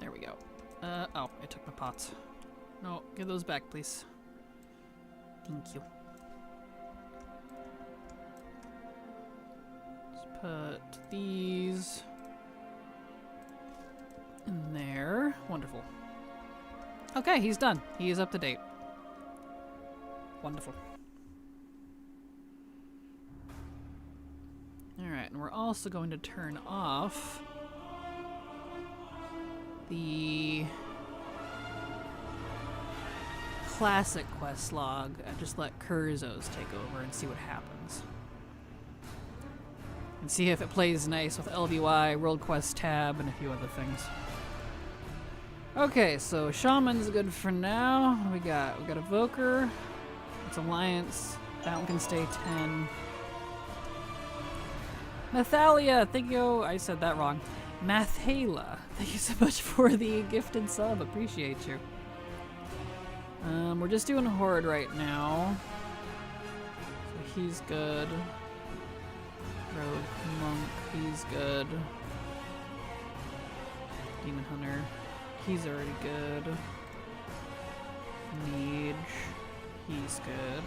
A: There we go. Oh, I took my pots. No, give those back, please. Thank you. Let's put these in there. Wonderful. Okay, he's done. He is up to date. Wonderful. Alright, and we're also going to turn off the classic quest log and just let Curzos take over and see what happens. And see if it plays nice with LBY, World Quest tab, and a few other things. Okay, so Shaman's good for now. What do we got? We got Evoker. It's Alliance. That one can stay 10. Mathalia, thank you. I said that wrong. Mathala, thank you so much for the gifted sub. Appreciate you. We're just doing Horde right now. So he's good. Rogue Monk, he's good. Demon Hunter, he's already good. Mage, he's good.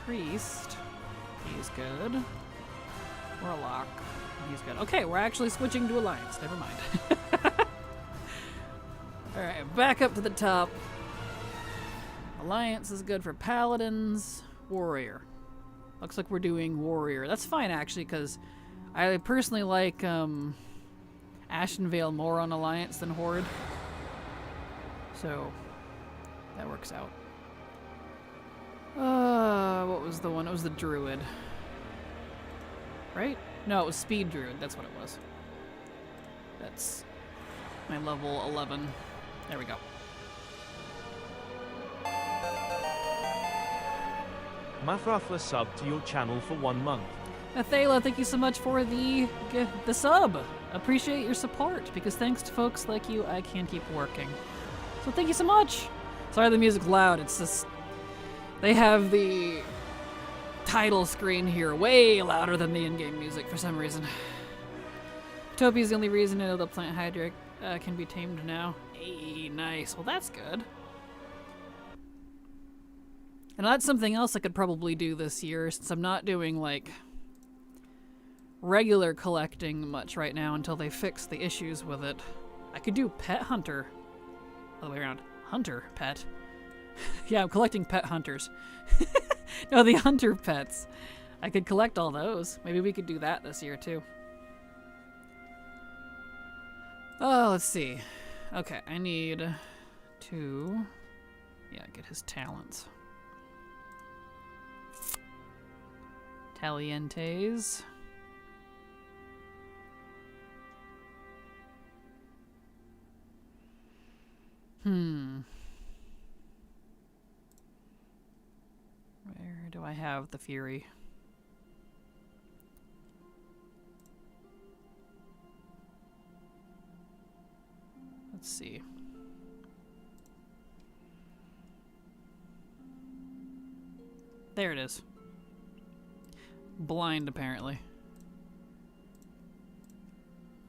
A: Priest, he's good. Warlock, he's good. Okay, we're actually switching to Alliance. Never mind. Alright, back up to the top. Alliance is good for Paladins. Warrior. Looks like we're doing Warrior. That's fine, actually, because I personally like Ashenvale more on Alliance than Horde. So, that works out. What was the one? It was the Druid. Right? No, it was Speed Druid. That's what it was. That's my level 11. There we go.
B: Mathrafla sub to your channel for 1 month.
A: Mathala, thank you so much for the sub. Appreciate your support, because thanks to folks like you, I can keep working. So thank you so much. Sorry the music's loud. It's just they have the title screen here way louder than the in-game music for some reason. Topi's the only reason I know the plant hydra can be tamed now. Hey, nice. Well, that's good. And that's something else I could probably do this year, since I'm not doing, like, regular collecting much right now until they fix the issues with it. I could do Pet Hunter. Other way around. Hunter Pet. Yeah, I'm collecting pet hunters. No, the hunter pets. I could collect all those. Maybe we could do that this year, too. Oh, let's see. Okay, I need to... yeah, get his talents. Talientes. Where do I have the Fury? Let's see. There it is. Blind, apparently.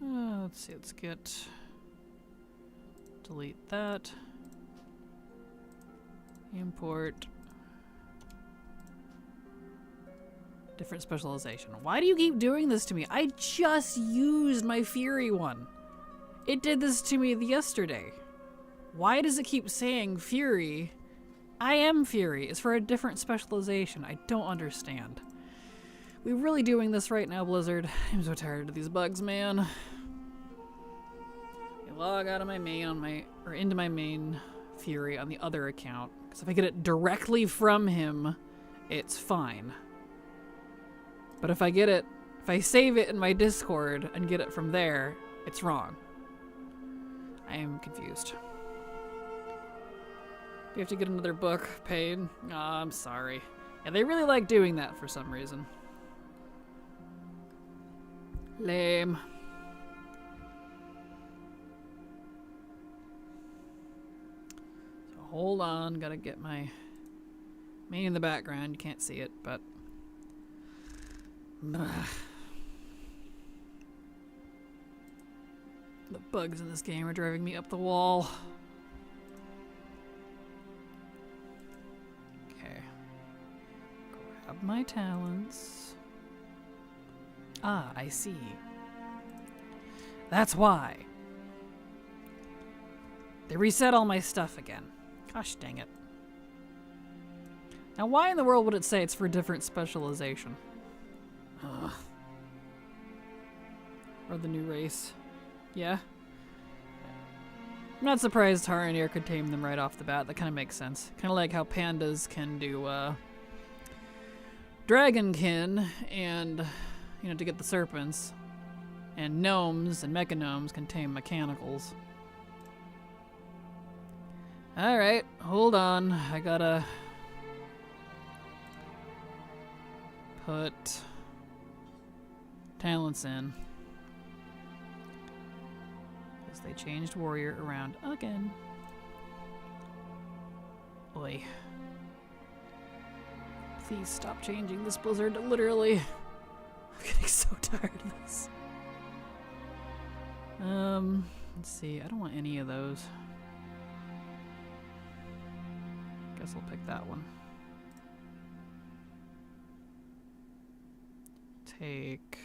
A: Let's see, let's get... delete that. Import. Different specialization. Why do you keep doing this to me? I just used my Fury one. It did this to me yesterday. Why does it keep saying Fury? I am Fury. It's for a different specialization. I don't understand. We really doing this right now, Blizzard? I'm so tired of these bugs, man. I log out of my main on my, or into my main Fury on the other account. Because if I get it directly from him, it's fine. But if I get it, if I save it in my Discord and get it from there, it's wrong. I am confused. Do you have to get another book paid? Oh, I'm sorry. Yeah, they really like doing that for some reason. Lame. So hold on, gotta get my main in the background. You can't see it, but the bugs in this game are driving me up the wall. Okay. Grab my talents. Ah, I see. That's why. They reset all my stuff again. Gosh dang it. Now why in the world would it say it's for different specialization? Ugh. Or the new race. Yeah? I'm not surprised Haranir could tame them right off the bat. That kind of makes sense. Kind of like how pandas can do, Dragonkin and, you know, to get the serpents. And gnomes and mechagnomes can tame mechanicals. Alright, hold on. I gotta put talents in. Because they changed warrior around again. Oi. Please stop changing this blizzard, literally. I'm getting so tired of this. Let's see. I don't want any of those. Guess I'll pick that one. Take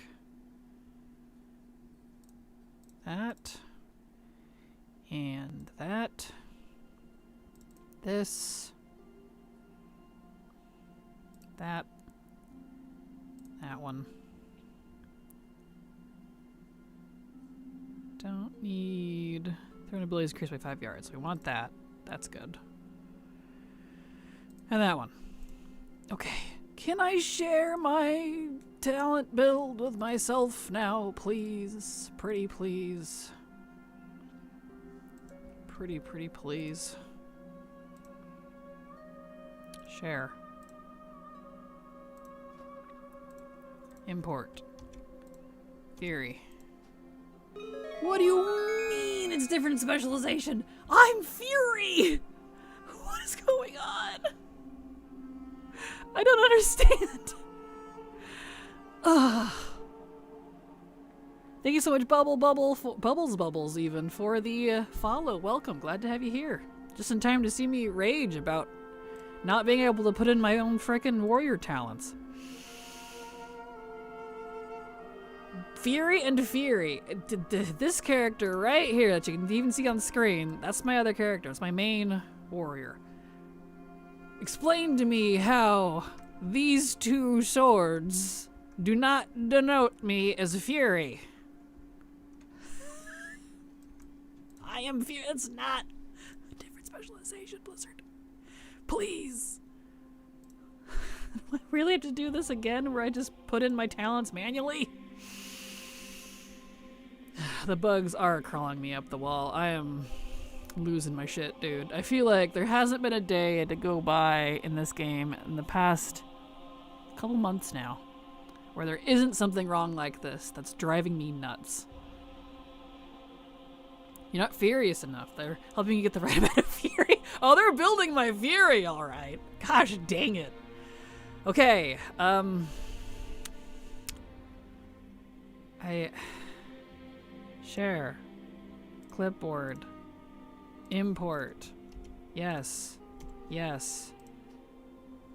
A: that and that. This. That. That one. Don't need... Thrown abilities increased by 5 yards. We want that. That's good. And that one. Okay. Can I share my talent build with myself now, please? Pretty please. Pretty please. Share. Import. Fury. What do you mean it's different specialization? I'm Fury! What is going on? I don't understand. Ugh. Thank you so much, Bubbles even, for the follow. Welcome, glad to have you here. Just in time to see me rage about not being able to put in my own frickin' warrior talents. Fury and Fury. This character right here that you can even see on the screen, that's my other character. It's my main warrior. Explain to me how these two swords do not denote me as Fury. I am Fury. It's not a different specialization, Blizzard. Please. Do I really have to do this again where I just put in my talents manually? The bugs are crawling me up the wall. I am losing my shit, dude. I feel like there hasn't been a day to go by in this game in the past couple months now where there isn't something wrong like this that's driving me nuts. You're not furious enough. They're helping you get the right amount of fury. Oh, they're building my fury, all right. Gosh dang it. Okay, share, clipboard, import, yes, yes.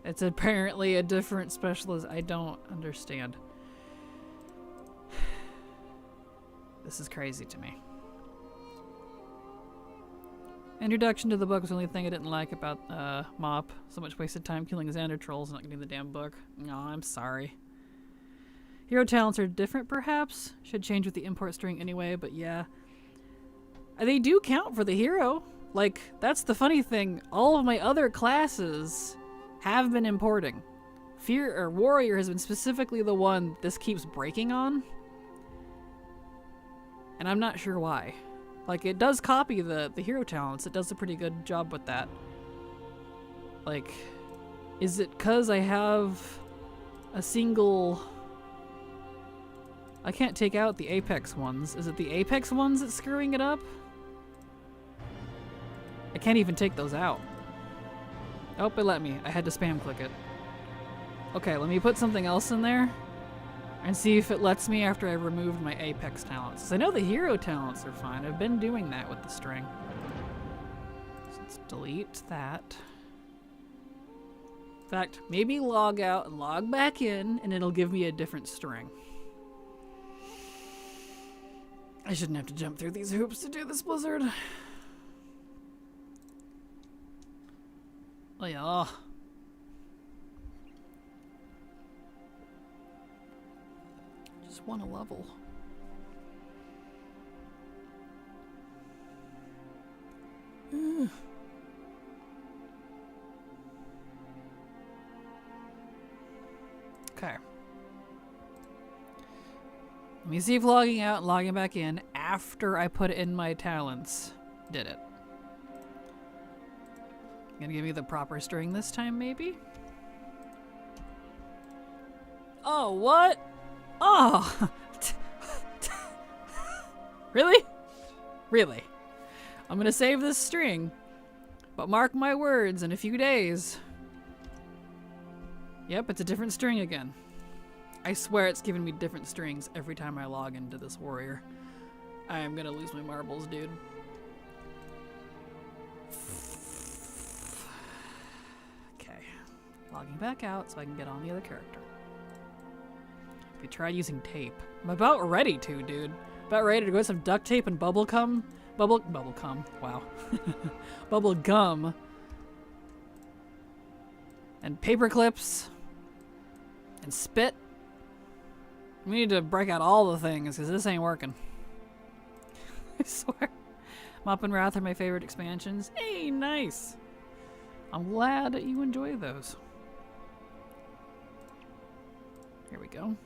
A: It's apparently a different specialist. I don't understand. This is crazy to me. Introduction to the book was the only thing I didn't like about Mop. So much wasted time killing Xander trolls and not getting the damn book. No, I'm sorry. Hero talents are different, perhaps? Should change with the import string anyway, but yeah. They do count for the hero. Like, that's the funny thing. All of my other classes have been importing. Warrior has been specifically the one this keeps breaking on. And I'm not sure why. Like, it does copy the hero talents. It does a pretty good job with that. Like, is it 'cause I have a single... I can't take out the Apex ones. Is it the Apex ones that's screwing it up? I can't even take those out. Oh, it let me. I had to spam click it. Okay, let me put something else in there and see if it lets me after I removed my Apex talents. 'Cause I know the hero talents are fine. I've been doing that with the string. So let's delete that. In fact, maybe log out and log back in and it'll give me a different string. I shouldn't have to jump through these hoops to do this, Blizzard. Oh yeah. Just want a level. Okay. Let me see if logging out and logging back in after I put in my talents did it. Gonna give me the proper string this time, maybe? Oh, what? Oh! Really? Really? I'm gonna save this string, but mark my words, in a few days. Yep, it's a different string again. I swear it's giving me different strings every time I log into this warrior. I am gonna lose my marbles, dude. Okay. Logging back out so I can get on the other character. We tried using tape. I'm about ready to, dude. About ready to go with some duct tape and bubble gum. Bubble gum. Wow. Bubble gum. And paper clips. And spit. We need to break out all the things because this ain't working. I swear. Mop and Wrath are my favorite expansions. Hey, nice. I'm glad that you enjoy those. Here we go.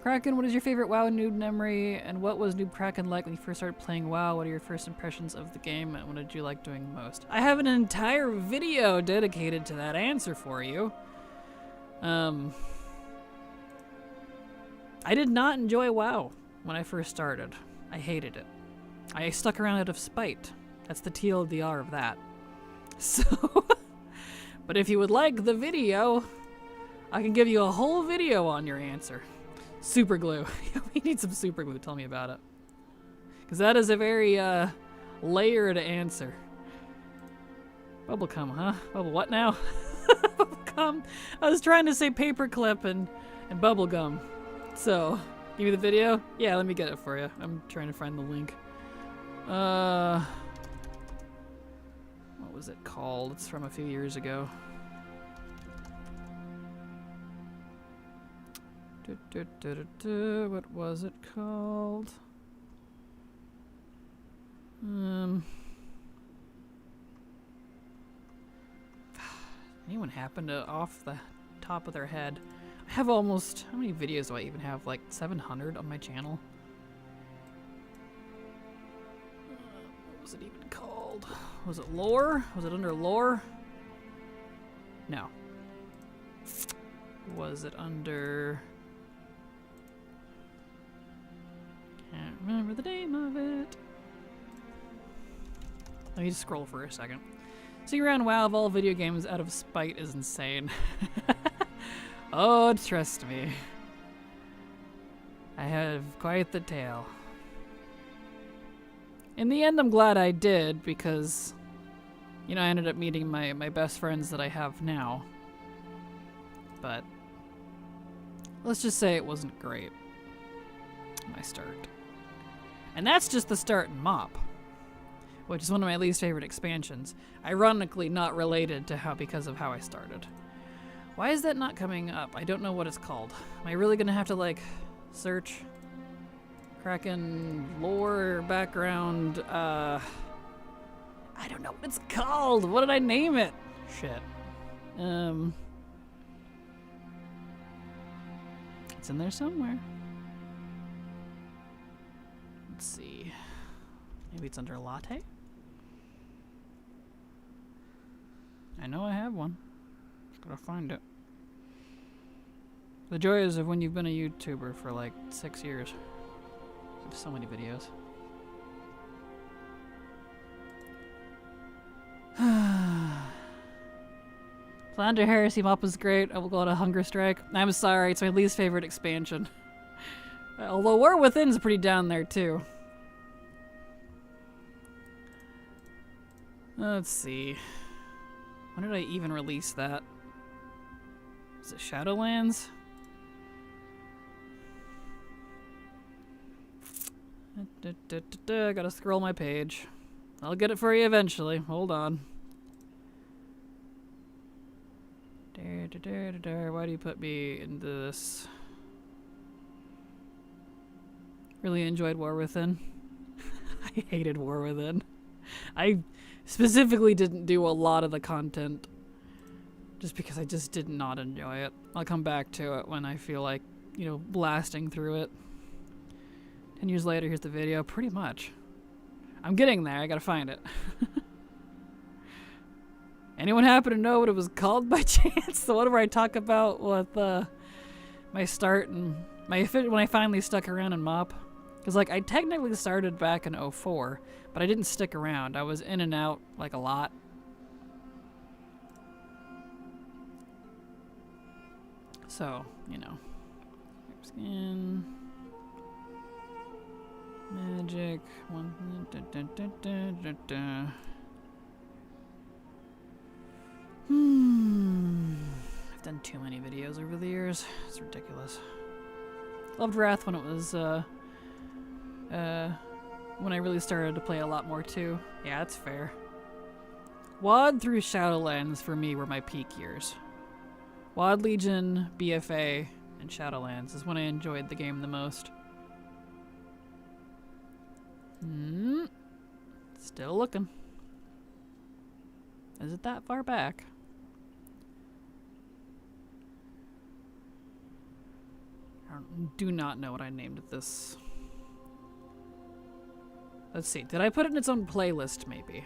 A: Kraken, what is your favorite WoW noob memory? And what was Noob Kraken like when you first started playing WoW? What are your first impressions of the game? And what did you like doing most? I have an entire video dedicated to that answer for you. I did not enjoy WoW when I first started. I hated it. I stuck around out of spite. That's the TLDR of that. So, but if you would like the video, I can give you a whole video on your answer. Super glue. We need some super glue. Tell me about it. Because that is a very layered answer. Bubblegum, huh? Bubble what now? Bubblegum. I was trying to say paperclip and bubblegum. So, give me the video? Yeah, let me get it for you. I'm trying to find the link. What was it called? It's from a few years ago. What was it called? Anyone happen to off the top of their head? I have almost, how many videos do I even have? Like 700 on my channel. What was it even called? Was it lore? Was it under lore? No. Was it under... Can't remember the name of it. Let me just scroll for a second. Seeing around WoW of all video games out of spite is insane. Oh, trust me. I have quite the tale. In the end, I'm glad I did because, you know, I ended up meeting my best friends that I have now. But let's just say it wasn't great. My start. And that's just the start in MOP, which is one of my least favorite expansions. Ironically not related to because of how I started. Why is that not coming up? I don't know what it's called. Am I really gonna have to like search? Kraken lore background. I don't know what it's called. What did I name it? Shit. It's in there somewhere. Let's see. Maybe it's under Latte? I know I have one. Just gotta find it. The joy is of when you've been a YouTuber for like 6 years. I have so many videos. Flounder Heresy Mop was great. I will go on a hunger strike. I'm sorry, it's my least favorite expansion. Although War Within is pretty down there too. Let's see. When did I even release that? Is it Shadowlands? I gotta scroll my page. I'll get it for you eventually. Hold on. Why do you put me into this? Really enjoyed War Within. I hated War Within. I specifically didn't do a lot of the content just because I just did not enjoy it. I'll come back to it when I feel like, you know, blasting through it. 10 years later, here's the video. Pretty much. I'm getting there. I gotta find it. Anyone happen to know what it was called by chance? The one where I talk about with my start and when I finally stuck around in MOP. Because like I technically started back in 04, but I didn't stick around. I was in and out like a lot. So, you know. Skin. Magic. I've done too many videos over the years. It's ridiculous. Loved Wrath when it was, when I really started to play a lot more too. Yeah, that's fair. WoD through Shadowlands for me were my peak years. WoD Legion, BFA, and Shadowlands is when I enjoyed the game the most. Still looking. Is it that far back? I do not know what I named this. Let's see. Did I put it in its own playlist, maybe?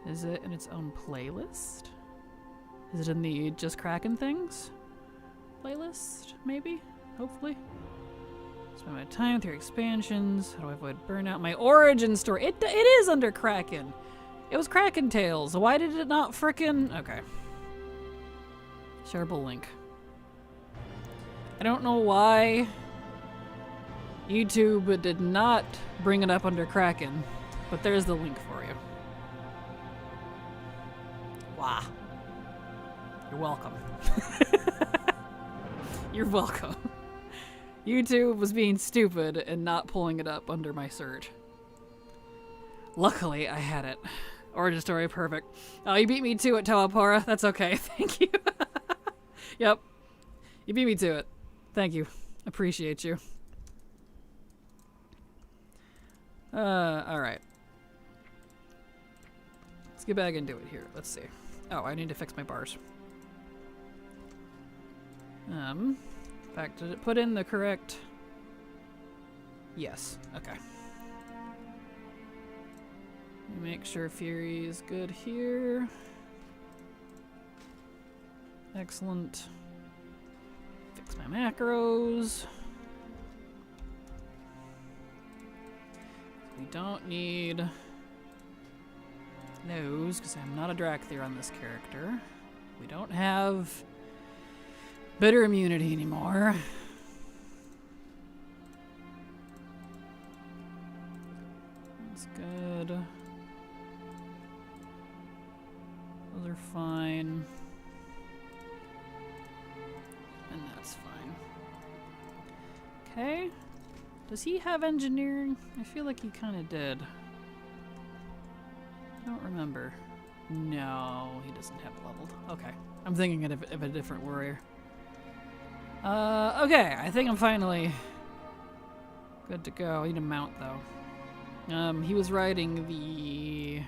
A: Is it in its own playlist? Is it in the Just Kraken Things playlist, maybe? Hopefully. Spend my time through expansions. How do I avoid burnout? My origin story. It is under Kraken. It was Kraken Tales. Why did it not frickin'... Okay. Shareable link. I don't know why YouTube did not bring it up under Kraken, but there's the link for you. Wow. You're welcome. You're welcome. YouTube was being stupid and not pulling it up under my search. Luckily, I had it. Origin story, perfect. Oh, you beat me to it, Tawapora. That's okay. Thank you. Yep. You beat me to it. Thank you. Appreciate you. Alright. Let's get back into it here. Let's see. Oh, I need to fix my bars. In fact, did it put in the correct... Yes. Okay. Make sure Fury is good here. Excellent. Fix my macros. We don't need those because I'm not a Drakthir on this character. We don't have bitter immunity anymore. That's good. Those are fine. And that's fine. Okay. Does he have engineering? I feel like he kind of did. I don't remember. No, he doesn't have it leveled. Okay. I'm thinking of a different warrior. Okay, I think I'm finally good to go. I need a mount, though. He was riding the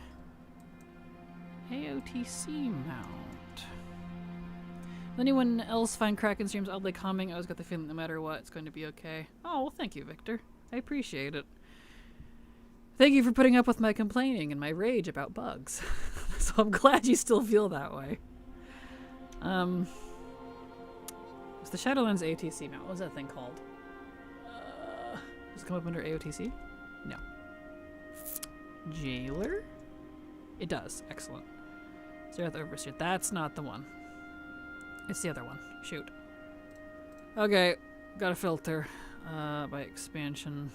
A: AOTC mount. Does anyone else find Kraken streams oddly calming? I always got the feeling no matter what, it's going to be okay. Oh, well, thank you, Victor. I appreciate it. Thank you for putting up with my complaining and my rage about bugs. So I'm glad you still feel that way. It's the Shadowlands AOTC mount. What was that thing called? Does it come up under AOTC? No. Jailer? It does. Excellent. Zeroth Overseer. That's not the one. It's the other one. Shoot. Okay. Got a filter. By expansion.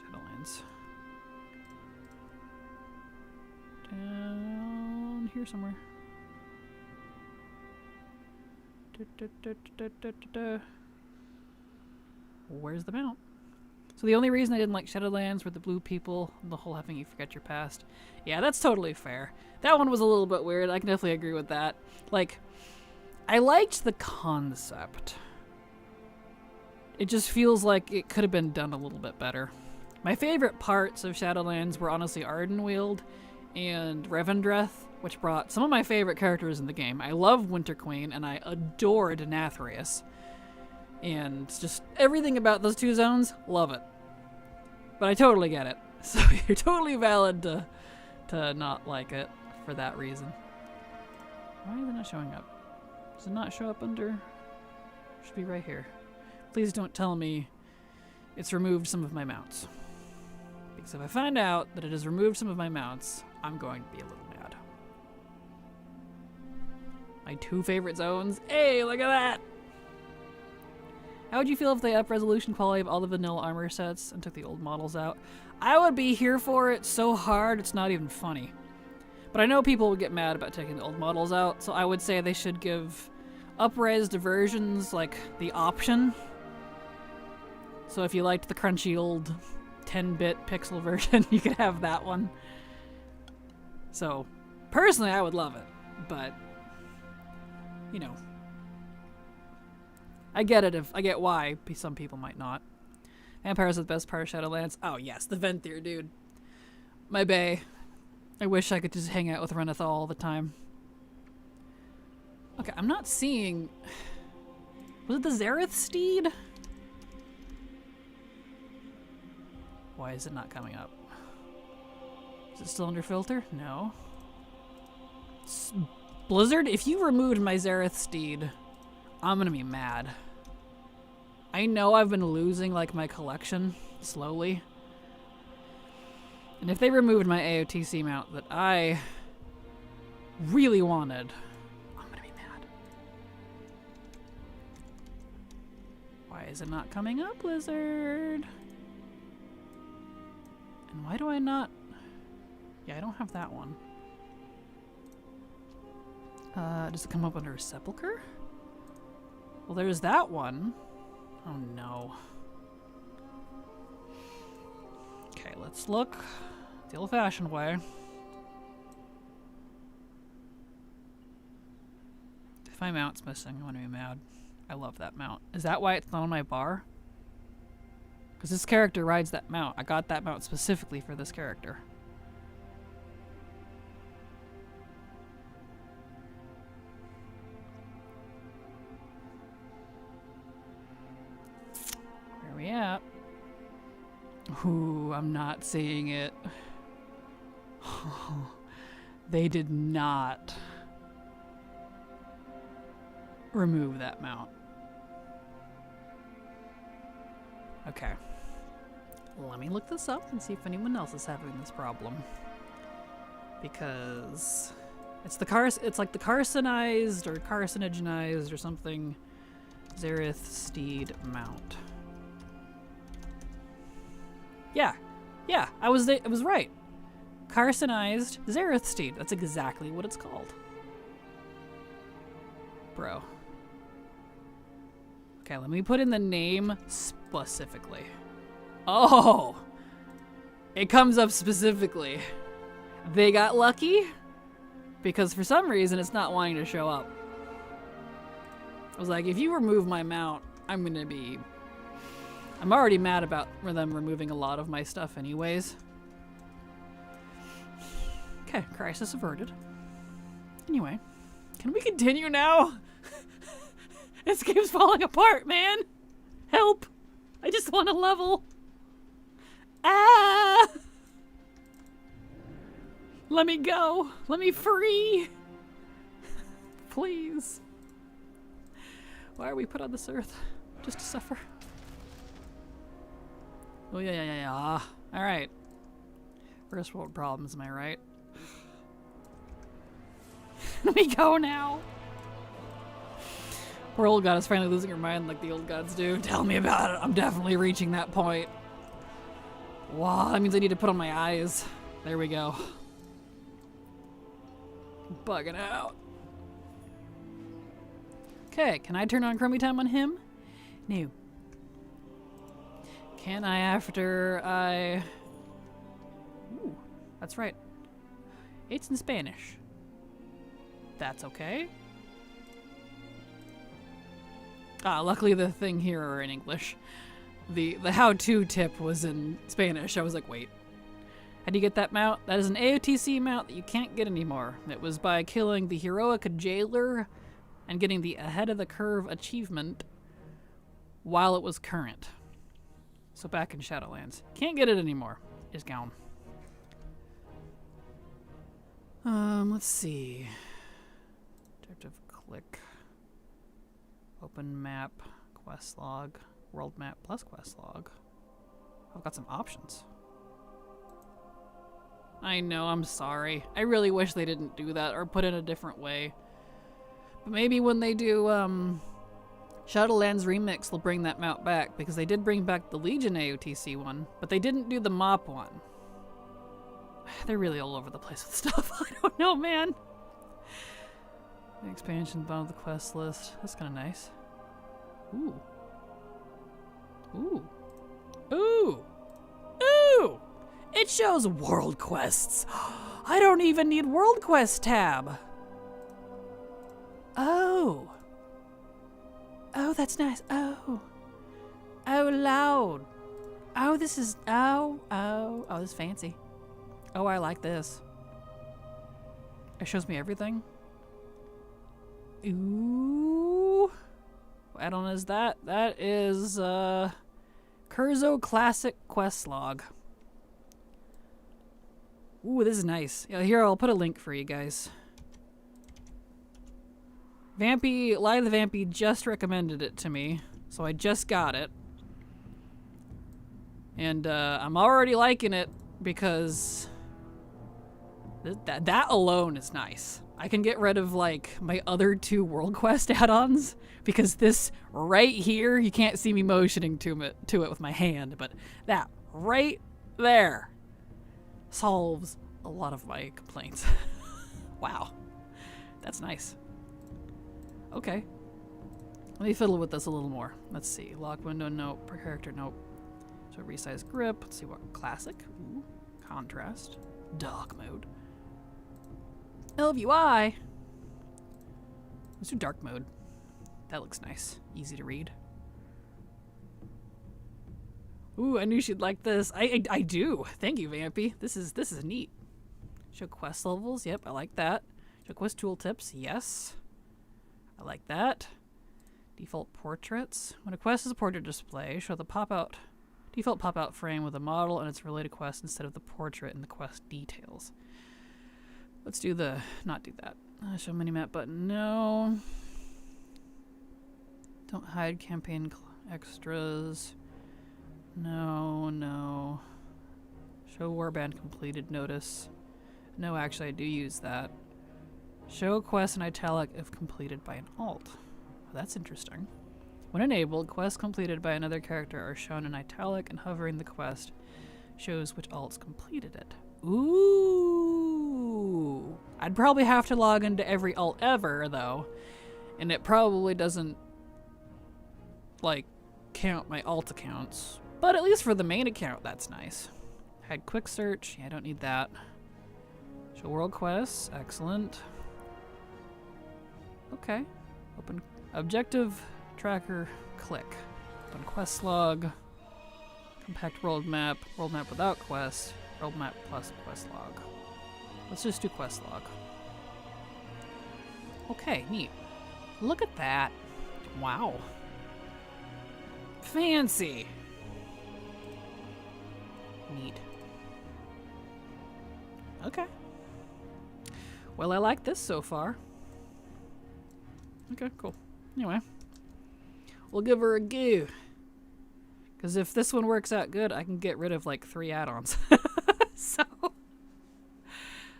A: Shadowlands. Down here somewhere. Where's the mount? So the only reason I didn't like Shadowlands were the blue people, the whole having you forget your past. Yeah, that's totally fair. That one was a little bit weird. I can definitely agree with that. Like, I liked the concept. It just feels like it could have been done a little bit better. My favorite parts of Shadowlands were honestly Ardenweald and Revendreth, which brought some of my favorite characters in the game. I love Winter Queen, and I adored Nathrius. And just everything about those two zones, love it. But I totally get it. So you're totally valid to not like it for that reason. Why is it not showing up? Does it not show up under? It should be right here. Please don't tell me it's removed some of my mounts. Because if I find out that it has removed some of my mounts, I'm going to be a little mad. My two favorite zones. Hey, look at that! How would you feel if they up resolution quality of all the vanilla armor sets and took the old models out? I would be here for it so hard it's not even funny. But I know people would get mad about taking the old models out, so I would say they should give up-resed versions like the option. So if you liked the crunchy old 10-bit pixel version, you could have that one. So personally, I would love it, but you know, I get it. I get why some people might not. Vampires are the best part of Shadowlands. Oh yes, the Venthyr, dude. My bae. I wish I could just hang out with Renethal all the time. Okay, I'm not seeing... Was it the Zareth Steed? Why is it not coming up? Is it still under filter? No. Blizzard, if you removed my Zareth Steed, I'm gonna be mad. I know I've been losing like my collection slowly. And if they removed my AOTC mount that I really wanted, I'm gonna be mad. Why is it not coming up, Blizzard? And why do I not? Yeah, I don't have that one. Does it come up under a sepulcher? Well, there's that one. Oh no. Okay, let's look the old-fashioned way. If my mount's missing, I'm gonna be mad. I love that mount. Is that why it's not on my bar? Because this character rides that mount. I got that mount specifically for this character. Where are we at? Ooh, I'm not seeing it. They did not remove that mount. Okay. Let me look this up and see if anyone else is having this problem. Because it's like the carcinized or carcinogenized or something Zareth Steed mount. Yeah, I was right. Carcinized Zareth Steed. That's exactly what it's called. Bro. Okay, let me put in the name specifically. Oh! It comes up specifically. They got lucky because for some reason it's not wanting to show up. I was like, if you remove my mount, I'm already mad about them removing a lot of my stuff anyways. Okay, crisis averted. Anyway, can we continue now? This game's falling apart, man. Help. I just want to level. Ah! Let me go. Let me free. Please. Why are we put on this earth? Just to suffer? Oh, yeah. Alright. First world problems, am I right? Let me go now. Poor old god is finally losing her mind like the old gods do. Tell me about it. I'm definitely reaching that point. Wow, that means I need to put on my eyes. There we go. Bugging out. Okay, can I turn on Chromie time on him? No. Can I after I... Ooh, that's right. It's in Spanish. That's okay. Luckily the thing here are in English. The how-to tip was in Spanish. I was like, wait. How do you get that mount? That is an AOTC mount that you can't get anymore. It was by killing the heroic jailer and getting the ahead of the curve achievement while it was current. So back in Shadowlands. Can't get it anymore. It's gone. Let's see. Objective click. Open map, quest log, world map plus quest log. I've got some options. I know, I'm sorry. I really wish they didn't do that or put it a different way. But maybe when they do Shadowlands Remix, they'll bring that mount back, because they did bring back the Legion AOTC one, but they didn't do the MOP one. They're really all over the place with stuff. I don't know, man. The expansion bottom of the quest list. That's kind of nice. Ooh. Ooh. Ooh. Ooh! It shows world quests. I don't even need world quest tab. Oh. Oh, that's nice. Oh. Oh, loud. Oh, this is... Oh, this is fancy. Oh, I like this. It shows me everything. Ooh. What add-on is that? That is, Curzo Classic Quest Log. Ooh, this is nice. Yeah, here, I'll put a link for you guys. Vampy, Lie the Vampy just recommended it to me, so I just got it. And, I'm already liking it because that alone is nice. I can get rid of, like, my other 2 World Quest add-ons, because this right here, you can't see me motioning to it with my hand, but that right there solves a lot of my complaints. Wow. That's nice. Okay. Let me fiddle with this a little more. Let's see. Lock window, nope. Per character, nope. So resize grip. Let's see what. Classic. Ooh. Contrast. Dark mode. LVI. Let's do dark mode. That looks nice. Easy to read. Ooh, I knew she'd like this. I do. Thank you, Vampy. This is neat. Show quest levels. Yep, I like that. Show quest tooltips. Yes. I like that. Default portraits. When a quest is a portrait display, show the default pop-out frame with a model and its related quest instead of the portrait and the quest details. Let's do not do that. Show minimap button, no. Don't hide campaign extras. No. Show warband completed notice. No, actually I do use that. Show a quest in italic if completed by an alt. Oh, that's interesting. When enabled, quests completed by another character are shown in italic, and hovering the quest shows which alts completed it. Ooh! I'd probably have to log into every alt ever, though. And it probably doesn't, like, count my alt accounts. But at least for the main account, that's nice. Had quick search. Yeah, I don't need that. Show world quests. Excellent. Okay. Objective tracker, click. Open quest log. Compact world map without quest. World map plus quest log. Let's just do quest log. Okay, neat. Look at that. Wow. Fancy. Neat. Okay. Well, I like this so far. Okay, cool. Anyway. We'll give her a go. Because if this one works out good, I can get rid of like 3 add-ons. So...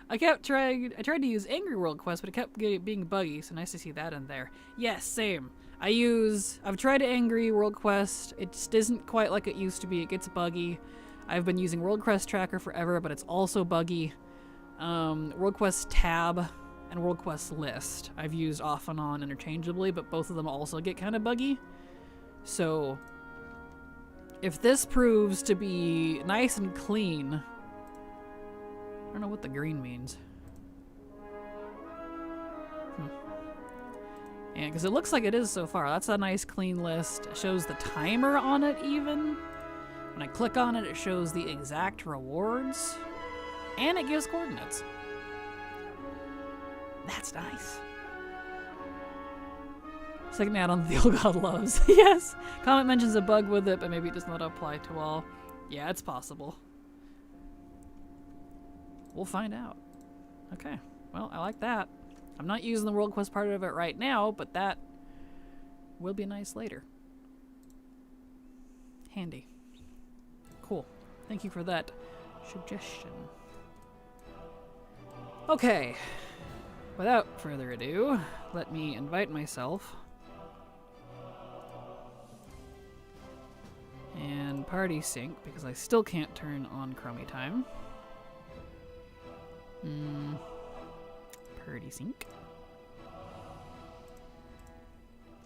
A: I tried to use Angry World Quest, but it kept being buggy, so nice to see that in there. Yes, same. I've tried Angry World Quest. It just isn't quite like it used to be. It gets buggy. I've been using World Quest Tracker forever, but it's also buggy. World Quest Tab and World Quest List I've used off and on interchangeably, but both of them also get kind of buggy. So, if this proves to be nice and clean... I don't know what the green means. Yeah, because it looks like it is so far. That's a nice clean list. It shows the timer on it even. When I click on it, it shows the exact rewards. And it gives coordinates. That's nice. Second add-on that the old god loves. Yes! Comment mentions a bug with it, but maybe it does not apply to all. Yeah, it's possible. We'll find out. Okay. Well, I like that. I'm not using the World Quest part of it right now, but that will be nice later. Handy. Cool. Thank you for that suggestion. Okay. Without further ado, let me invite myself. And party sync, because I still can't turn on Chromie time. Party sync.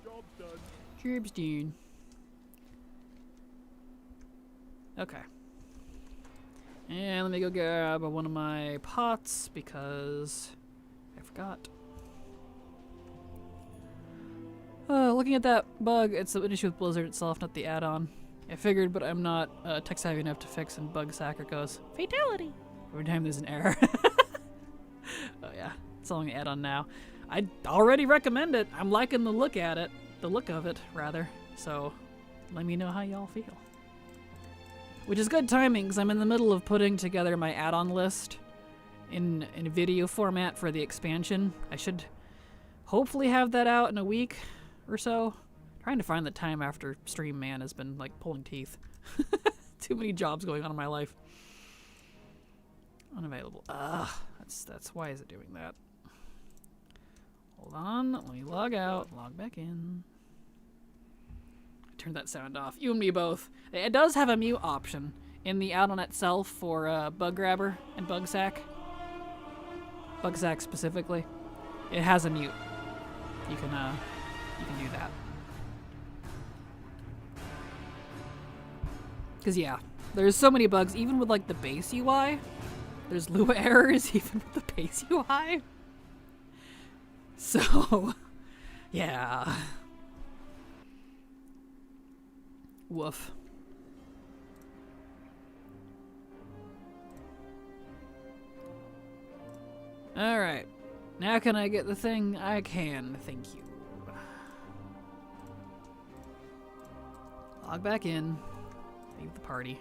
C: Job done.
A: Job's done. Okay. And let me go grab one of my pots because I forgot. Looking at that bug, it's an issue with Blizzard itself, not the add-on. I figured, but I'm not tech savvy enough to fix, and Bug Sacker goes, fatality! Every time there's an error. Oh yeah, it's only an add-on now. I already recommend it. I'm liking the look of it, rather. So, let me know how y'all feel. Which is good timing, because I'm in the middle of putting together my add-on list in video format for the expansion. I should hopefully have that out in a week or so. Trying to find the time after Stream Man has been like pulling teeth. Too many jobs going on in my life. Unavailable. That's why is it doing that? Hold on, let me log out, log back in. I turned that sound off. You and me both. It does have a mute option in the add-on itself for Bug Grabber and Bug Sack. Bug Sack specifically. It has a mute. You can do that. Cause yeah, there's so many bugs, even with like the base UI. There's Lua errors even with the base UI. So, yeah. Woof. Alright. Now can I get the thing? I can, thank you. Log back in. Leave the party.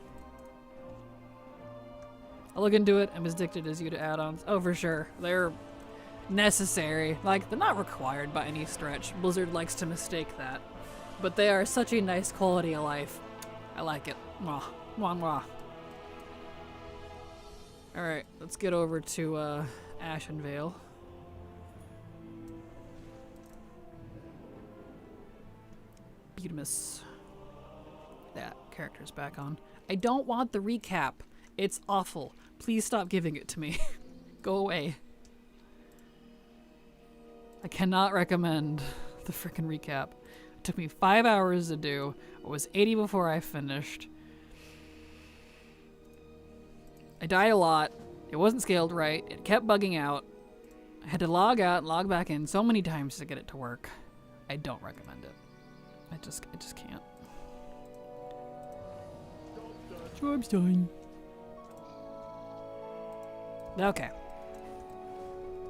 A: I'll look into it. I'm as addicted as you to add-ons. Oh, for sure. They're necessary. Like, they're not required by any stretch. Blizzard likes to mistake that. But they are such a nice quality of life. I like it. Mwah. Mwah, mwah. Alright, let's get over to Ashenvale. Beatimus. That character's back on. I don't want the recap. It's awful. Please stop giving it to me. Go away. I cannot recommend the frickin' recap. It took me 5 hours to do. I was 80 before I finished. I died a lot. It wasn't scaled right. It kept bugging out. I had to log out and log back in so many times to get it to work. I don't recommend it. I just can't. Job's done. Okay.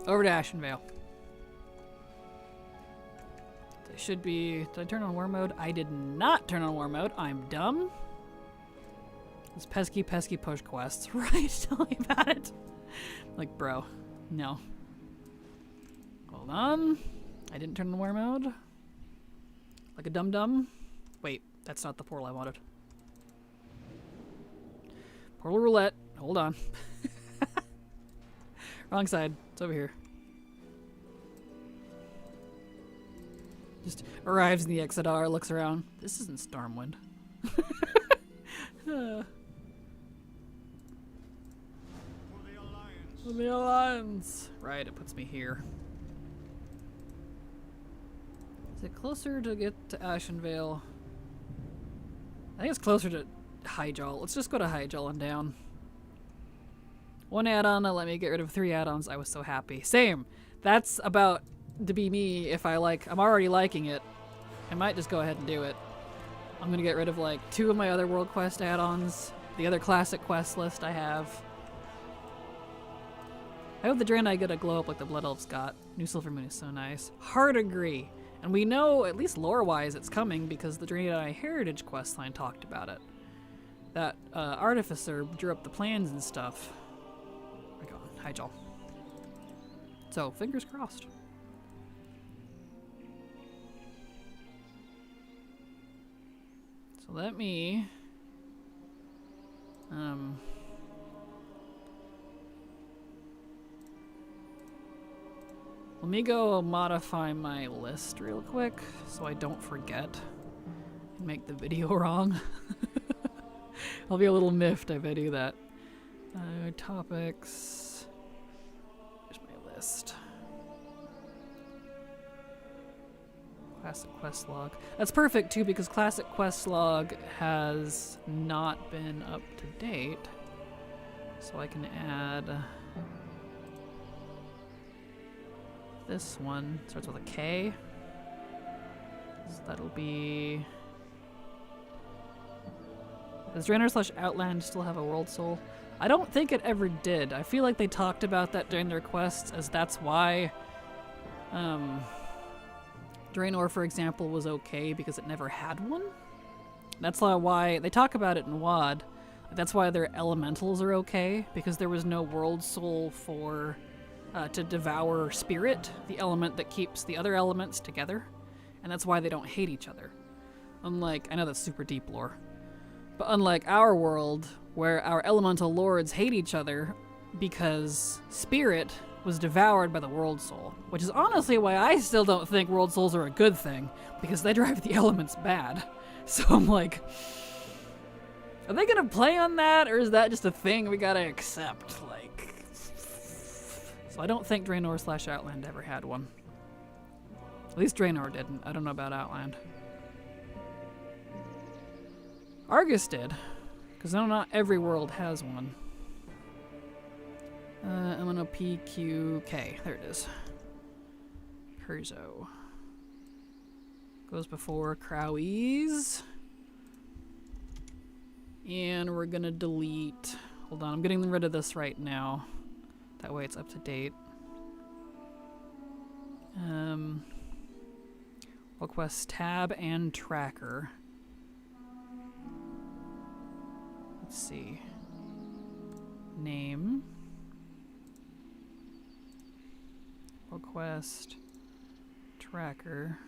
A: Over to Ashenvale. They should be... Did I turn on war mode? I did not turn on war mode. I'm dumb. Those pesky push quests. Right, tell me about it. Like, bro. No. Hold on. I didn't turn on war mode. Like a dum-dum. Wait, that's not the portal I wanted. Portal roulette. Hold on. Wrong side. It's over here. Just arrives in the XR, looks around. This isn't Stormwind. For the Alliance. Right, it puts me here. Is it closer to get to Ashenvale? I think it's closer to Hyjal. Let's just go to Hyjal and down. One add-on that let me get rid of 3 add-ons. I was so happy. Same. That's about to be me if I like... I'm already liking it. I might just go ahead and do it. I'm gonna get rid of like 2 of my other World Quest add-ons. The other classic quest list I have. I hope the Draenei get a glow up like the Blood Elves got. New Silver Moon is so nice. Hard agree. And we know, at least lore-wise, it's coming because the Draenei Heritage questline talked about it. That Artificer drew up the plans and stuff. Where are we going? Hyjal. So, fingers crossed. So let me... Let me go modify my list real quick so I don't forget and make the video wrong. I'll be a little miffed if I do that. Topics. Here's my list. Classic Quest Log. That's perfect too because Classic Quest Log has not been up to date. So I can add... This one starts with a K. So that'll be... Does Draenor / Outland still have a World Soul? I don't think it ever did. I feel like they talked about that during their quests, as that's why Draenor, for example, was okay because it never had one. That's why they talk about it in WoD. That's why their elementals are okay, because there was no World Soul for... to devour spirit, the element that keeps the other elements together. And that's why they don't hate each other. Unlike, I know that's super deep lore, but unlike our world, where our elemental lords hate each other because spirit was devoured by the World Soul. Which is honestly why I still don't think World Souls are a good thing, because they drive the elements bad. So I'm like, are they gonna play on that, or is that just a thing we gotta accept? Like... So I don't think Draenor / Outland ever had one. At least Draenor didn't. I don't know about Outland. Argus did, because not every world has one. MNOPQK. There it is. Perzo. Goes before Crowies. And we're gonna delete... Hold on, I'm getting rid of this right now. That way it's up to date. World Quest tab and tracker. Let's see. Name. World Quest tracker.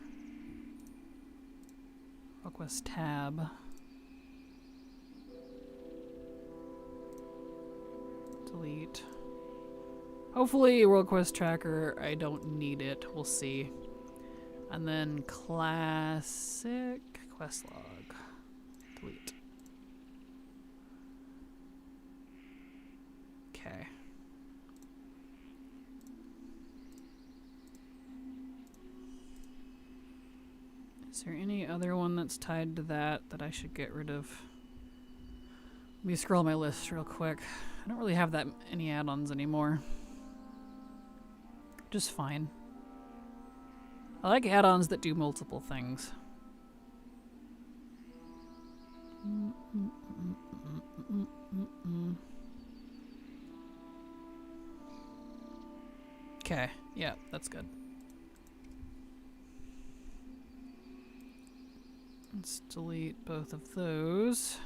A: World Quest tab. Delete. Hopefully, World Quest Tracker, I don't need it. We'll see. And then Classic Quest Log. Delete. Okay. Is there any other one that's tied to that I should get rid of? Let me scroll my list real quick. I don't really have that many add-ons anymore. Just fine. I like add-ons that do multiple things. Okay, yeah, that's good. Let's delete both of those.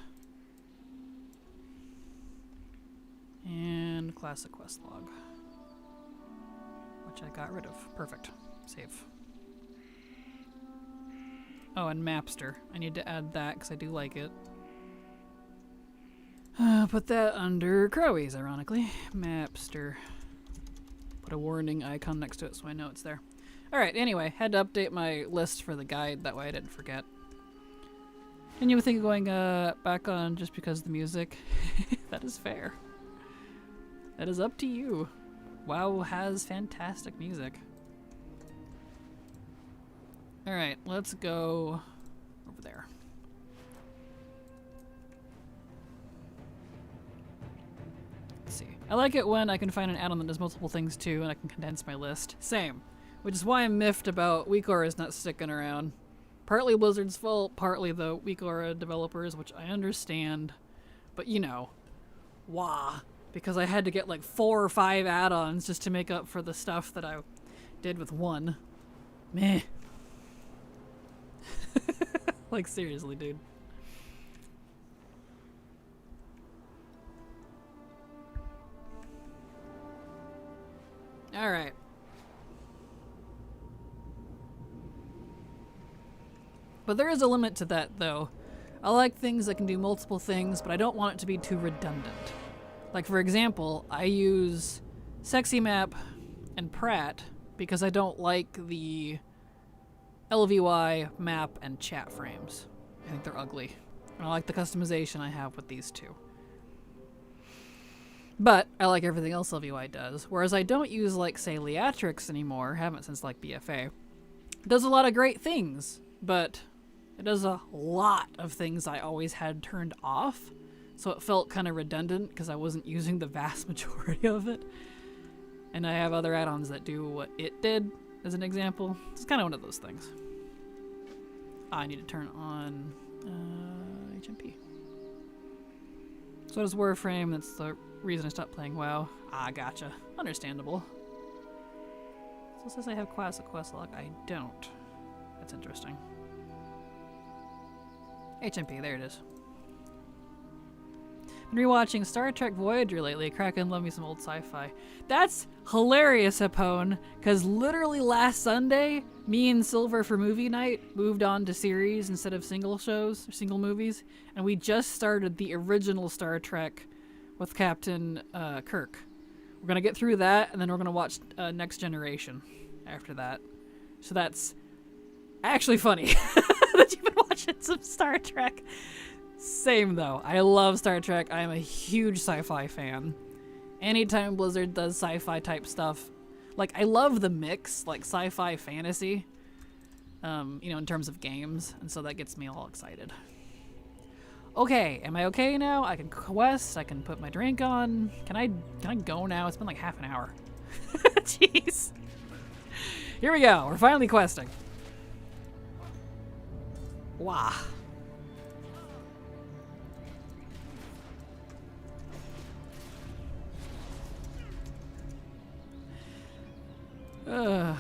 A: And classic quest log, which I got rid of. Perfect. Save. Oh, and Mapster. I need to add that because I do like it. Put that under Crowies, ironically. Mapster. Put a warning icon next to it so I know it's there. Alright, anyway, had to update my list for the guide, that way I didn't forget. And you would think of going back on just because of the music. That is fair. That is up to you. WoW has fantastic music. Alright, let's go over there. Let's see. I like it when I can find an add-on that does multiple things too, and I can condense my list. Same. Which is why I'm miffed about Weak Aura's not sticking around. Partly Blizzard's fault, partly the Weak Aura developers, which I understand. But you know, wah. Because I had to get like 4 or 5 add-ons just to make up for the stuff that I did with one. Meh. Like seriously, dude. Alright. But there is a limit to that, though. I like things that can do multiple things, but I don't want it to be too redundant. Like, for example, I use Sexy Map and Pratt because I don't like the LVY map and chat frames. I think they're ugly. And I like the customization I have with these two. But I like everything else LVY does. Whereas I don't use, like, say, Leatrix anymore. Haven't since, like, BFA. It does a lot of great things, but it does a lot of things I always had turned off. So it felt kind of redundant because I wasn't using the vast majority of it. And I have other add-ons that do what it did, as an example. It's kind of one of those things. I need to turn on HMP. So does Warframe. That's the reason I stopped playing WoW. Ah, gotcha. Understandable. So it says I have classic quest log. I don't. That's interesting. HMP, there it is. Been rewatching Star Trek Voyager lately. Kraken, love me some old sci-fi. That's hilarious, Hapone, because literally last Sunday, me and Silver for movie night moved on to series instead of single shows, or single movies, and we just started the original Star Trek with Captain Kirk. We're going to get through that, and then we're going to watch Next Generation after that. So that's actually funny that you've been watching some Star Trek. Same though. I love Star Trek. I am a huge sci-fi fan. Anytime Blizzard does sci-fi type stuff, like I love the mix, like sci-fi fantasy, you know, in terms of games, and so that gets me all excited. Okay, am I okay now? I can quest, I can put my drink on. Can I go now? It's been like half an hour. Jeez. Here we go. We're finally questing. Wow. Alright.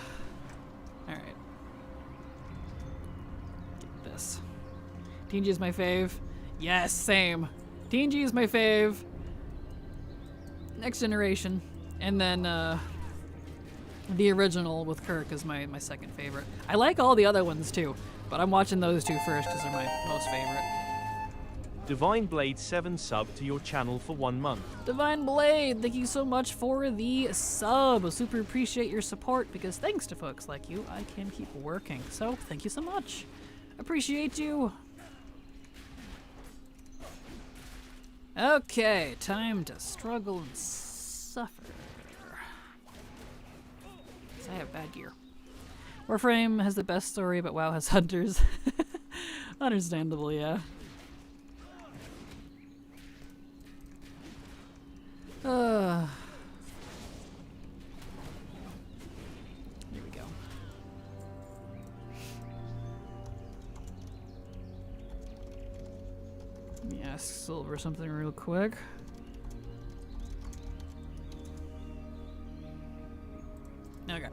A: Get this. TNG is my fave. Yes, same. TNG is my fave. Next Generation. And then, the original with Kirk is my second favorite. I like all the other ones too, but I'm watching those two first because they're my most favorite.
B: Divine Blade 7 sub to your channel for 1 month.
A: Divine Blade, thank you so much for the sub. I super appreciate your support because thanks to folks like you, I can keep working. So thank you so much. Appreciate you. Okay, time to struggle and suffer. 'Cause I have bad gear. Warframe has the best story, but WoW has hunters. Understandable, yeah. Here we go. ask Silver something real quick. Okay.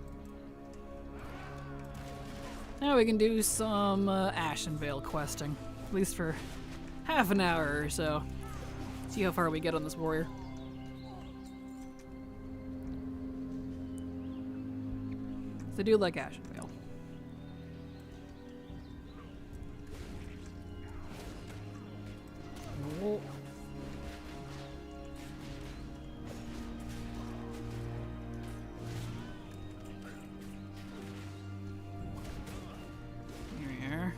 A: Now we can do some Ashenvale questing, at least for half an hour or so. See how far we get on this warrior. So I do like Ashenvale. Oh. Here we are.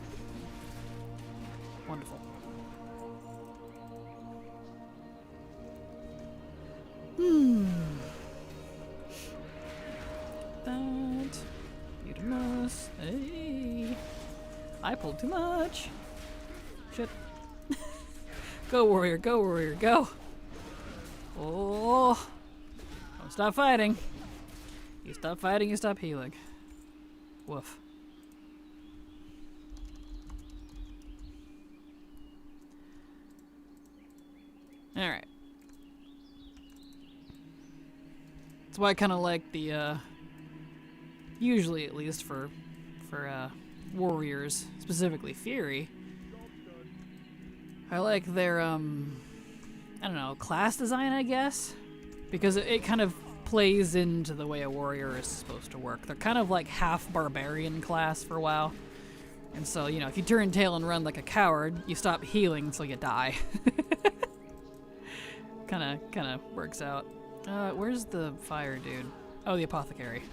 A: Wonderful. That. Beautiful. Hey. I pulled too much. Shit. Go, warrior, go. Oh. Don't stop fighting. You stop fighting, you stop healing. Woof. Alright. That's why I kind of like the, usually at least for warriors, specifically Fury, I like their, I don't know, class design, I guess? Because it kind of plays into the way a warrior is supposed to work. They're kind of like half barbarian class for a while. And so, you know, if you turn tail and run like a coward, you stop healing until you die. Kinda works out. Where's the fire dude? Oh, the apothecary.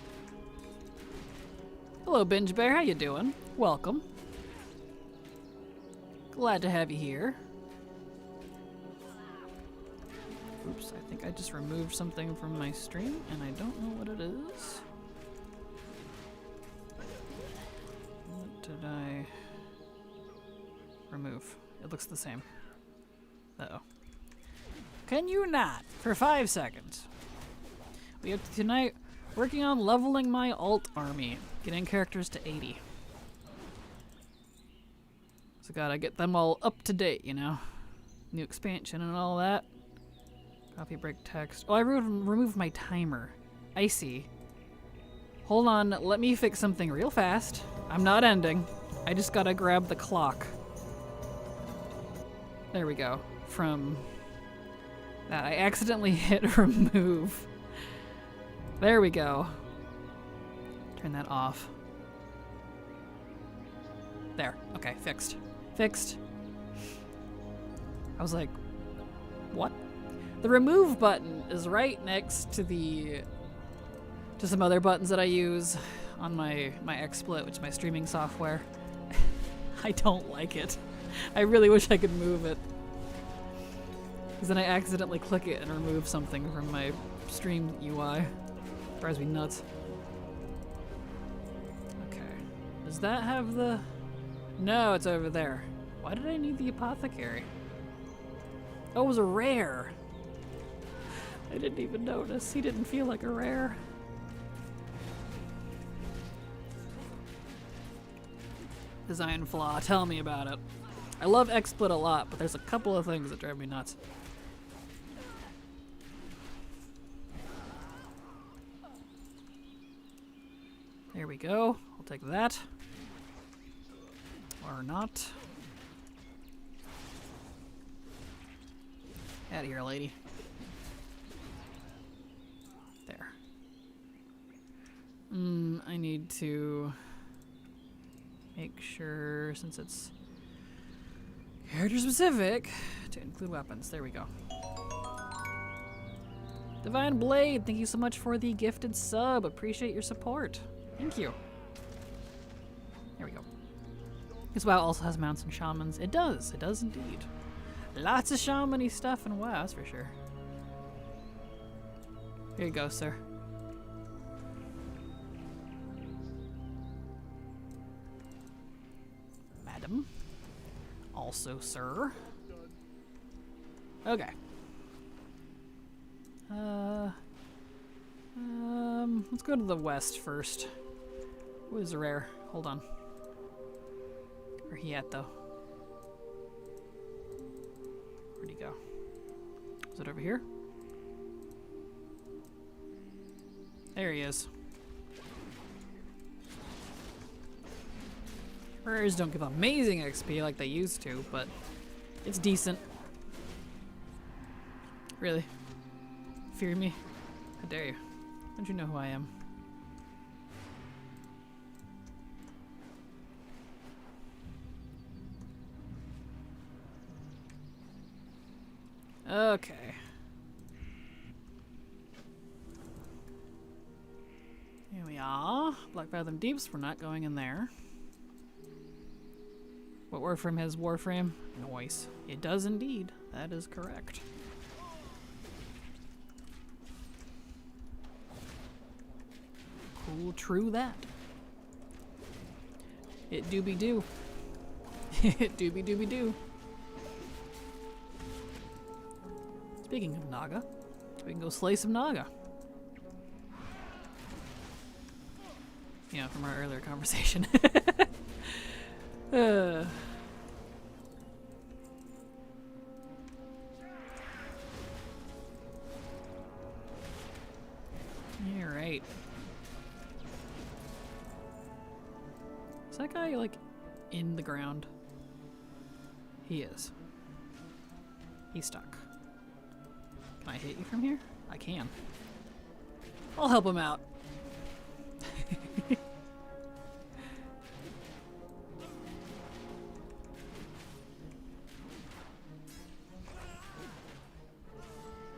A: Hello, Binge Bear. How you doing? Welcome. Glad to have you here. Oops, I think I just removed something from my stream, and I don't know what it is. What did I remove? It looks the same. Uh-oh. Can you not? For 5 seconds. We have tonight working on leveling my alt army, getting characters to 80. So gotta get them all up to date, you know? New expansion and all that. Copy break text. Oh, I removed my timer. I see. Hold on, let me fix something real fast. I'm not ending. I just gotta grab the clock. There we go. From that, I accidentally hit remove. There we go. Turn that off. There. Okay, fixed. Fixed. I was like, what? The remove button is right next to some other buttons that I use on my XSplit, which is my streaming software. I don't like it. I really wish I could move it. Because then I accidentally click it and remove something from my stream UI. Drives me nuts. Okay. Does that have the... No, it's over there. Why did I need the apothecary? Oh, it was a rare. I didn't even notice. He didn't feel like a rare. Design flaw. Tell me about it. I love XSplit a lot, but there's a couple of things that drive me nuts. There we go. I'll take that. Or not. Out of here, lady. There. I need to make sure, since it's character specific, to include weapons. There we go. Divine Blade, thank you so much for the gifted sub. Appreciate your support. Thank you. There we go. This WoW also has mounts and shamans. It does indeed. Lots of shaman-y stuff in WoW, that's for sure. Here you go, sir. Madam. Also, sir. Okay. Let's go to the west first. What is rare? Hold on. Where he at, though? Where'd he go? Is it over here? There he is. Prayers don't give amazing XP like they used to, but it's decent. Really? Fear me? How dare you? Don't you know who I am? Okay. Here we are. Black Fathom Deeps. We're not going in there. What Warframe has Warframe? Noise. It does indeed. That is correct. Cool, true that. It dooby doo. It dooby dooby doo. Speaking of Naga, we can go slay some Naga. Yeah, from our earlier conversation. Alright. Is that guy, like, in the ground? He is. He's stuck. Can I hit you from here? I can. I'll help him out.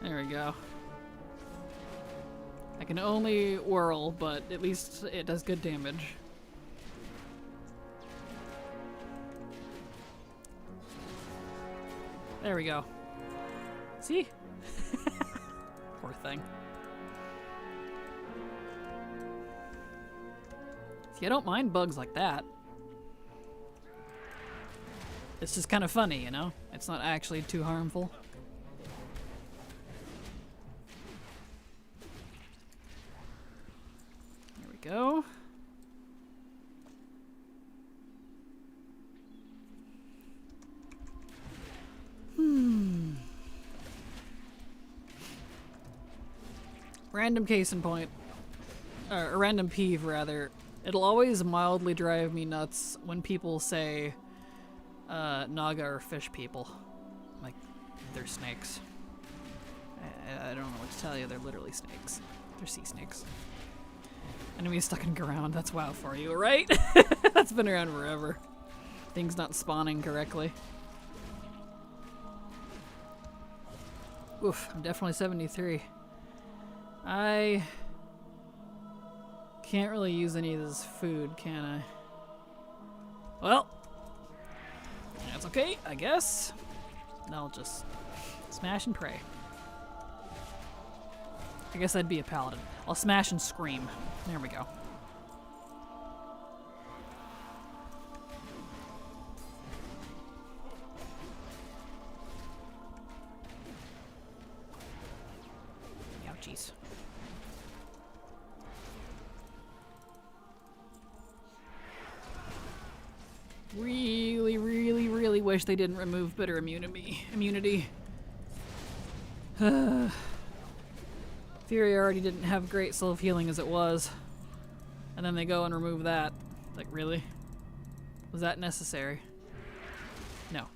A: There we go. I can only whirl, but at least it does good damage. There we go. See? Poor thing. See, I don't mind bugs like that. It's just kind of funny, you know? It's not actually too harmful. There we go. Random case in point, or a random peeve rather, it'll always mildly drive me nuts when people say Naga are fish people. Like, they're snakes. I don't know what to tell you, they're literally snakes. They're sea snakes. Enemies stuck in ground, that's WoW for you, right? That's been around forever. Things not spawning correctly. Oof, I'm definitely 73. I can't really use any of this food, can I? Well, that's okay, I guess. I'll just smash and pray. I guess I'd be a paladin. I'll smash and scream. There we go. Ouchies. Really, really, really wish they didn't remove bitter immunity. Fury already didn't have great self-healing as it was. And then they go and remove that. Like, really? Was that necessary? No.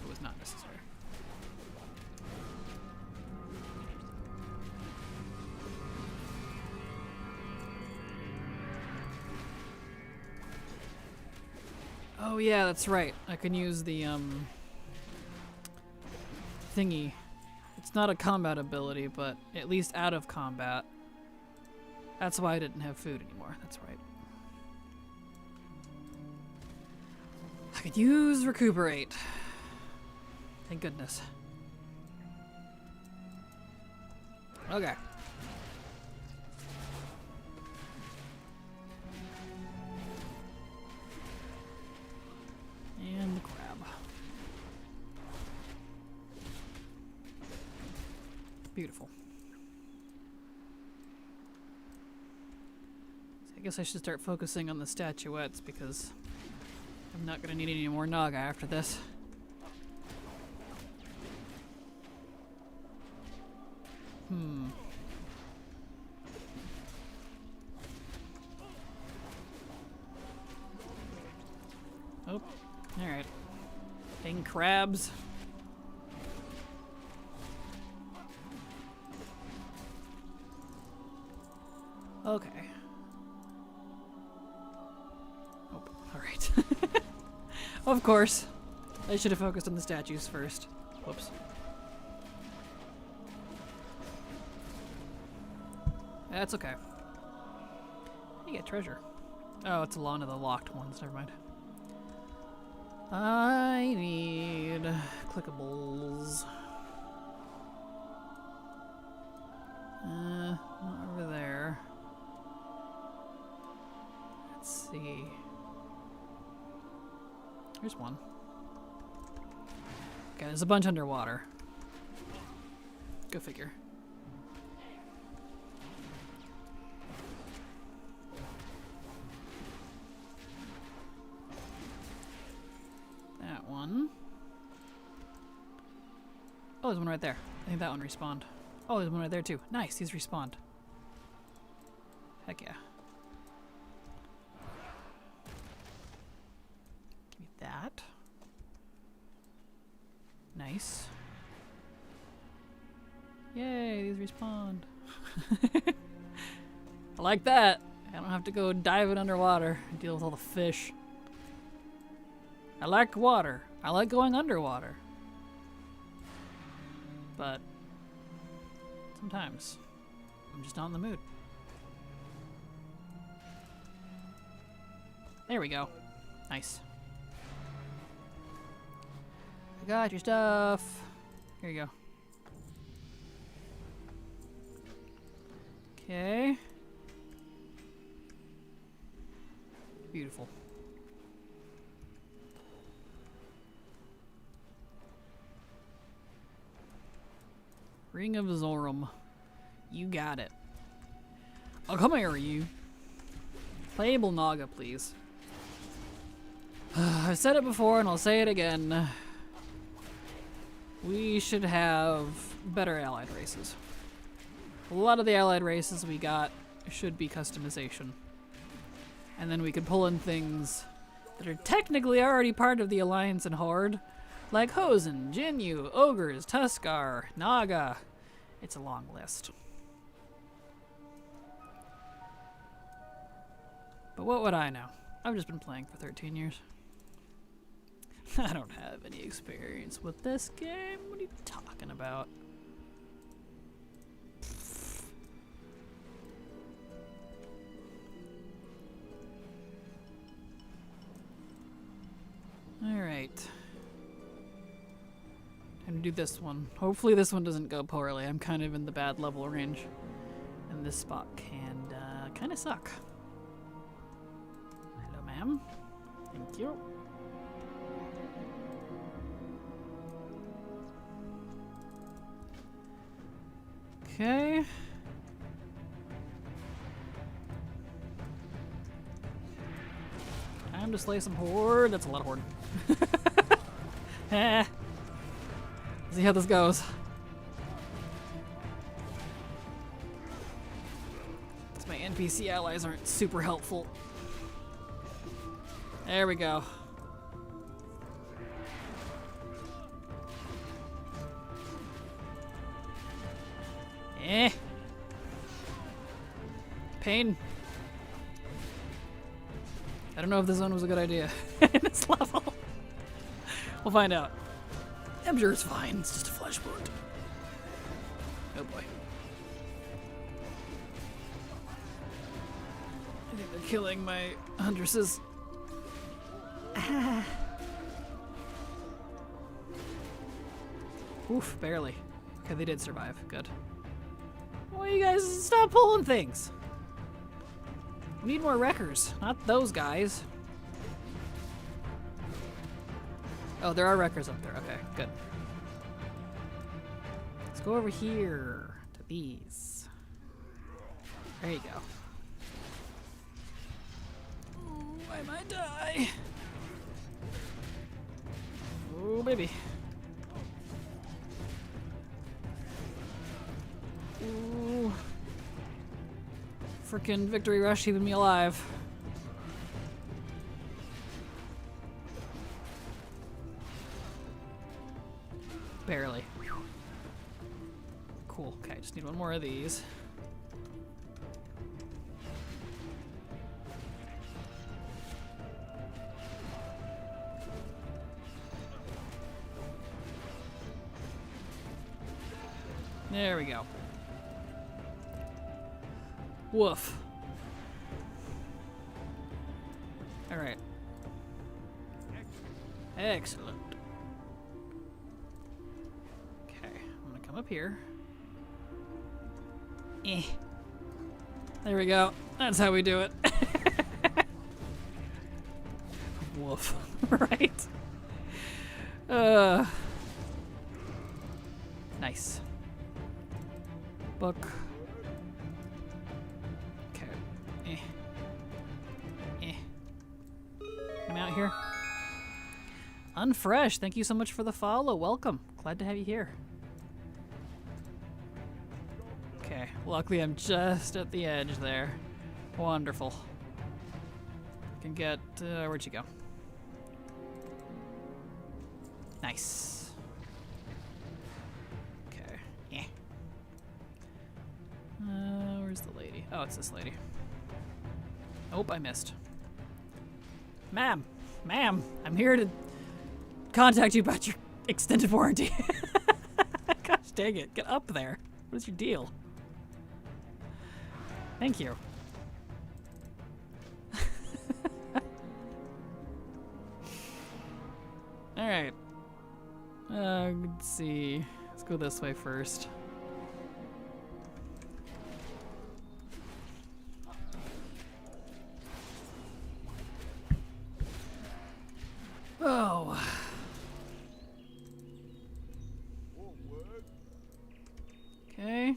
A: It was not necessary. Oh yeah, that's right. I can use the thingy. It's not a combat ability, but at least out of combat. That's why I didn't have food anymore. That's right. I could use recuperate. Thank goodness. Okay. And the crab. Beautiful. So I guess I should start focusing on the statuettes because I'm not going to need any more Naga after this. Oh, alright. Dang crabs. Okay. Oh, alright. Of course. I should have focused on the statues first. Whoops. That's okay. You get treasure. Oh, it's one of the locked ones. Never mind. I need clickables. Not over there. Let's see. Here's one. Okay, there's a bunch underwater. Go figure. That one. Oh, there's one right there. I think that one respawned. Oh, there's one right there too. Nice, these respawned. Heck yeah. Give me that. Nice. Yay, these respawned. I like that. I don't have to go diving underwater and deal with all the fish. I like water. I like going underwater. But sometimes I'm just not in the mood. There we go. Nice. I got your stuff. Here you go. Okay. Beautiful. Ring of Zorum. You got it. Oh, come here, you. Playable Naga, please. I've said it before and I'll say it again. We should have better allied races. A lot of the allied races we got should be customization. And then we could pull in things that are technically already part of the Alliance and Horde, like Hosen, Jinyu, Ogres, Tuskar, Naga. It's a long list. But what would I know? I've just been playing for 13 years. I don't have any experience with this game. What are you talking about? Alright. Time to do this one. Hopefully this one doesn't go poorly. I'm kind of in the bad level range. And this spot can kind of suck. Hello, ma'am. Thank you. Okay. Time to slay some horde. That's a lot of horde. Eh. See how this goes. Because my NPC allies aren't super helpful. There we go. Eh. Pain. I don't know if this one was a good idea in this level. We'll find out. I'm sure it's fine. It's just a flesh wound. Oh boy. I think they're killing my huntresses. Ah. Oof, barely. Okay, they did survive. Good. Well, you guys stop pulling things. We need more wreckers, not those guys. Oh, there are wreckers up there. Okay, good. Let's go over here to these. There you go. Ooh, I might die. Oh, baby. Ooh. Frickin' victory rush keeping me alive. Barely. Cool. Okay, just need one more of these. There we go. Woof. All right. Excellent. Okay, I'm gonna come up here. There we go. That's how we do it. Woof. Right? Nice. Book. Okay. I'm out here. Unfresh, thank you so much for the follow. Welcome. Glad to have you here. Okay, luckily I'm just at the edge there. Wonderful. I can get, where'd you go? Nice. Okay. Where's the lady? Oh, it's this lady. Oh, I missed. Ma'am, I'm here to contact you about your extended warranty. Gosh dang it, get up there. What is your deal? Thank you. Alright. Let's see. Let's go this way first. Oh. Okay.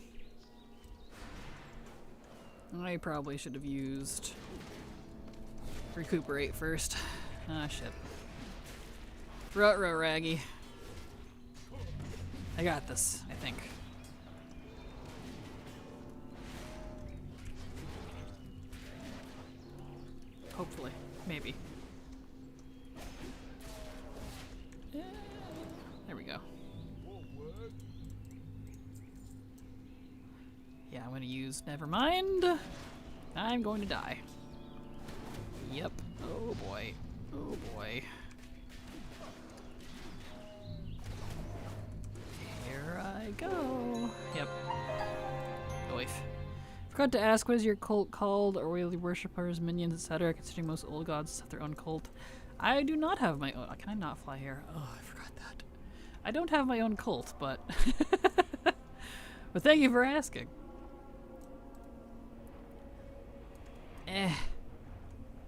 A: I probably should have used recuperate first. Ah, shit. Ruh-roh, Raggy. I got this, I think. Hopefully. Maybe. There we go. Yeah, I'm gonna use never mind. I'm going to die. Yep. Oh boy. Oh boy. Here I go. Yep. Oif. Forgot to ask, what is your cult called? Or will the worshippers, minions, etc., considering most old gods have their own cult? I do not have my own. Can I not fly here? Oh, I forgot that. I don't have my own cult, but but thank you for asking.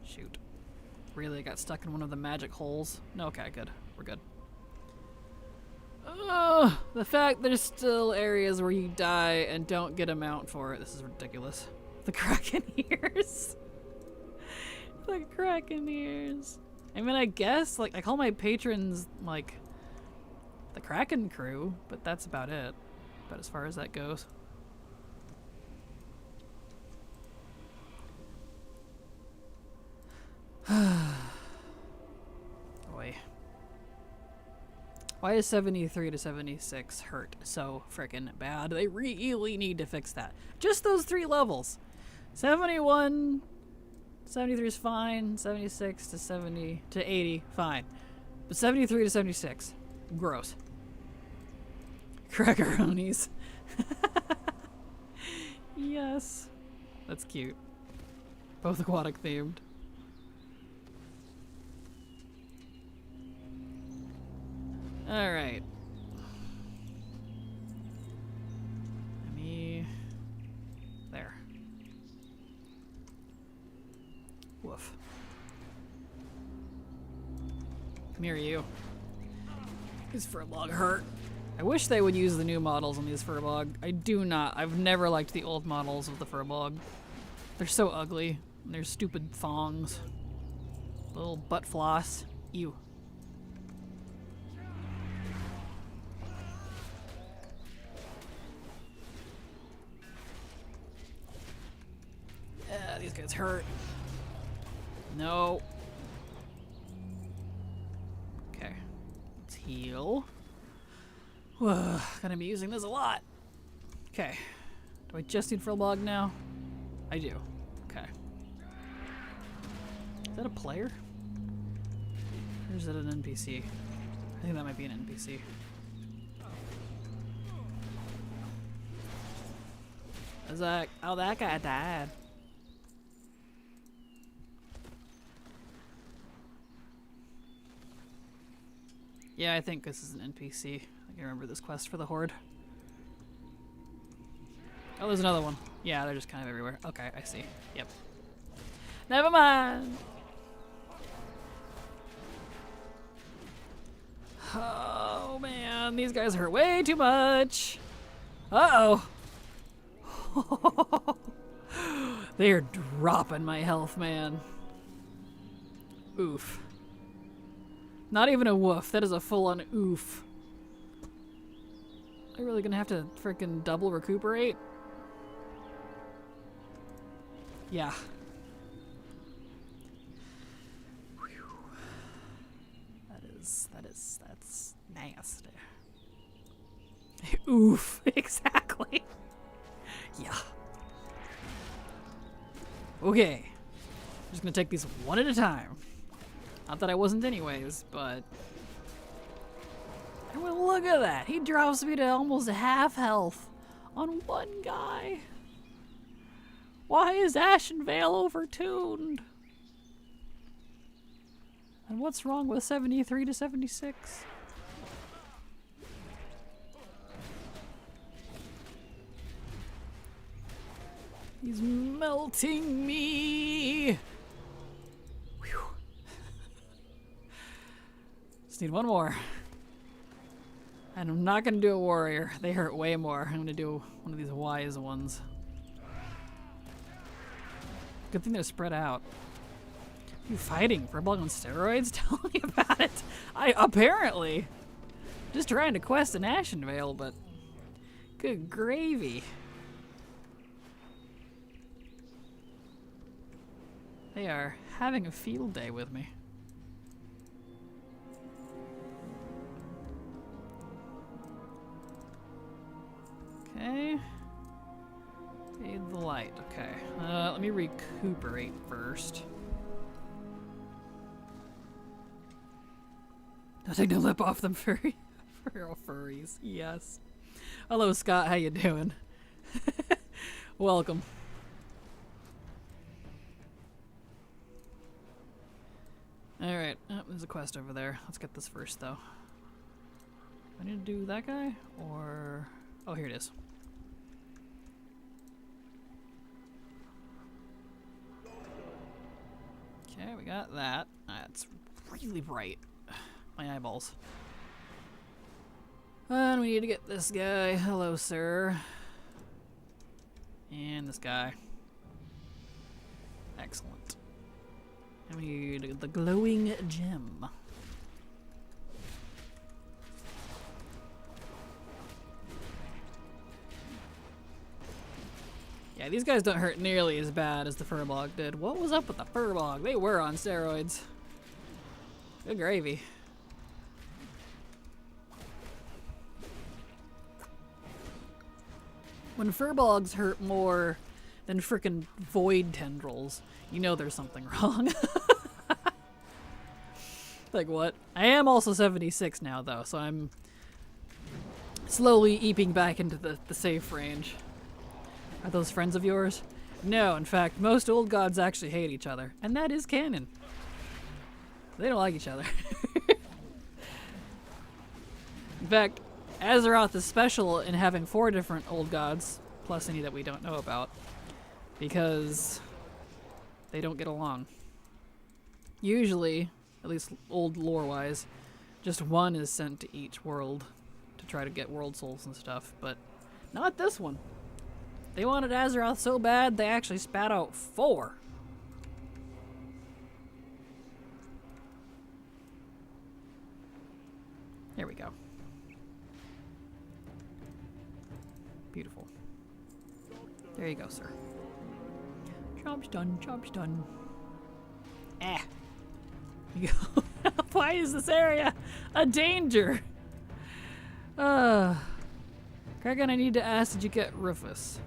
A: Shoot. Really, I got stuck in one of the magic holes. No, okay, good. We're good. The fact there's still areas where you die and don't get a mount for it. This is ridiculous. The Kraken ears. The Kraken ears. I mean, I guess, like, I call my patrons, like, the Kraken crew, but that's about it. But as far as that goes. Boy. Why is 73 to 76 hurt so frickin' bad? They really need to fix that. Just those 3 levels. 71, 73 is fine. 76 to 70 to 80, fine. But 73 to 76, gross. Crackeroonies. Yes. That's cute. Both aquatic themed. Alright. Let me... There. Woof. Come here, you. These Furbog hurt. I wish they would use the new models on these Furbog. I do not. I've never liked the old models of the Furbog. They're so ugly. And they're stupid thongs. Little butt floss. Ew. these guys hurt. No. Okay. Let's heal. Whoa, gonna be using this a lot. Okay. Do I just need Frillbog now? I do. Okay. Is that a player? Or is it an NPC? I think that might be an NPC. Is that... Oh, that guy died. Yeah, I think this is an NPC. I can remember this quest for the Horde. Oh, there's another one. Yeah, they're just kind of everywhere. Okay, I see. Yep. Never mind! Oh, man. These guys hurt way too much. Uh-oh. They are dropping my health, man. Oof. Not even a woof. That is a full-on oof. Am I really gonna have to freaking double recuperate? Yeah. Whew. That's nasty. Oof. Exactly. Yeah. Okay. I'm just gonna take these one at a time. Not that I wasn't anyways, but... I mean, look at that! He drops me to almost half health on one guy. Why is Ashen Veil overtuned? And what's wrong with 73 to 76? He's melting me! Whew. Just need one more. And I'm not gonna do a warrior. They hurt way more. I'm gonna do one of these wise ones. Good thing they're spread out. You fighting? Rebel on steroids? Tell me about it. Apparently. Just trying to quest an Ashen Veil, but good gravy. They are having a field day with me. Okay. Fade the light. Okay. Let me recuperate first. Don't take no lip off them, furry. Furries. Yes. Hello, Scott. How you doing? Welcome. Alright, there's a quest over there. Let's get this first, though. I need to do that guy? Or... Oh, here it is. Okay, we got that. It's really bright. My eyeballs. And we need to get this guy. Hello, sir. And this guy. Excellent. And we need the glowing gem. Yeah, these guys don't hurt nearly as bad as the Furbog did. What was up with the Furbog? They were on steroids. Good gravy. When Furbogs hurt more than frickin' void tendrils, you know there's something wrong. Like what? I am also 76 now though, so I'm slowly eeping back into the safe range. Are those friends of yours? No, in fact, most old gods actually hate each other, and that is canon. They don't like each other. In fact, Azeroth is special in having 4 different old gods, plus any that we don't know about, because they don't get along. Usually, at least old lore-wise, just one is sent to each world to try to get world souls and stuff, but not this one. They wanted Azeroth so bad, they actually spat out 4. There we go. Beautiful. There you go, sir. Job's done. Job's done. Ah. Why is this area a danger? Kraken, I need to ask, did you get Rufus?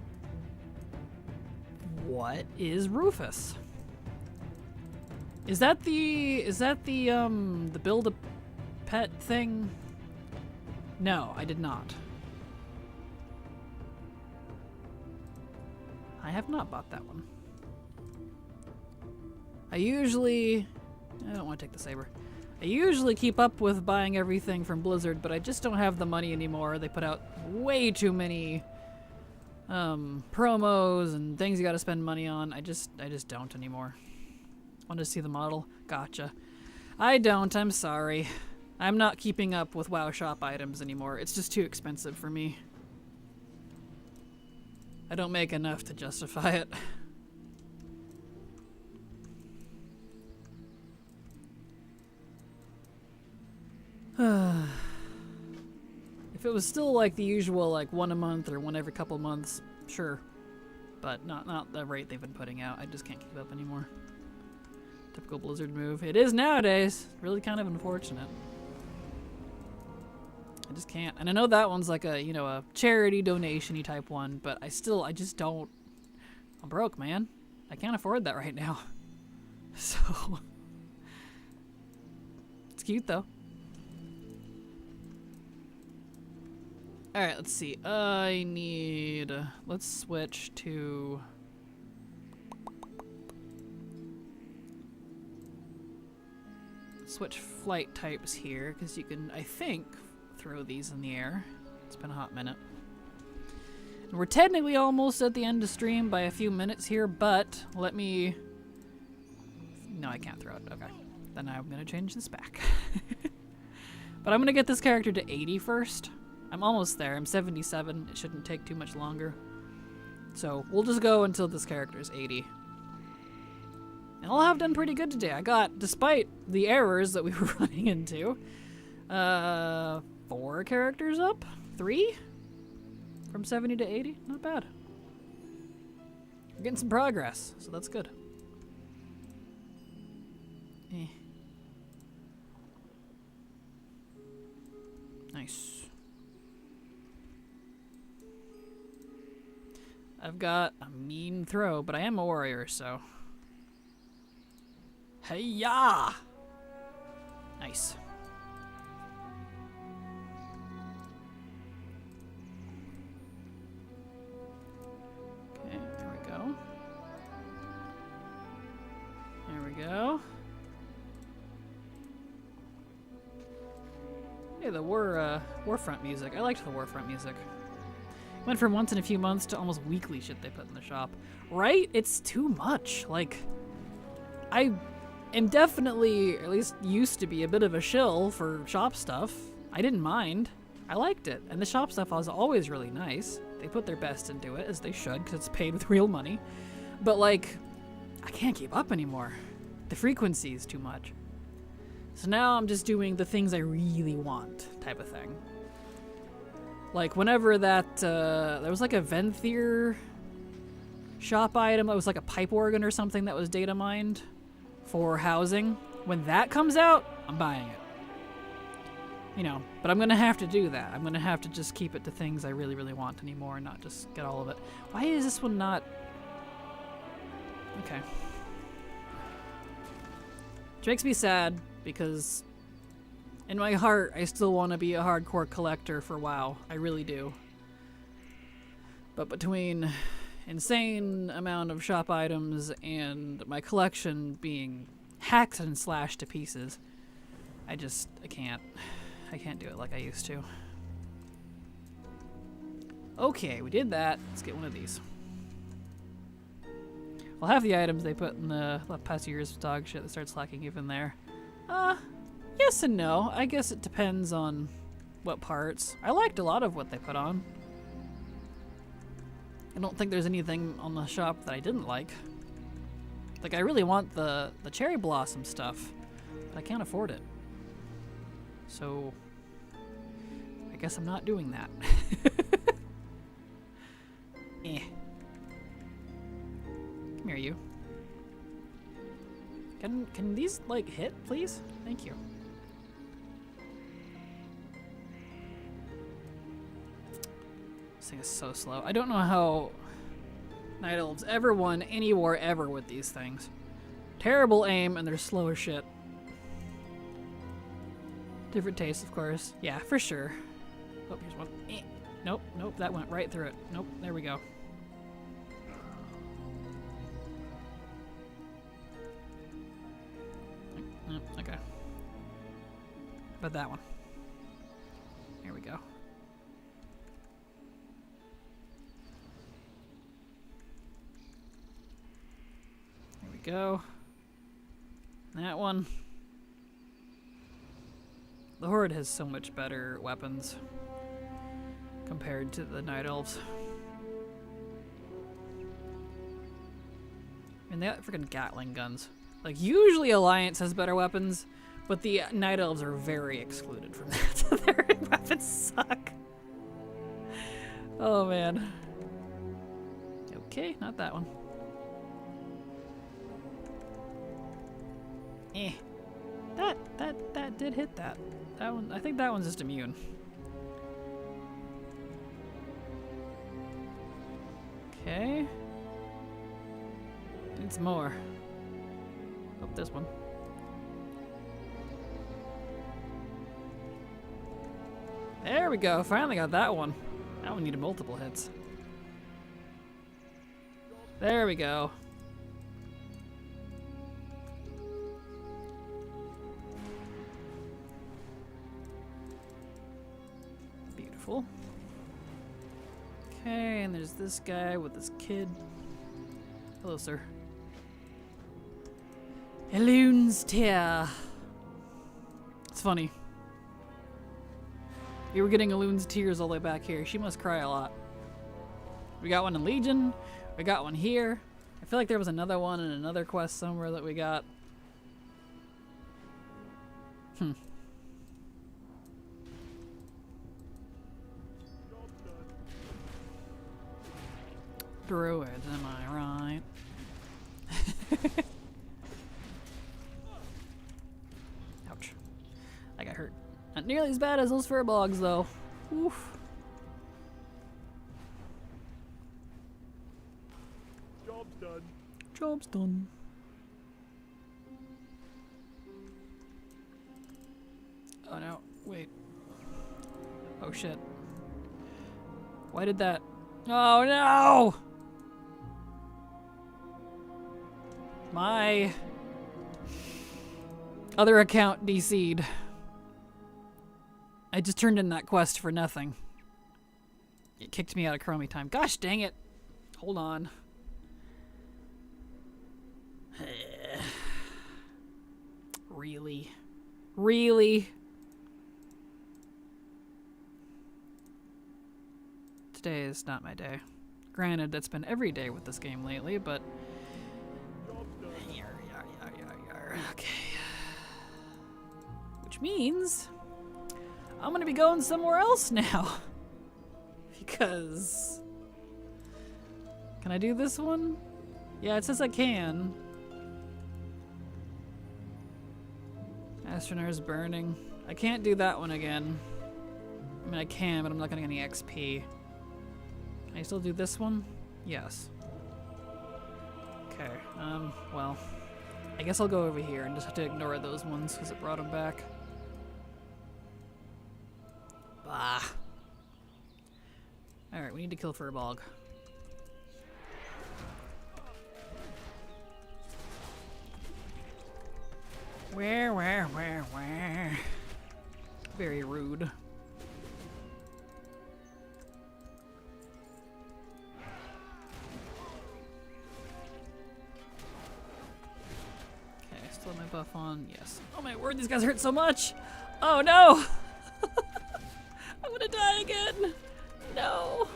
A: What is Rufus? Is that the build a pet thing? No, I did not. I have not bought that one. I don't want to take the saber. I usually keep up with buying everything from Blizzard, but I just don't have the money anymore. They put out way too many promos and things you gotta spend money on. I just don't anymore. Want to see the model? Gotcha. I don't, I'm sorry. I'm not keeping up with WoW shop items anymore. It's just too expensive for me. I don't make enough to justify it. If it was still like the usual, like one a month or one every couple months, sure. But not the rate they've been putting out. I just can't keep up anymore. Typical Blizzard move. It is nowadays. Really kind of unfortunate. I just can't. And I know that one's like a, you know, a charity donation-y type one, but I just don't. I'm broke, man. I can't afford that right now. So. It's cute, though. Alright, let's see. I need... let's switch to... switch flight types here, because you can, I think, throw these in the air. It's been a hot minute. And we're technically almost at the end of stream by a few minutes here, but let me... no, I can't throw it. Okay. Then I'm going to change this back. But I'm going to get this character to 80 first. I'm almost there. I'm 77. It shouldn't take too much longer. So we'll just go until this character is 80. And I'll have done pretty good today. I got, despite the errors that we were running into, 4 characters up? 3? From 70 to 80? Not bad. We're getting some progress, so that's good. Eh. Nice. I've got a mean throw, but I am a warrior, so... hey-ya! Nice. Okay, there we go. There we go. Hey, the Warfront music. I liked the Warfront music. Went from once in a few months to almost weekly shit they put in the shop. Right? It's too much. Like, I am definitely, or at least used to be, a bit of a shill for shop stuff. I didn't mind. I liked it. And the shop stuff was always really nice. They put their best into it, as they should, because it's paid with real money. But, like, I can't keep up anymore. The frequency is too much. So now I'm just doing the things I really want type of thing. Like, whenever that, there was like a Venthyr shop item that was like a pipe organ or something that was data mined for housing. When that comes out, I'm buying it. You know, but I'm gonna have to do that. I'm gonna have to just keep it to things I really, really want anymore and not just get all of it. Why is this one not... okay. Which makes me sad, because in my heart, I still want to be a hardcore collector for WoW. I really do. But between insane amount of shop items and my collection being hacked and slashed to pieces, I can't. I can't do it like I used to. Okay, we did that. Let's get one of these. Well, half the items they put in the past year's dog shit that starts lacking even there. Yes and no. I guess it depends on what parts. I liked a lot of what they put on. I don't think there's anything on the shop that I didn't like. Like, I really want the cherry blossom stuff, but I can't afford it. So, I guess I'm not doing that. Eh. Come here, you. Can these, like, hit, please? Thank you. This thing is so slow. I don't know how Night Elves ever won any war ever with these things. Terrible aim, and they're slow as shit. Different taste, of course. Yeah, for sure. Oh, here's one. Eh. Nope, nope, that went right through it. Nope, there we go. Okay. How about that one? Here we go. Here we go. That one. The Horde has so much better weapons compared to the Night Elves. And they got freaking Gatling guns. Like, usually Alliance has better weapons, but the Night Elves are very excluded from that. Their weapons suck. Oh, man. Okay, not that one. Eh. That did hit that. That one, I think that one's just immune. Okay. Need some more. Oh, this one. There we go. Finally got that one. That one needed multiple hits. There we go. Beautiful. Okay, and there's this guy with this kid. Hello, sir. Elune's tear. It's funny. We were getting Elune's tears all the way back here. She must cry a lot. We got one in Legion. We got one here. I feel like there was another one in another quest somewhere that we got. Druids, am I right? Ouch. I got hurt. Not nearly as bad as those furbolgs, though. Oof.
C: Job's done.
A: Job's done. Oh no, wait. Oh shit. Why did that? Oh no! My other account DC'd. I just turned in that quest for nothing. It kicked me out of Chromie time. Gosh dang it. Hold on. Really? Really? Today is not my day. Granted, that's been every day with this game lately, but... Okay. Which means... I'm gonna be going somewhere else now. Because... Can I do this one? Yeah, it says I can. Astronar's burning. I can't do that one again. I mean, I can, but I'm not gonna get any XP. Can I still do this one? Yes. Okay, well. I guess I'll go over here and just have to ignore those ones because it brought them back. Bah. Alright, we need to kill Furbolg. Where? Very rude. Okay, still have my buff on. Yes. Oh my word, these guys hurt so much! Oh no! I'm gonna die again! No!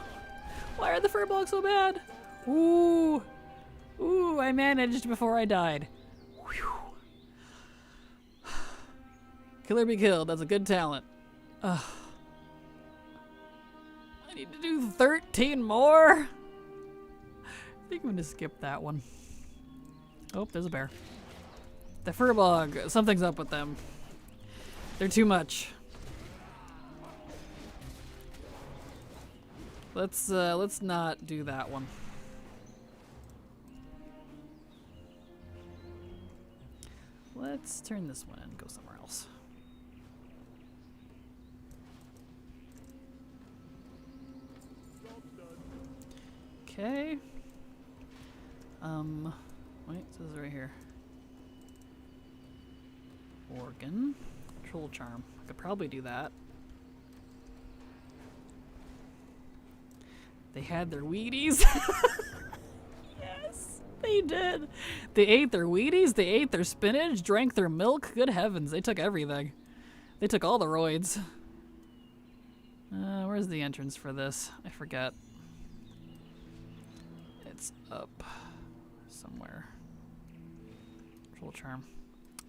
A: Why are the Furbolgs so bad? Ooh! Ooh, I managed before I died. Whew. Kill or be killed, that's a good talent. Ugh. I need to do 13 more? I think I'm gonna skip that one. Oh, there's a bear. The furbog, something's up with them. They're too much. Let's not do that one. Let's turn this one and go somewhere else. Okay. Wait, it says right here. Organ. Troll charm. I could probably do that. They had their Wheaties. Yes, they did. They ate their Wheaties, they ate their spinach, drank their milk. Good heavens, they took everything. They took all the roids. Where's the entrance for this? I forget. It's up somewhere. Troll charm.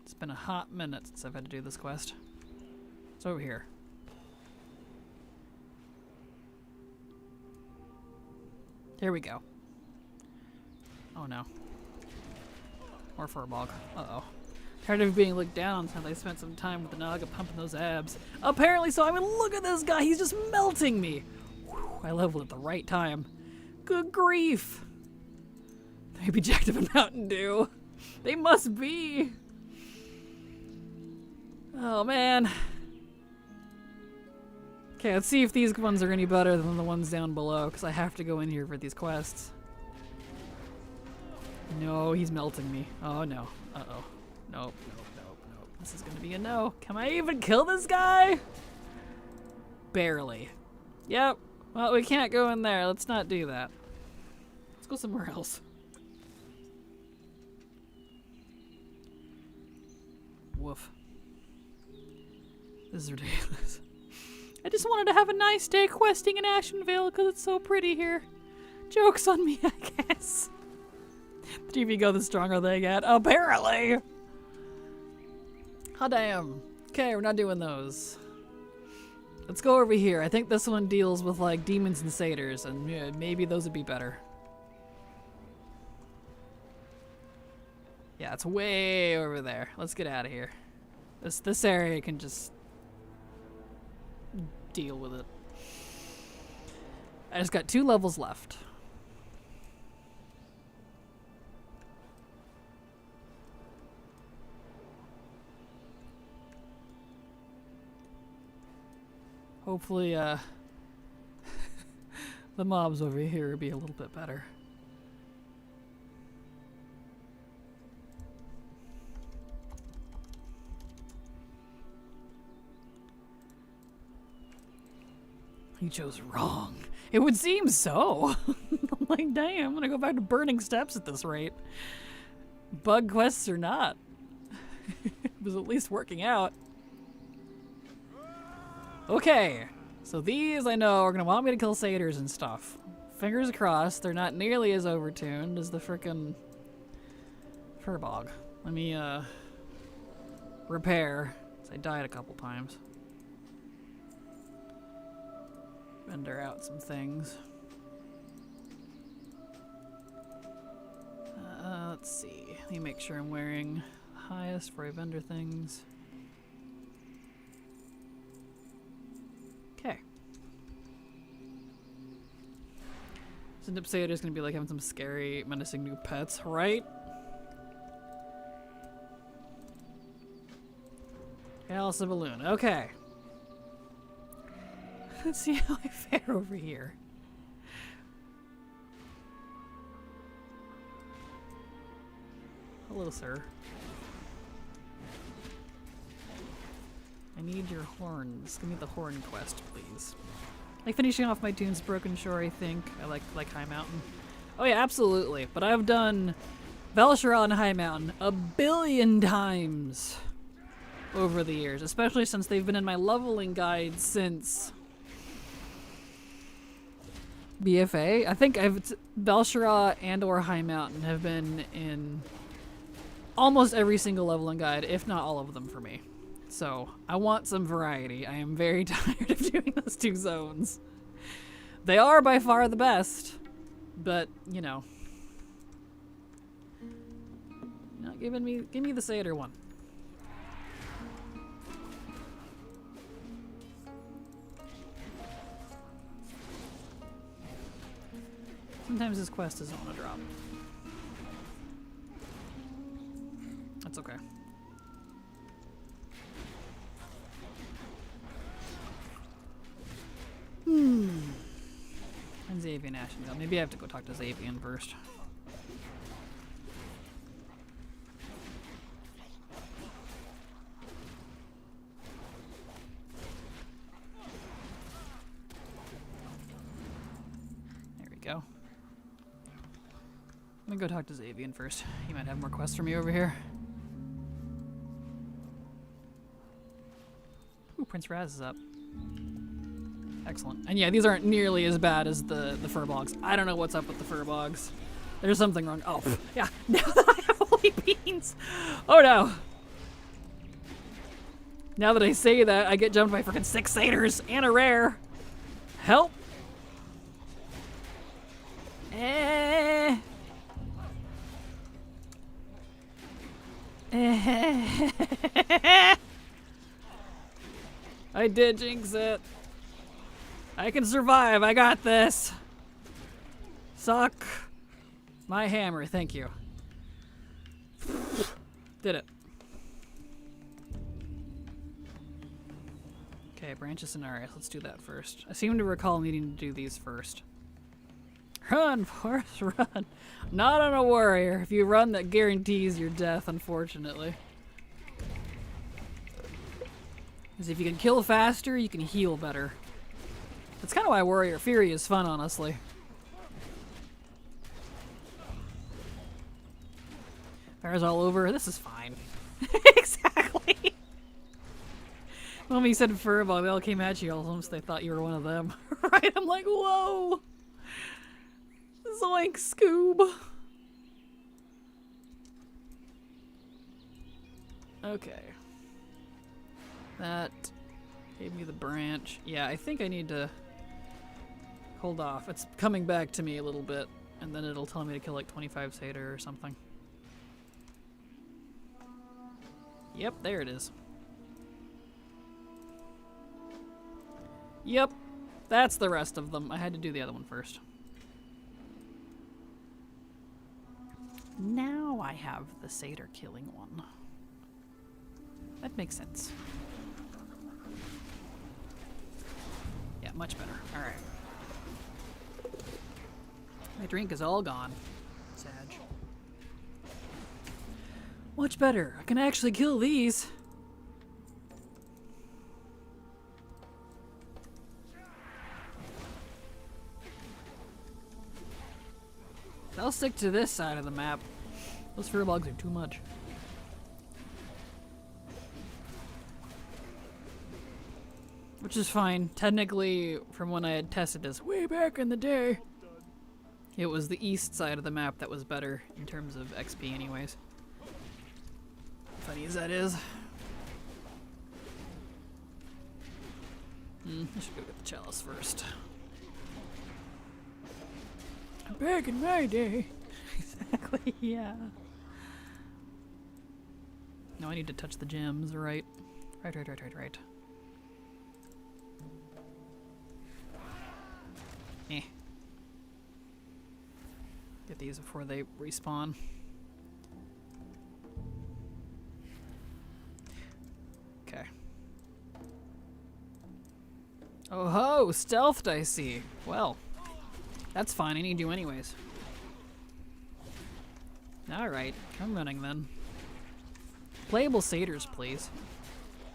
A: It's been a hot minute since I've had to do this quest. It's over here. Here we go. Oh no. More furbog. Uh-oh. Tired of being looked down on since I spent some time with the Naga pumping those abs. Apparently so. I mean, look at this guy. He's just melting me. Whew, I leveled at the right time. Good grief. They may be jacked up in Mountain Dew. They must be. Oh, man. Okay, let's see if these ones are any better than the ones down below, because I have to go in here for these quests. No, he's melting me. Oh, no. Uh-oh. Nope, nope, nope, nope. This is gonna be a no. Can I even kill this guy? Barely. Yep. Well, we can't go in there. Let's not do that. Let's go somewhere else. Woof. This is ridiculous. I just wanted to have a nice day questing in Ashenvale because it's so pretty here. Joke's on me, I guess. The deeper you go, the stronger they get. Apparently! Hot damn. Okay, we're not doing those. Let's go over here. I think this one deals with like demons and satyrs, and yeah, maybe those would be better. Yeah, it's way over there. Let's get out of here. This area can just deal with it. I just got 2 levels left. Hopefully, the mobs over here will be a little bit better. He chose wrong. It would seem so. I'm like, damn, I'm gonna go back to burning steps at this rate. Bug quests or not. It was at least working out. Okay, so these I know are gonna want me to kill satyrs and stuff. Fingers crossed, they're not nearly as overtuned as the frickin' furbog. Let me, repair, 'cause I died a couple times. Render out some things. Let's see. Let me make sure I'm wearing the highest for I vendor things. Okay. So Nip Satyr gonna be like having some scary, menacing new pets, right? Alice of Balloon. Okay. Let's see how I fare over here. Hello, sir. I need your horns. Give me the horn quest, please. Like finishing off my tunes Broken Shore, I think. I like High Mountain. Oh yeah, absolutely. But I've done Val'sharah and High Mountain a billion times over the years, especially since they've been in my leveling guides since BFA. I think Val'sharah and or High Mountain have been in almost every single leveling guide, if not all of them for me. So I want some variety. I am very tired of doing those 2 zones. They are by far the best, but you know, not Give me the satyr one. Sometimes this quest doesn't want to drop. That's okay. And Xavian Ashenvale. Maybe I have to go talk to Xavian first. There we go. I'm gonna go talk to Xavian first. He might have more quests for me over here. Ooh, Prince Raz is up. Excellent. And yeah, these aren't nearly as bad as the furbogs. I don't know what's up with the furbogs. There's something wrong. Oh, yeah. Now that I have holy beans. Oh no. Now that I say that, I get jumped by freaking 6 satyrs and a rare. Help. I did jinx it. I can survive. I got this. Suck my hammer. Thank you. Did it. Okay, branches and Arias. Let's do that first. I seem to recall needing to do these first. Run, Forrest, run. Not on a warrior. If you run, that guarantees your death, unfortunately. Because if you can kill faster, you can heal better. That's kind of why Warrior Fury is fun, honestly. Fire's all over. This is fine. Exactly. When we said furball, they all came at you almost they thought you were one of them. Right? I'm like, whoa. Zoink, Scoob. Okay. That gave me the branch. Yeah, I think I need to hold off. It's coming back to me a little bit, and then it'll tell me to kill like 25 satyr or something. Yep, there it is. Yep, that's the rest of them. I had to do the other one first. Now I have the satyr killing one. That makes sense. Yeah, much better. Alright. My drink is all gone. Sag. Much better. I can actually kill these. I'll stick to this side of the map. Those furbogs are too much. Which is fine. Technically, from when I had tested this way back in the day, it was the east side of the map that was better in terms of XP anyways. Funny as that is. I should go get the chalice first. Back in my day. Exactly, yeah. No, I need to touch the gems, right? Right. Eh. Get these before they respawn. Okay. Oh ho! Stealthed, I see. Well, that's fine. I need you anyways. Alright, I'm running then. Playable satyrs, please.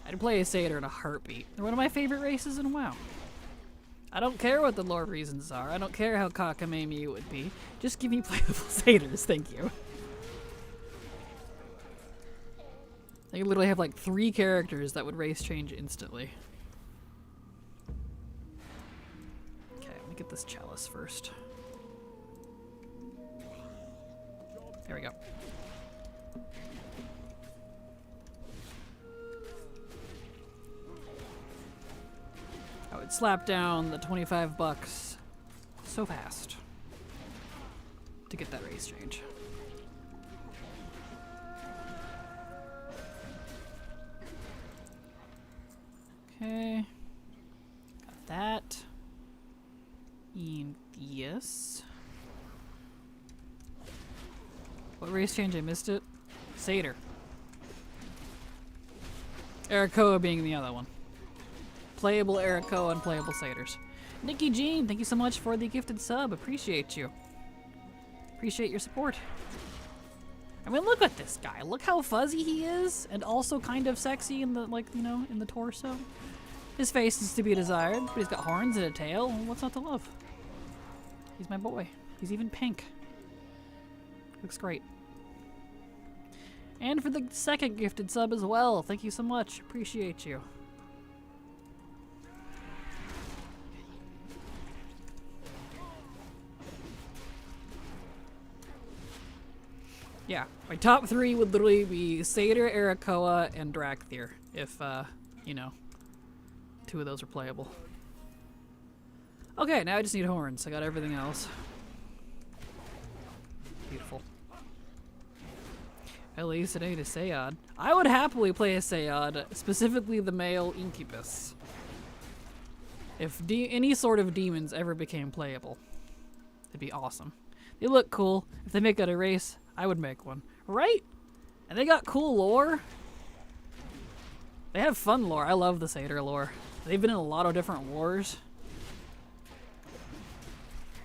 A: I'd play a satyr in a heartbeat. They're one of my favorite races in WoW. I don't care what the lore reasons are. I don't care how cockamamie it would be. Just give me playable satyrs, thank you. I literally have like 3 characters that would race change instantly. Okay, let me get this chalice first. There we go. I would slap down the 25 bucks so fast to get that race change. What race change? I missed it. Satyr. Arakoa being the other one. Playable Arakoa and playable Satyrs. Nikki Jean, thank you so much for the gifted sub. Appreciate you. Appreciate your support. I mean, look at this guy. Look how fuzzy he is, and also kind of sexy in the, like, you know, in the torso. His face is to be desired, but he's got horns and a tail. What's not to love? He's my boy. He's even pink. Looks great. And for the second gifted sub as well. Thank you so much. Appreciate you. Yeah, my top 3 would literally be Satyr, Arakoa, and Drakthir, if, you know, 2 of those are playable. Okay, now I just need horns. I got everything else. Beautiful. At least it ain't a Seod. I would happily play a Seod, specifically the male Incubus. If any sort of demons ever became playable, it'd be awesome. They look cool. If they make it a race, I would make one. Right? And they got cool lore. They have fun lore. I love the Satyr lore. They've been in a lot of different wars.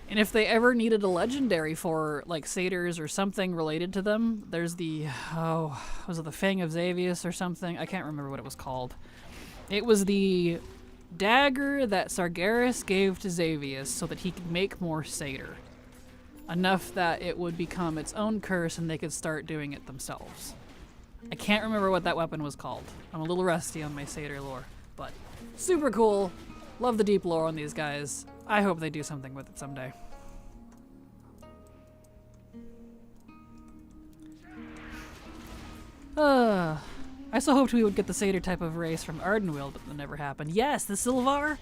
A: And if they ever needed a legendary for, like, Satyrs or something related to them, there's the, was it the Fang of Xavius or something? I can't remember what it was called. It was the dagger that Sargeras gave to Xavius so that he could make more Satyr. Enough that it would become its own curse and they could start doing it themselves. I can't remember what that weapon was called. I'm a little rusty on my Satyr lore, but super cool. Love the deep lore on these guys. I hope they do something with it someday. I so hoped we would get the Satyr type of race from Ardenweald, but that never happened. Yes, the Sylvar!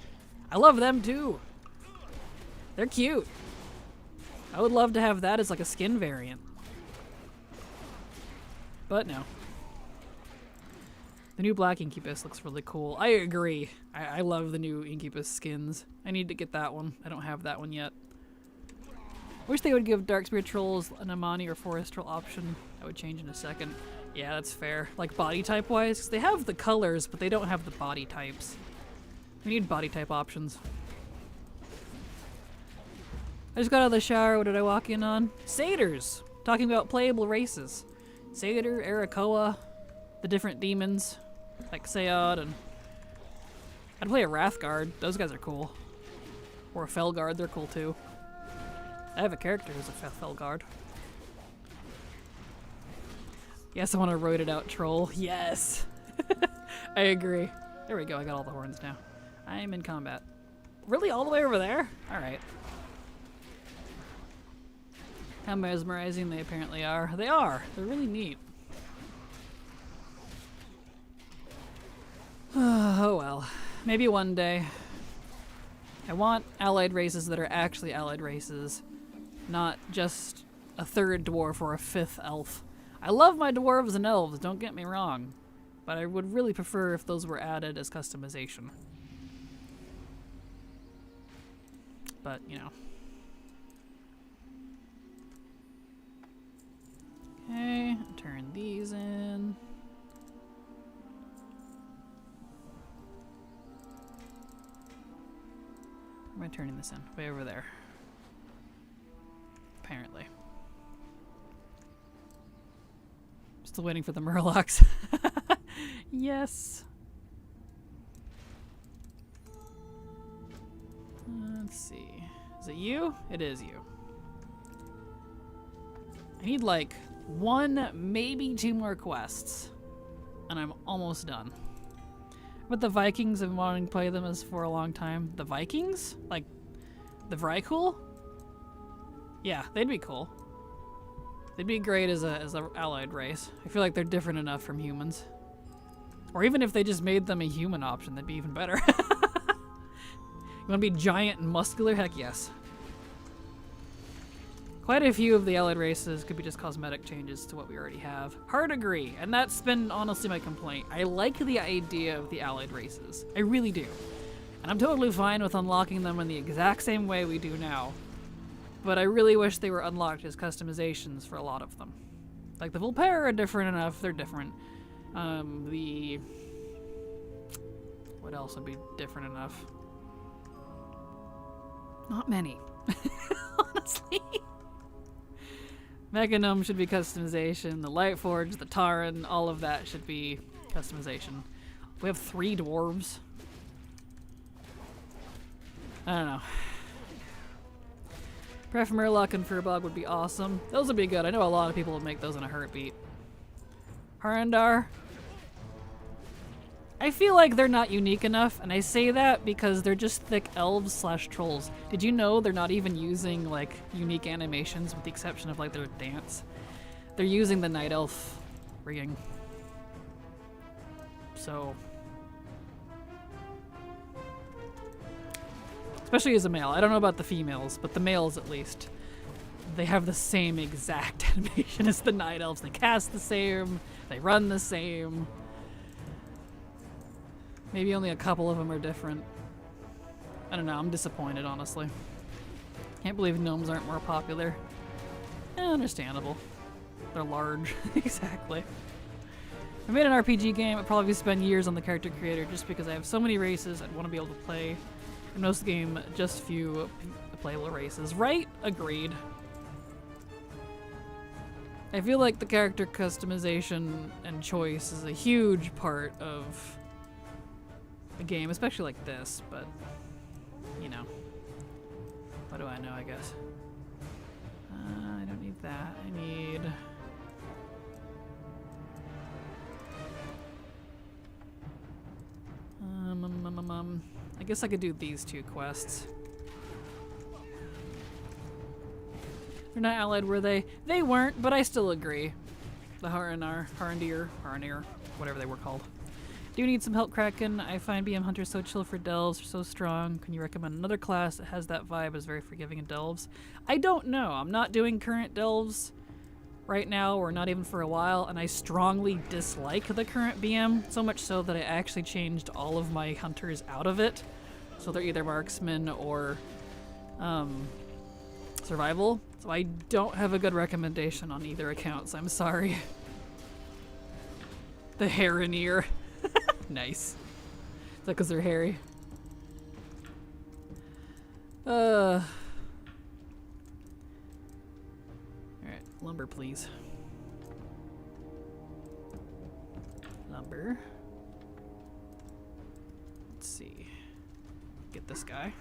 A: I love them too. They're cute. I would love to have that as like a skin variant. But no. The new Black Incubus looks really cool. I agree. I love the new Incubus skins. I need to get that one. I don't have that one yet. Wish they would give Darkspear Trolls an Amani or Forest Troll option. I would change in a second. Yeah, that's fair. Like body type wise, 'cause they have the colors, but they don't have the body types. We need body type options. I just got out of the shower. What did I walk in on? Satyrs! Talking about playable races. Satyr, Arakoa, the different demons, like Seod, and I'd play a Wrathguard. Those guys are cool. Or a Felguard, they're cool too. I have a character who's a Felguard. Yes, I want a roided out troll. Yes! I agree. There we go, I got all the horns now. I am in combat. Really? All the way over there? Alright. How mesmerizing they apparently are. They are! They're really neat. Oh well. Maybe one day. I want allied races that are actually allied races. Not just a third dwarf or a fifth elf. I love my dwarves and elves, don't get me wrong. But I would really prefer if those were added as customization. But, you know. Okay, turn these in. Where am I turning this in? Way over there. Apparently. Still waiting for the Murlocs. Yes. Let's see. Is it you? It is you. I need like 1, maybe 2 more quests. And I'm almost done. But the Vikings, I've been wanting to play them as for a long time. The Vikings? Like, the Vrykul? Yeah, they'd be cool. They'd be great as a allied race. I feel like they're different enough from humans. Or even if they just made them a human option, that'd be even better. You wanna be giant and muscular? Heck yes. Quite a few of the allied races could be just cosmetic changes to what we already have. Hard agree, and that's been honestly my complaint. I like the idea of the allied races. I really do. And I'm totally fine with unlocking them in the exact same way we do now. But I really wish they were unlocked as customizations for a lot of them. Like, the Vulpera are different enough. They're different. What else would be different enough? Not many. Honestly. Mega Gnome should be customization. The Lightforge, the Taran, all of that should be customization. We have 3 dwarves. I don't know. Pref Murloc and Furbog would be awesome. Those would be good. I know a lot of people would make those in a heartbeat. Harandar. I feel like they're not unique enough, and I say that because they're just thick elves slash trolls. Did you know they're not even using like unique animations with the exception of like their dance? They're using the night elf rigging. So, especially as a male. I don't know about the females, but the males at least. They have the same exact animation as the night elves. They cast the same, they run the same. Maybe only a couple of them are different. I don't know, I'm disappointed, honestly. Can't believe gnomes aren't more popular. Understandable. They're large. Exactly. If I made an RPG game, I'd probably spend years on the character creator just because I have so many races I'd want to be able to play. In most of the game, just few playable races. Right? Agreed. I feel like the character customization and choice is a huge part of a game, especially like this, but you know, what do I know, I guess. I don't need that. I need I guess I could do these 2 quests. They're not allied, were they? They weren't, but I still agree. The Harandir, whatever they were called. Do you need some help, Kraken? I find BM Hunters so chill for delves, so strong. Can you recommend another class that has that vibe, is very forgiving in delves? I don't know. I'm not doing current delves right now, or not even for a while, and I strongly dislike the current BM, so much so that I actually changed all of my hunters out of it. So they're either marksman or survival. So I don't have a good recommendation on either accounts. I'm sorry. The Haranir. Nice. Is that because they're hairy? Alright, lumber please. Lumber. Let's see. Get this guy.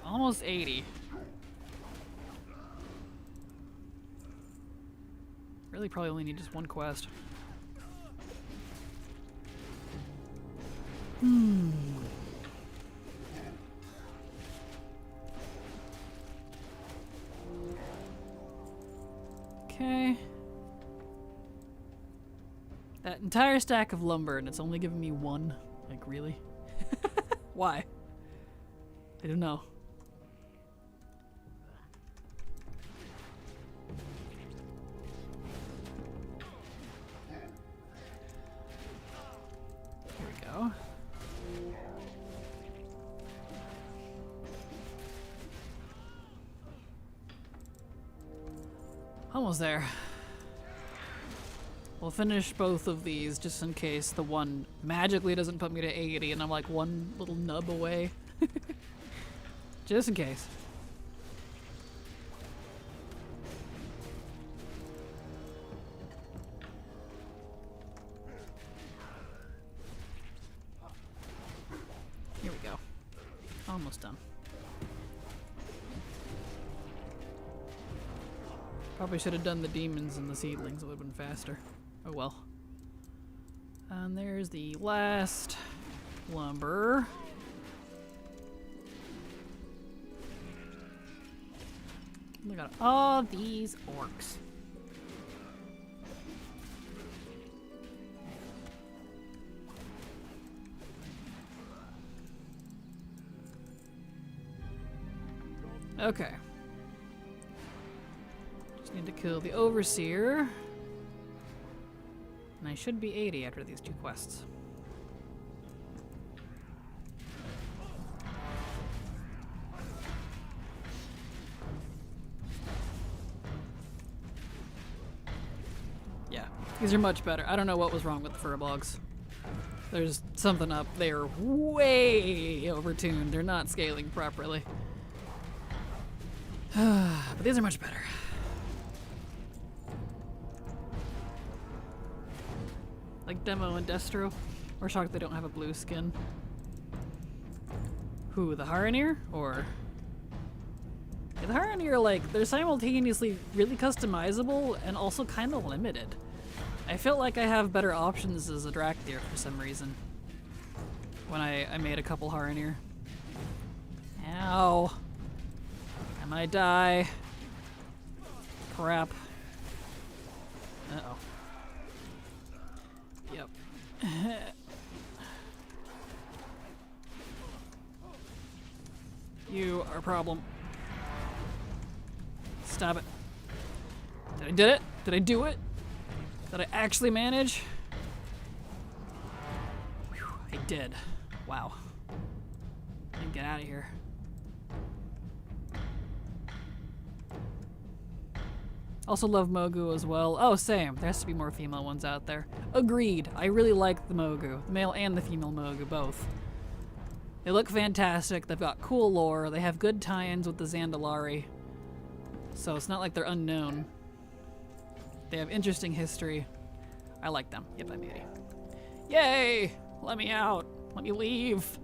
A: Almost 80. Really probably only need just 1 quest. Okay. That entire stack of lumber and it's only giving me 1. Like, really? Why? I don't know. Here we go. Almost there. We'll finish both of these just in case the one magically doesn't put me to 80 and I'm like 1 little nub away. Just in case. Here we go. Almost done. Probably should have done the demons and the seedlings, it would have been faster. Oh well. And there's the last lumber. Look at all these orcs. Okay. Just need to kill the overseer. And I should be 80 after these 2 quests. These are much better. I don't know what was wrong with the furbolgs. There's something up. They are way overtuned. They're not scaling properly. But these are much better. Like Demo and Destro. We're shocked they don't have a blue skin. Who, the Haranier? Or... Yeah, the Haranier, like, they're simultaneously really customizable and also kind of limited. I felt like I have better options as a Drakthir for some reason. When I made a couple Haranier. Ow. I might die. Crap. Uh-oh. Yep. You are a problem. Stop it. Did I do it? Did I do it? Did I actually manage? Whew, I did. Wow. I can get out of here. Also love Mogu as well. Oh, same. There has to be more female ones out there. Agreed. I really like the Mogu. The male and the female Mogu, both. They look fantastic. They've got cool lore. They have good tie-ins with the Zandalari. So it's not like they're unknown. They have interesting history. I like them. Yep, I'm 80. Yay! Let me out. Let me leave.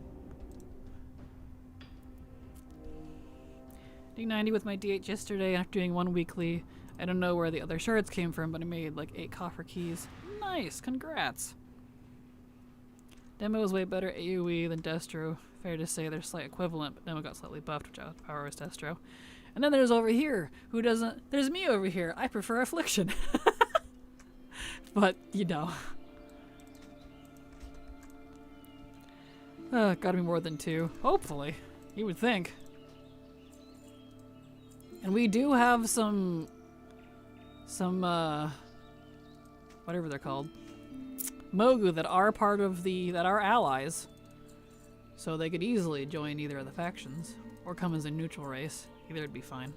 A: Doing 90 with my DH yesterday after doing one weekly. I don't know where the other shards came from, but I made like 8 copper keys. Nice, congrats. Demo is way better AoE than Destro. Fair to say they're slight equivalent, but Demo got slightly buffed, which outpowers Destro. And then there's over here, who doesn't... There's me over here. I prefer Affliction. But, you know. Gotta be more than 2. Hopefully. You would think. And we do have some whatever they're called, Mogu that are part of that are allies. So they could easily join either of the factions, or come as a neutral race. Either would be fine.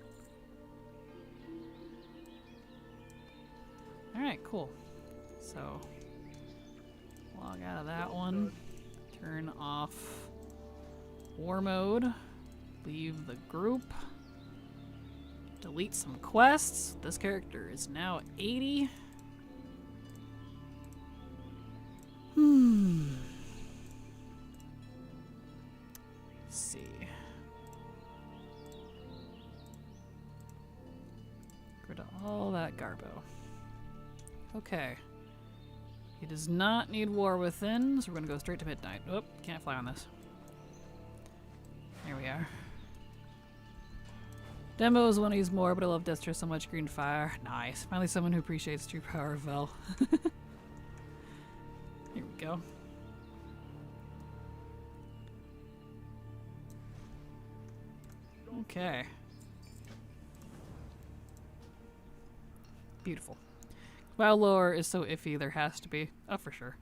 A: Alright, cool. So, log out of that one. Turn off war mode. Leave the group. Delete some quests. This character is now 80. Let's see. Get rid of all that garbo. Okay. He does not need War Within, so we're gonna go straight to midnight. Oop, can't fly on this. Here we are. Demo is one I use more, but I love Destro so much. Green Fire. Nice. Finally someone who appreciates true power of Vel. Here we go. Okay. Beautiful. While lore is so iffy, there has to be. Oh, for sure.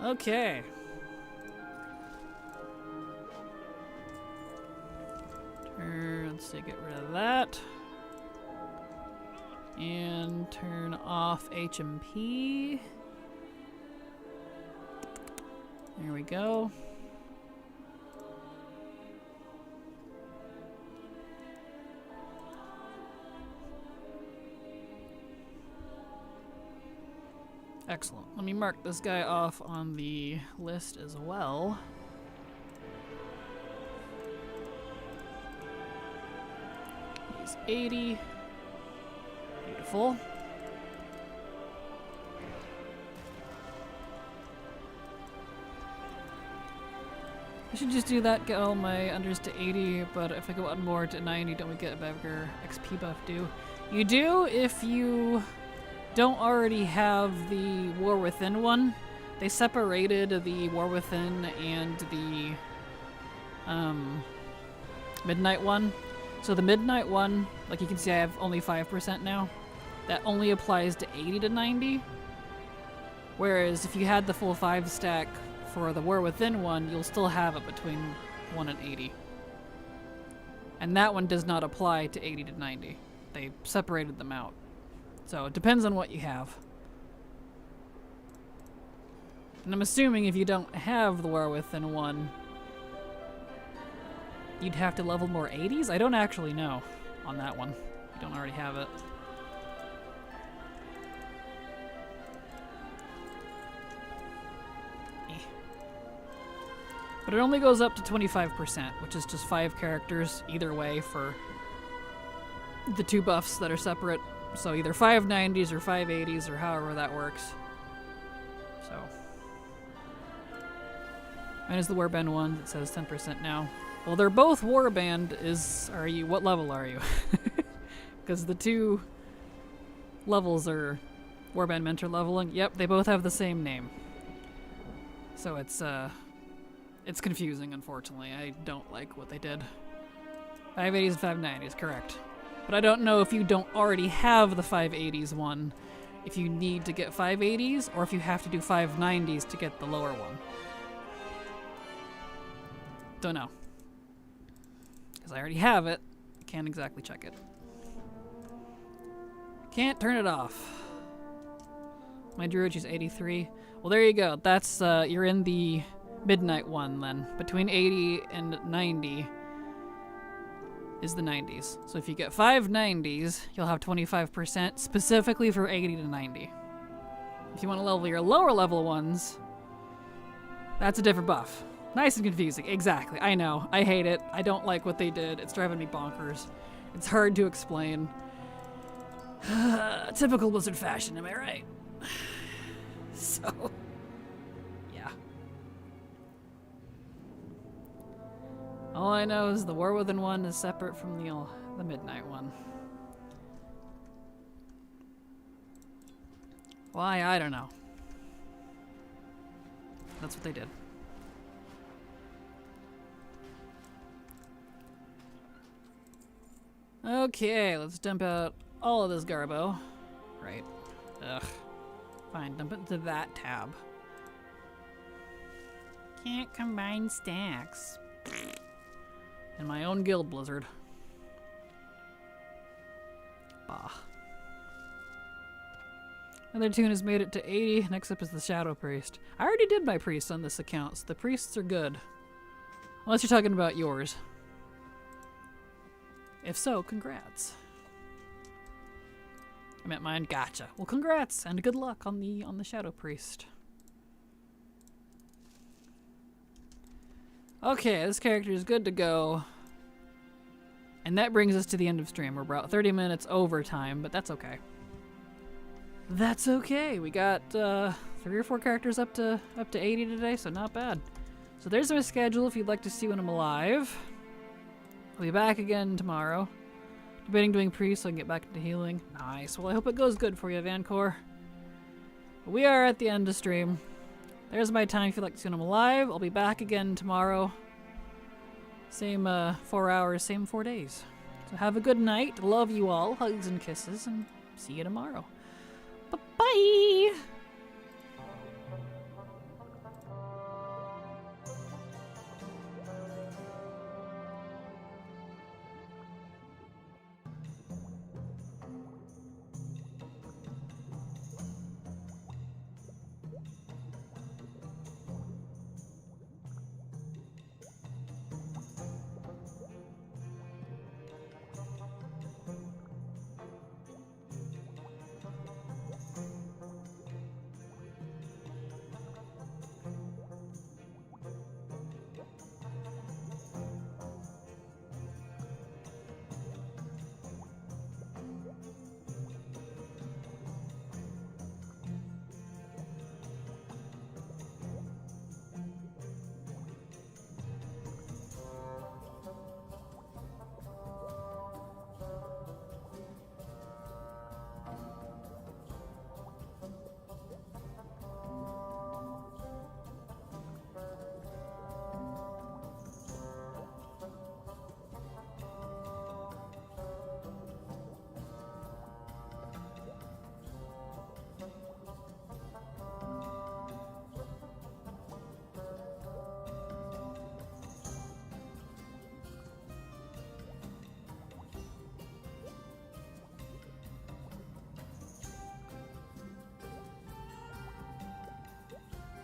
A: Okay. Let's see, get rid of that. And turn off HMP. There we go. Excellent. Let me mark this guy off on the list as well. He's 80. Beautiful. I should just do that, get all my unders to 80, but if I go one more to 90, don't we get a bigger XP buff due? You do if you don't already have the War Within one. They separated the War Within and the Midnight one. So the Midnight one, like you can see I have only 5% now. That only applies to 80 to 90. Whereas if you had the full 5 stack for the War Within one, you'll still have it between 1 and 80. And that one does not apply to 80 to 90. They separated them out. So it depends on what you have. And I'm assuming if you don't have the Wherewithin one, you'd have to level more 80s? I don't actually know on that one. You don't already have it. But it only goes up to 25%, which is just 5 characters either way for the 2 buffs that are separate. So either 590s or 580s or however that works. So. Minus the Warband one that says 10% now. Well, they're both Warband what level are you? Because the 2 levels are Warband Mentor leveling. Yep, they both have the same name. So it's confusing, unfortunately. I don't like what they did. 580s and 590s, correct. But I don't know if you don't already have the 580s one, if you need to get 580s, or if you have to do 590s to get the lower one. Don't know. Because I already have it. Can't exactly check it. Can't turn it off. My Druidi's 83. Well, there you go. That's, you're in the midnight one then. Between 80 and 90 is the 90s. So if you get 590s, you'll have 25% specifically for 80 to 90. If you want to level your lower level ones, that's a different buff. Nice and confusing. Exactly. I know. I hate it. I don't like what they did. It's driving me bonkers. It's hard to explain. Typical Blizzard fashion, am I right? So, yeah. All I know is the War Within one is separate from the Midnight one. Why? I don't know. That's what they did. Okay, let's dump out all of this garbo. Right. Ugh. Fine, dump it into that tab. Can't combine stacks. In my own guild, Blizzard. Bah. Another tune has made it to 80. Next up is the Shadow Priest. I already did my priest on this account, so the priests are good. Unless you're talking about yours. If so, congrats. I meant mine. Gotcha. Well, congrats and good luck on the Shadow Priest. Okay, this character is good to go. And that brings us to the end of stream. We're about 30 minutes over time, but that's okay. That's okay. We got 3 or 4 characters up to 80 today, so not bad. So there's my schedule if you'd like to see when I'm alive. I'll be back again tomorrow. Debating doing priest so I can get back into healing. Nice. Well, I hope it goes good for you, Vancor. We are at the end of stream. There's my time if you'd like to see when I'm alive. I'll be back again tomorrow. Same 4 hours, same 4 days. So have a good night. Love you all. Hugs and kisses, and see you tomorrow. Bye-bye!